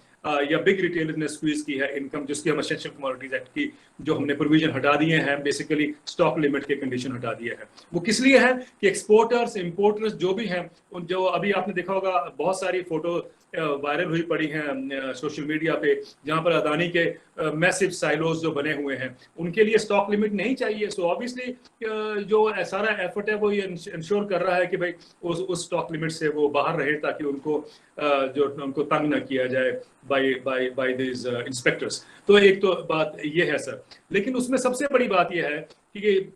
या बिग रिटेलर ने स्क्वीज की है इनकम, जिसकी हम एसेंशियल कमोडिटीज एक्ट की जो हमने प्रोविजन हटा दिए हैं, बेसिकली स्टॉक लिमिट के कंडीशन हटा दिए हैं। वो किस लिए है कि एक्सपोर्टर्स इंपोर्टर्स जो भी हैं, जो अभी आपने देखा होगा बहुत सारी फोटो वायरल हुई पड़ी हैं सोशल मीडिया पे, जहां पर अदानी के मैसिव साइलोज जो बने हुए हैं, उनके लिए स्टॉक लिमिट नहीं चाहिए। सो ऑब्वियसली जो सारा एफर्ट है वो ये इंश्योर कर रहा है कि भाई उस स्टॉक लिमिट से वो बाहर रहे, ताकि उनको तंग ना किया जाए बाय दिस इंस्पेक्टर्स। तो एक तो बात ये है सर, लेकिन उसमें सबसे बड़ी बात ये है कि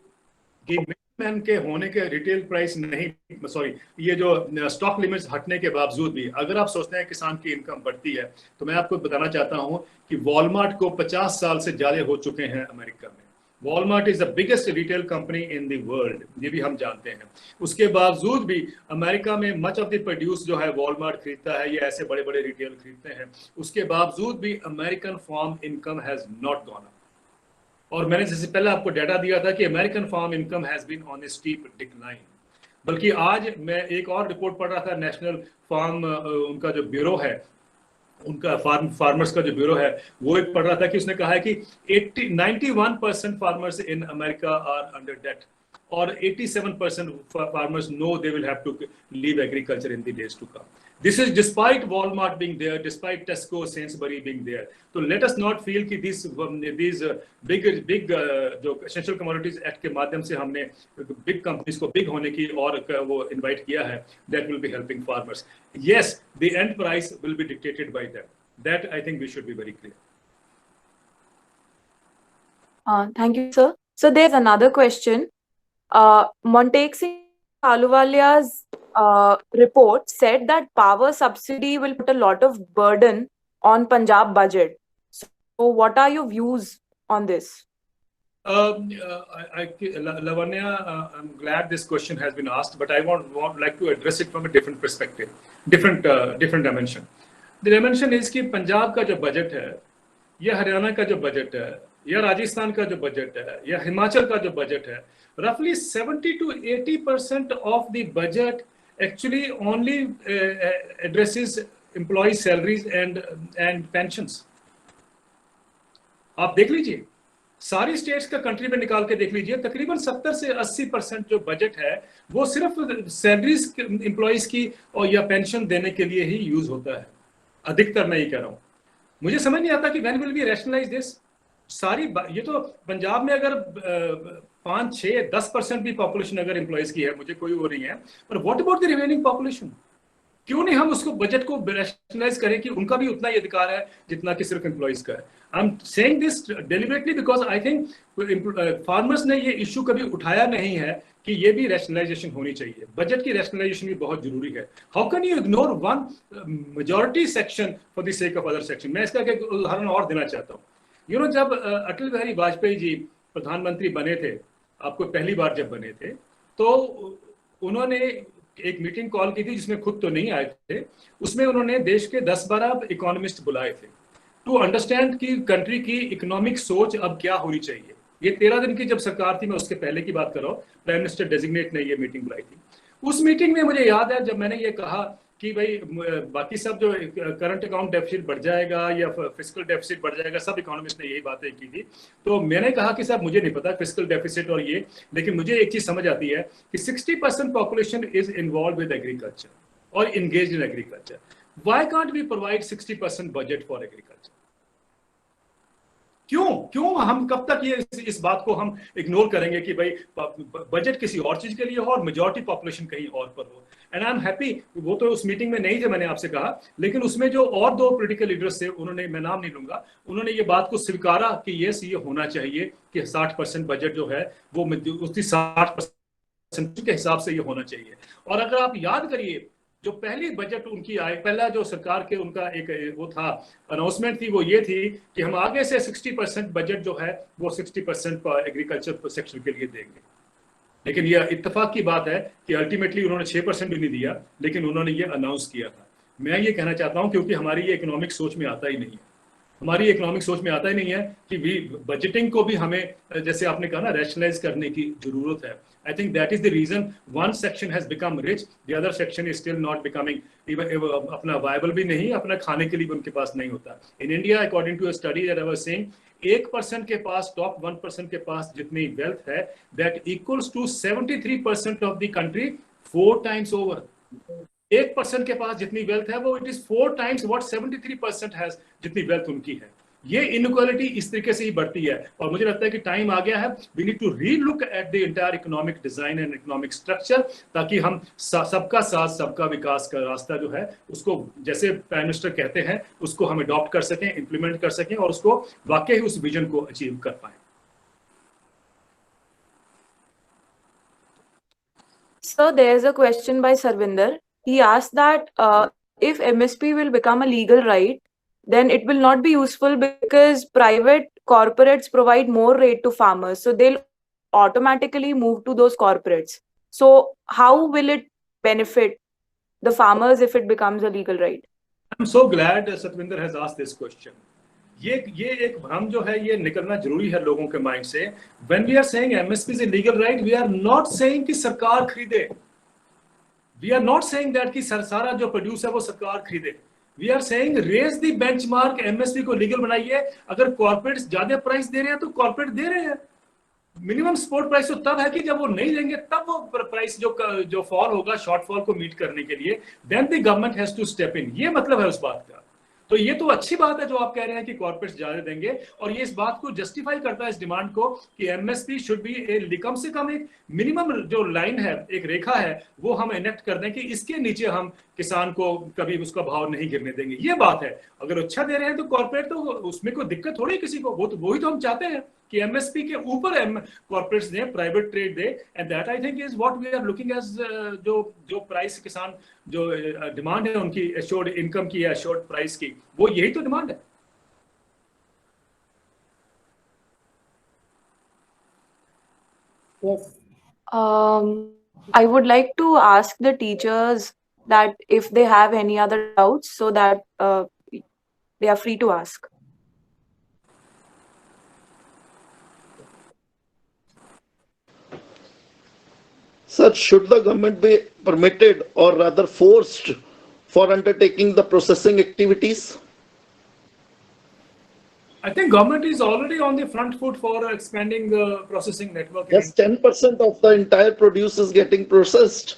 मिडिलमैन के होने के रिटेल प्राइस नहीं, सॉरी, ये जो स्टॉक लिमिट्स हटने के बावजूद भी अगर आप सोचते हैं किसान की इनकम बढ़ती है, तो मैं आपको बताना चाहता हूं कि वॉलमार्ट को 50 साल से ज्यादा हो चुके हैं अमेरिका में। Walmart is the biggest retail company in the world, ये भी हम जानते हैं। उसके बावजूद भी अमेरिका में मच ऑफ द प्रोड्यूस जो है वॉलमार्ट खरीदता है, ये ऐसे बड़े बड़े रिटेल खरीदते हैं। उसके बावजूद भी American farm income has not gone up. और मैंने जैसे पहले आपको डाटा दिया था कि American farm income has been on a steep decline, बल्कि आज मैं एक और रिपोर्ट पढ़ रहा था, नेशनल फार्म उनका जो ब्यूरो है, उनका फार्मर्स का जो ब्यूरो है, वो एक पढ़ रहा था कि उसने कहा है कि 91% farmers in America are under debt, और 87% farmers know they will have to leave agriculture in the days to come. This is despite Walmart being there, despite Tesco, Sainsbury being there. So let us not feel कि these big जो essential commodities act के माध्यम से हमने big companies को big होने की और वो invite किया है, that will be helping farmers. Yes, the end price will be dictated by them. That I think we should be very clear. Thank you, sir. So there's another question. Montek Singh Ahluwalia's report said that power subsidy will put a lot of burden on Punjab budget. So what are your views on this? Lavanya, I'm glad this question has been asked, but I would like to address it from a different perspective, different dimension. The dimension is कि पंजाब का जो budget है, या हरियाणा का जो budget है, या राजस्थान का जो बजट है, या हिमाचल का जो बजट है, roughly 70 to 80% of the budget actually only addresses employee salaries and pensions. आप देख लीजिए, सारी स्टेट्स का कंट्री में निकाल के देख लीजिए, तकरीबन 70 से 80% जो बजट है वो सिर्फ सैलरीज एम्प्लॉइज की और या पेंशन देने के लिए ही यूज होता है, अधिकतर मैं ये कह रहा हूँ। मुझे समझ नहीं आता कि when will be rationalise this. सारी ये तो पंजाब में अगर 5-6-10% भी पॉपुलेशन अगर एम्प्लॉइज की है, मुझे कोई वो नहीं है, पर what about the remaining population? क्यों नहीं हम उसको बजट को रैशनलाइज करें कि उनका भी उतना ही अधिकार है जितना कि सिर्फ एम्प्लॉइज का है। I am saying this deliberately because I think farmers ने ये इश्यू कभी उठाया नहीं है कि ये भी रैशनलाइजेशन होनी चाहिए। बजट की रैशनलाइजेशन भी बहुत जरूरी है। How can you ignore one majority section for the sake of other section? मैं इसका एक उदाहरण और देना चाहता हूँ। यू नो, जब अटल बिहारी वाजपेयी जी प्रधानमंत्री बने थे, आपको पहली बार जब बने थे, तो उन्होंने एक मीटिंग कॉल की थी जिसमें खुद तो नहीं आए थे। उसमें उन्होंने देश के 10-12 इकोनॉमिस्ट बुलाए थे टू अंडरस्टैंड कि कंट्री की इकोनॉमिक सोच अब क्या होनी चाहिए। ये 13 दिन की जब सरकार थी, मैं उसके पहले की बात कर रहा हूँ, प्राइम मिनिस्टर डेजिग्नेट ने ये मीटिंग बुलाई थी। उस मीटिंग में मुझे याद है जब मैंने ये कहा कि भाई बाकी सब जो करंट अकाउंट डेफिसिट बढ़ जाएगा या फिस्कल डेफिसिट बढ़ जाएगा, सब इकोनॉमिस्ट ने यही बातें की थी। तो मैंने कहा कि साहब मुझे नहीं पता फिस्कल डेफिसिट और ये, लेकिन मुझे एक चीज समझ आती है कि 60% population is involve with agriculture और engage in agriculture. Why can't we provide 60% budget for agriculture? क्यों हम कब तक ये इस बात को हम इग्नोर करेंगे कि भाई बजट किसी और चीज के लिए हो और मेजॉरिटी पॉपुलेशन कहीं और पर हो? एंड आई एम हैप्पी, वो तो उस मीटिंग में नहीं थे, मैंने आपसे कहा, लेकिन उसमें जो और 2 पॉलिटिकल लीडर्स थे, उन्होंने, मैं नाम नहीं लूंगा, उन्होंने ये बात को स्वीकारा कि यस ये होना चाहिए कि 60% बजट जो है वो उसकी 60% के हिसाब से ये होना चाहिए। और अगर आप याद करिए, जो पहली बजट उनकी आई, पहला जो सरकार के उनका एक वो था, अनाउंसमेंट थी, वो ये थी कि हम आगे से 60% बजट जो है वो 60% एग्रीकल्चर सेक्टर के लिए देंगे। लेकिन यह इत्तेफाक की बात है कि अल्टीमेटली उन्होंने 6% भी नहीं दिया, लेकिन उन्होंने ये अनाउंस किया था। मैं ये कहना चाहता हूं, क्योंकि हमारी ये इकोनॉमिक सोच में आता ही नहीं है, हमारी इकोनॉमिक सोच में आता ही नहीं है कि बजटिंग को भी हमें, जैसे आपने कहा ना, रैशनलाइज करने की जरूरत है। I think that is the reason one section has become rich, the other section is still not becoming, अपना वायबल भी नहीं, अपना खाने के लिए भी उनके पास नहीं होता। In India, according to a study that I was saying, 1% के पास, टॉप 1% के पास जितनी वेल्थ है, that equals to 73% of the country 4 times over. 1% के पास जितनी वेल्थ है वो it is 4 times what 73% has, जितनी वेल्थ उनकी है। ये इनइक्वालिटी इस तरीके से ही बढ़ती है, और मुझे लगता है कि टाइम आ गया है, we need to relook at the entire economic design and economic structure, ताकि हम सबका साथ सबका विकास का रास्ता जो है उसको, जैसे प्राइम मिनिस्टर कहते हैं, उसको हम अडॉप्ट कर सकें, इंप्लीमेंट कर सकें, और उसको वाकई उस विजन को अचीव कर पाए। So there's a question by Sarvinder. He asked that if MSP will become a legal right, then it will not be useful because private corporates provide more rate to farmers. So they'll automatically move to those corporates. So how will it benefit the farmers if it becomes a legal right? I'm so glad Satvinder has asked this question. ये एक भ्रम जो है ये निकलना जरूरी है लोगों के माइंड से। When we are saying MSP is a legal right, we are not saying कि सरकार खरीदे, we are not saying that कि सारा जो प्रोड्यूस है वो सरकार खरीदे। We are saying raise the benchmark, MSP को लीगल बनाइए। अगर कॉर्पोरेट्स ज्यादा प्राइस दे रहे हैं तो कॉर्पोरेट दे रहे हैं। मिनिमम सपोर्ट प्राइस तो तब है कि जब वो नहीं देंगे, तब वो प्राइस जो फॉल होगा शॉर्टफॉल को मीट करने के लिए, then the government has to step in. ये मतलब है उस बात का। तो ये तो अच्छी बात है जो आप कह रहे हैं कि कॉर्पोरेट्स ज्यादा देंगे, और ये इस बात को जस्टिफाई करता है इस डिमांड को कि एमएसपी शुड बी कम से कम एक मिनिमम जो लाइन है, एक रेखा है, वो हम इनेक्ट कर दें कि इसके नीचे हम किसान को कभी उसका भाव नहीं गिरने देंगे। ये बात है। अगर अच्छा दे रहे हैं तो कॉर्पोरेट, तो उसमें कोई दिक्कत थोड़ी किसी को, वही तो हम चाहते हैं कि एमएसपी के ऊपर कॉर्पोरेट्स दें, प्राइवेट ट्रेड दे, and that I think is what we are looking as. जो प्राइस किसान जो डिमांड है उनकी एश्योर्ड इनकम की, एश्योर्ड प्राइस की, वो यही तो डिमांड है। Yes. I would like to ask the teachers that if they have any other doubts, so that they are free to ask. Sir, should the government be permitted or rather forced for undertaking the processing activities? I think government is already on the front foot for expanding the processing network. Yes, 10% of the entire produce is getting processed.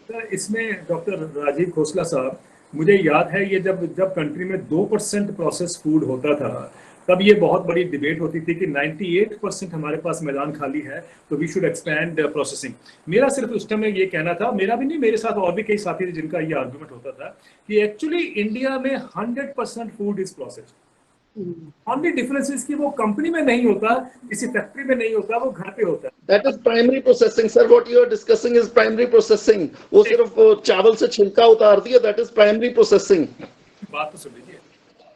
Sir, इसमें doctor Rajiv Khosla साहब, मुझे याद है ये जब country में 2% process food होता था, तब ये बहुत बड़ी डिबेट होती थी कि 98% हमारे पास मैदान खाली है, तो वी शुड एक्सपैंड प्रोसेसिंग। मेरा सिर्फ उस टाइम में ये कहना था, मेरा भी नहीं, मेरे साथ और भी कई साथी थे जिनका ये आर्गुमेंट होता था कि एक्चुअली इंडिया में 100% food is processed. Only difference is कि वो कंपनी में नहीं होता, किसी फैक्ट्री में नहीं होता, वो घर पे होता है। That is primary processing, sir. What you are discussing is primary processing. वो सिर्फ चावल से छिलका उतार दिया, that is primary processing. बात तो सुन लीजिए,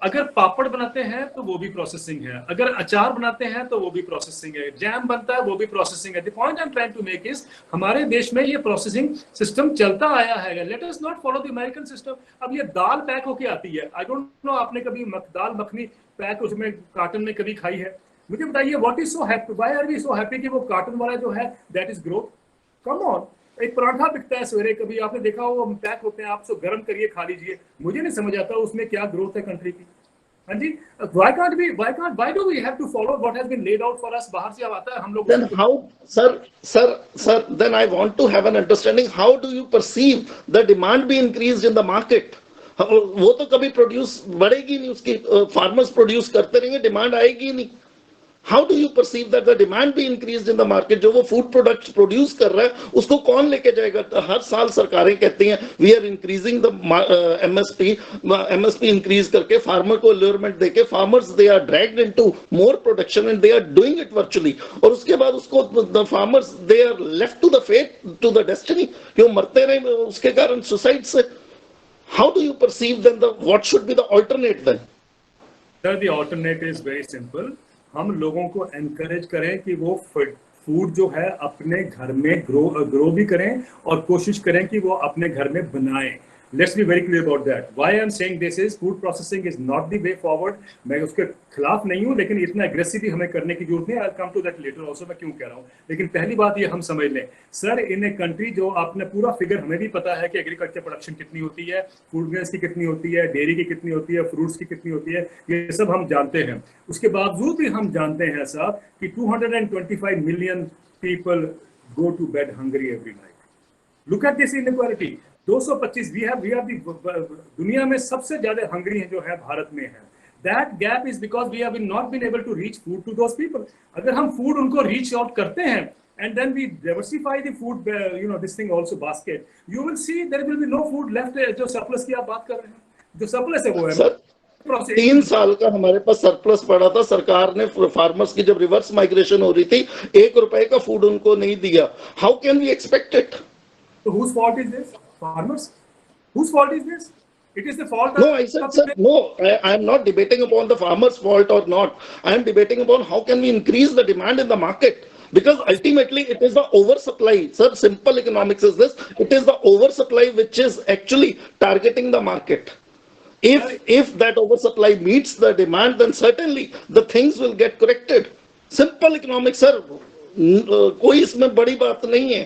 अगर पापड़ बनाते हैं तो वो भी प्रोसेसिंग है, अगर अचार बनाते हैं तो वो भी प्रोसेसिंग है, जैम बनता है वो भी प्रोसेसिंग है। The point I am trying to make is हमारे देश में ये प्रोसेसिंग सिस्टम चलता आया है। Let us not follow the American system. अब ये दाल पैक होके आती है, आई डोंट नो आपने कभी दाल मखनी पैक उसमें कार्टन में कभी खाई है? मुझे बताइए, what is so happy, why are we so happy कि वो कार्टन वाला जो है that is growth? Come on, एक पराठा बिकता है सवेरे, कभी आपने देखा हो पैक होते हैं, आप उसको गर्म करिए खा लीजिए। मुझे नहीं समझ आता उसमें क्या ग्रोथ है कंट्री की। हाँ जी, why do we have to follow what has been laid out for us? बाहर से अब आता है हम लोग। Then how, sir, then I want to have an understanding, how do you perceive the demand be increased in the market? वो तो कभी प्रोड्यूस बढ़ेगी नहीं, उसकी फार्मर्स प्रोड्यूस करते रहेंगे, डिमांड आएगी नहीं। How do you perceive that the demand be increased in the market? जो वो फूड प्रोडक्ट्स प्रोड्यूस कर रहा है उसको कौन लेके जाएगा? हर साल सरकारें कहती हैं we are increasing the MSP increase करके फार्मर को अल्योरमेंट देके farmers they are dragged into more production and they are doing it virtually, और उसके बाद उसको the farmers they are left to the fate, to the destiny, कि वो मरते रहे उसके कारण सुसाइड से। How do you perceive then what should be the alternate then? Sir, the alternate is very simple. हम लोगों को एनकरेज करें कि वो फूड जो है अपने घर में ग्रो भी करें और कोशिश करें कि वो अपने घर में बनाएं। Let's be very clear about that. Why I'm saying this is food processing is not the way forward. मैं उसके खिलाफ नहीं हूँ, लेकिन इतना एग्रेसिव हमें करने की जरूरत नहीं। I'll come to that later also, मैं क्यों कह रहा हूँ। लेकिन पहली बात ये हम समझ लें सर, इन ए कंट्री जो आपने पूरा फिगर, हमें भी पता है कि एग्रीकल्चर प्रोडक्शन कितनी होती है, फूड ग्रेन्स की कितनी होती है, डेयरी की कितनी होती है, फ्रूट्स की कितनी होती है, ये सब हम जानते हैं। उसके बावजूद भी हम जानते हैं साहब कि 225 million people go to bed hungry every night. Look at this inequality. 225, we have दुनिया में सबसे ज्यादा हंगरी जो है भारत में है। That gap is because we have not been able to reach food to those people. अगर हम फूड उनको reach out करते हैं and then we diversify the food, this thing also basket, you will see there will be no food left. जो surplus की आप बात कर रहे हैं, जो surplus है वो है सर 3 साल का हमारे पास सरप्लस पड़ा था, सरकार ने फार्मर्स की जब रिवर्स माइग्रेशन हो रही थी 1 रुपए का फूड उनको नहीं दिया। How can we expect it? So whose fault is this? Farmers? Whose fault is this? It is the fault of... No, I said, sir, no, I am not debating upon the farmer's fault or not. I am debating upon how can we increase the demand in the market. Because ultimately it is the oversupply. Sir, simple economics is this. It is the oversupply which is actually targeting the market. If that oversupply meets the demand, then certainly the things will get corrected. Simple economics, sir. कोई इसमें बड़ी बात नहीं है.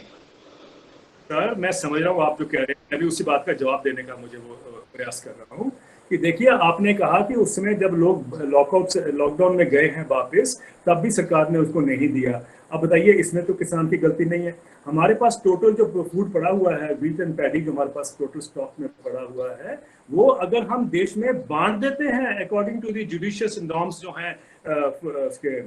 Sir मैं समझ रहा हूँ आप जो कह रहे हैं, मैं भी उसी बात का जवाब देने का मुझे वो प्रयास कर रहा हूँ कि देखिए आपने कहा कि उस समय जब लोग लॉकडाउन में गए हैं वापस, तब भी सरकार ने उसको नहीं दिया. अब बताइए इसमें तो किसान की गलती नहीं है. हमारे पास टोटल जो फूड पड़ा हुआ है, व्हीट एंड पैडी जो हमारे पास टोटल स्टॉक में पड़ा हुआ है, वो अगर हम देश में बांट देते हैं according to the judicious norms जो हैं उसके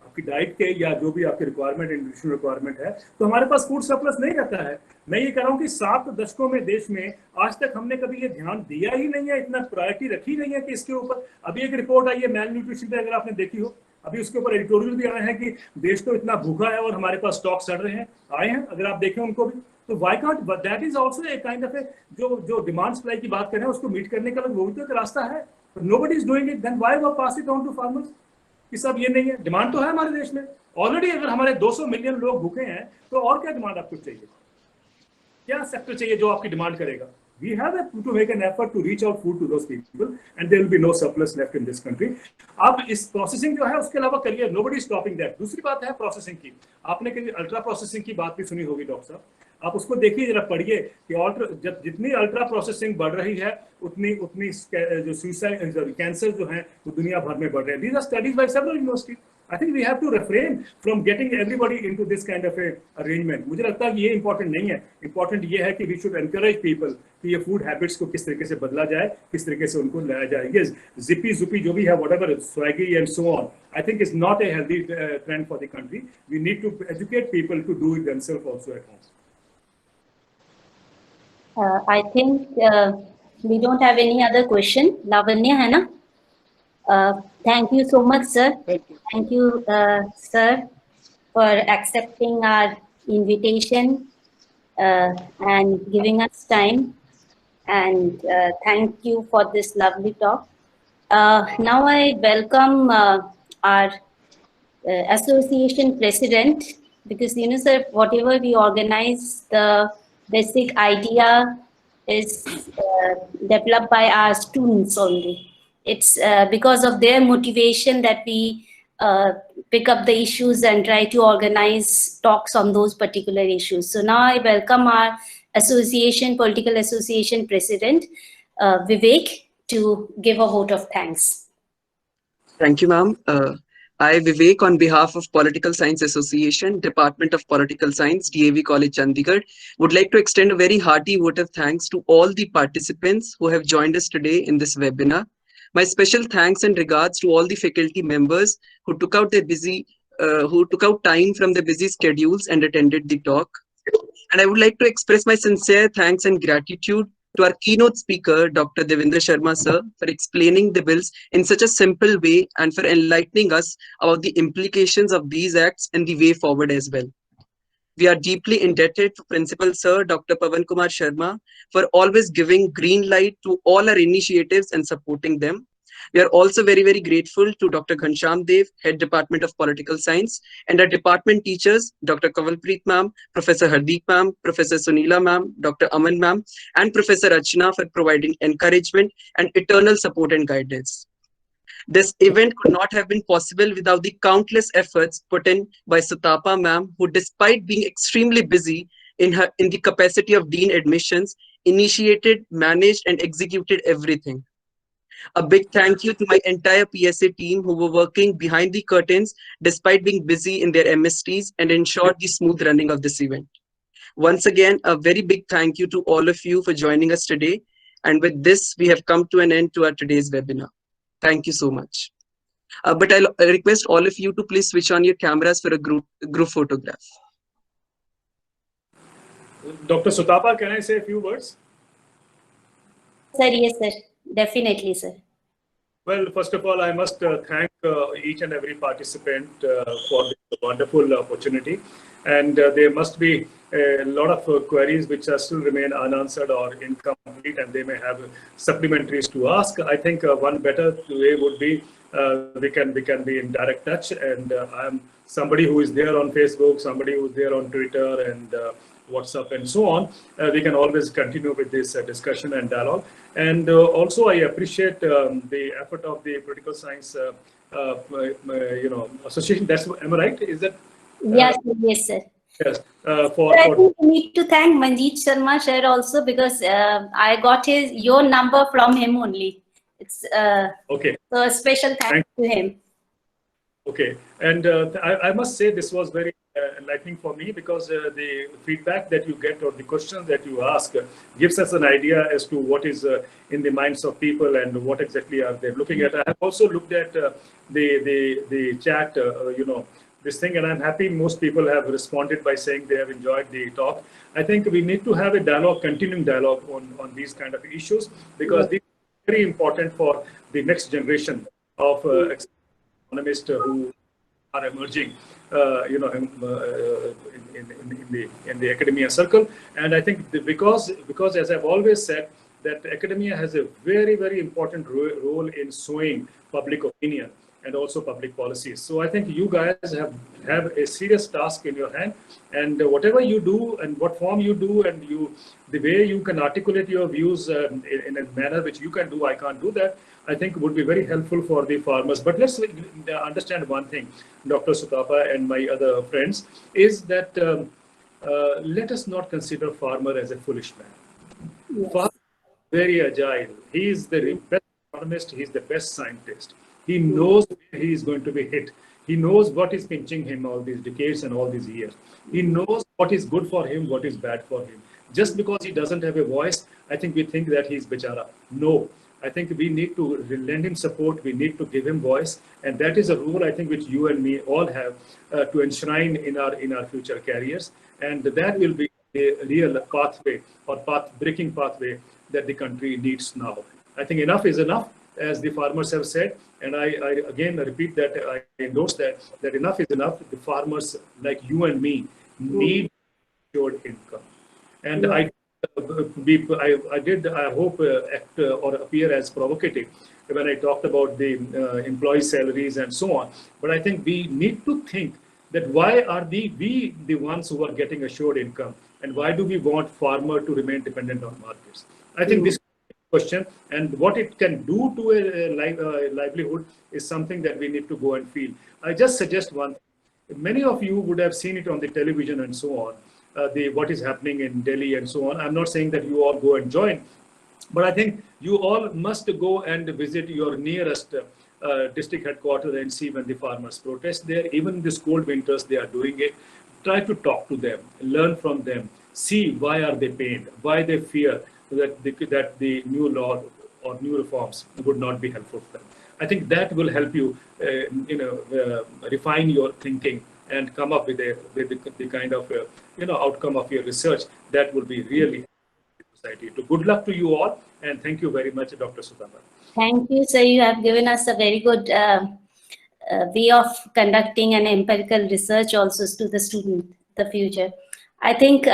आपकी डाइट के या जो भी आपके रिक्वायरमेंट न्यूट्रिशनल रिक्वायरमेंट है, तो हमारे पास फूड सरप्लस नहीं रहता है. मैं ये कह रहा हूँ कि 7 दशकों में देश में आज तक हमने कभी ये ध्यान दिया ही नहीं है, इतना प्रायोरिटी रखी नहीं है कि इसके ऊपर. अभी एक रिपोर्ट आई है मेल न्यूट्रिशन पे, अगर आपने देखी हो, अभी उसके ऊपर एडिटोरियल भी आए हैं कि देश तो इतना भूखा है और हमारे पास स्टॉक सड़ रहे हैं, आए हैं, अगर आप देखें उनको भी. तो why can't that is also a kind of a जो डिमांड सप्लाई की बात कर रहे हैं उसको मीट करने का वो भी तो एक रास्ता है. Nobody is doing it, then why वो pass it on to farmers कि सब ये नहीं है. डिमांड तो है हमारे देश में ऑलरेडी. अगर हमारे 200 मिलियन लोग भूखे हैं तो और क्या डिमांड आपको चाहिए? क्या सेक्टर चाहिए जो आपकी डिमांड करेगा? We have to make an effort to reach out food to those people, and there will be no surplus left in this country. अब इस प्रोसेसिंग जो है उसके अलावा करिए, nobody is stopping that. दूसरी बात है प्रोसेसिंग की. आपने कभी अल्ट्रा प्रोसेसिंग की बात भी सुनी होगी डॉक्टर साहब. आप उसको देखिए जरा, पढ़िए कि जितनी अल्ट्रा प्रोसेसिंग बढ़ रही है उतनी जो सुसाइड कैंसर जो है वो दुनिया भर में बढ़ रहे हैं. These are studies by several universities. I think we have to refrain from getting everybody into this kind of a arrangement. मुझे लगता है कि ये important नहीं है. Important ये है कि we should encourage people कि ये food habits को किस तरीके से बदला जाए, किस तरीके से उनको लाया जाए. Yes, zippy जो भी है, whatever, swaggy and so on, I think is not a healthy trend for the country. We need to educate people to do it themselves also at home. I think we don't have any other question. Lavanya है ना? Thank you so much, sir. Thank you, sir, for accepting our invitation and giving us time. And thank you for this lovely talk. Now I welcome our association president, because, you know, sir, whatever we organize, the basic idea is developed by our students only. It's because of their motivation that we pick up the issues and try to organize talks on those particular issues. So now I welcome our association, political association president, Vivek, to give a vote of thanks. Thank you, ma'am. I, Vivek, on behalf of Political Science Association, Department of Political Science, DAV College, Chandigarh, would like to extend a very hearty vote of thanks to all the participants who have joined us today in this webinar. My special thanks and regards to all the faculty members who took out time from their busy schedules and attended the talk. And I would like to express my sincere thanks and gratitude to our keynote speaker, Dr. Devendra Sharma sir, for explaining the bills in such a simple way and for enlightening us about the implications of these acts and the way forward as well. We are deeply indebted to Principal Sir Dr. Pavan Kumar Sharma for always giving green light to all our initiatives and supporting them. We are also very, very grateful to Dr. Ghanshyam Dev, Head Department of Political Science, and our department teachers, Dr. Kavalpreet ma'am, Professor Hardeep ma'am, Professor Sunila ma'am, Dr. Aman ma'am, and Professor Archana for providing encouragement and eternal support and guidance. This event could not have been possible without the countless efforts put in by Sutapa ma'am, who, despite being extremely busy in the capacity of Dean Admissions, initiated, managed, and executed everything. A big thank you to my entire PSA team who were working behind the curtains despite being busy in their MSTs and ensured the smooth running of this event. Once again, a very big thank you to all of you for joining us today. And with this, we have come to an end to our today's webinar. Thank you so much. But I'll request all of you to please switch on your cameras for a group photograph. Dr. Sutapa, can I say a few words? Sir, yes, sir. Definitely, sir. Well, first of all, I must thank each and every participant for this wonderful opportunity. And there must be a lot of queries which are still remain unanswered or incomplete, and they may have supplementaries to ask. I think one better way would be we can be in direct touch, and I'm somebody who is there on Facebook, somebody who is there on Twitter, and WhatsApp and so on, we can always continue with this discussion and dialogue. And also, I appreciate the effort of the Political Science Association. That's, am I right? Is that? Yes, yes, sir. Yes. I think we need to thank Manjeet Sharma sir also, because I got your number from him only. It's okay. So a special thanks to him. Okay, and I must say this was very enlightening for me, because the feedback that you get or the questions that you ask gives us an idea as to what is in the minds of people and what exactly are they looking at. I have also looked at the chat, this thing, and I'm happy most people have responded by saying they have enjoyed the talk. I think we need to have a dialogue, continuing dialogue on these kind of issues, because these are very important for the next generation of economists who are emerging, in the academia circle. And I think because as I've always said, that academia has a very, very important role in swaying public opinion and also public policies. So I think you guys have a serious task in your hand, and whatever you do and what form you do, and the way you can articulate your views in a manner which you can do, I can't do that, I think would be very helpful for the farmers. But let's understand one thing, Dr. Sutapa and my other friends, is that let us not consider farmer as a foolish man. Yes. Farmer is very agile. He is the best economist. He is the best scientist. He knows where he is going to be hit. He knows what is pinching him all these decades and all these years. He knows what is good for him, what is bad for him. Just because he doesn't have a voice, I think we think that he's bechara. No, I think we need to lend him support. We need to give him voice, and that is a role I think which you and me all have to enshrine in our future careers. And that will be a real pathway or breaking pathway that the country needs now. I think enough is enough, as the farmers have said, and I again repeat that, I endorse that enough is enough. The farmers like you and me need assured income, and I hope act or appear as provocative when I talked about the employee salaries and so on. But I think we need to think that why are we the ones who are getting assured income, and why do we want farmer to remain dependent on markets? I think this question and what it can do to a livelihood is something that we need to go and feel. I just suggest one thing. Many of you would have seen it on the television and so on, what is happening in Delhi and so on. I'm not saying that you all go and join, but I think you all must go and visit your nearest district headquarters and see when the farmers protest there. Even in these cold winters, they are doing it. Try to talk to them, learn from them, see why are they pained, why they fear that the new law or new reforms would not be helpful for them. I think that will help you, refine your thinking and come up with the kind of outcome of your research that will be really society. So good luck to you all, and thank you very much, Dr. Sutapa. Thank you, sir. You have given us a very good way of conducting an empirical research also to the student, the future. I think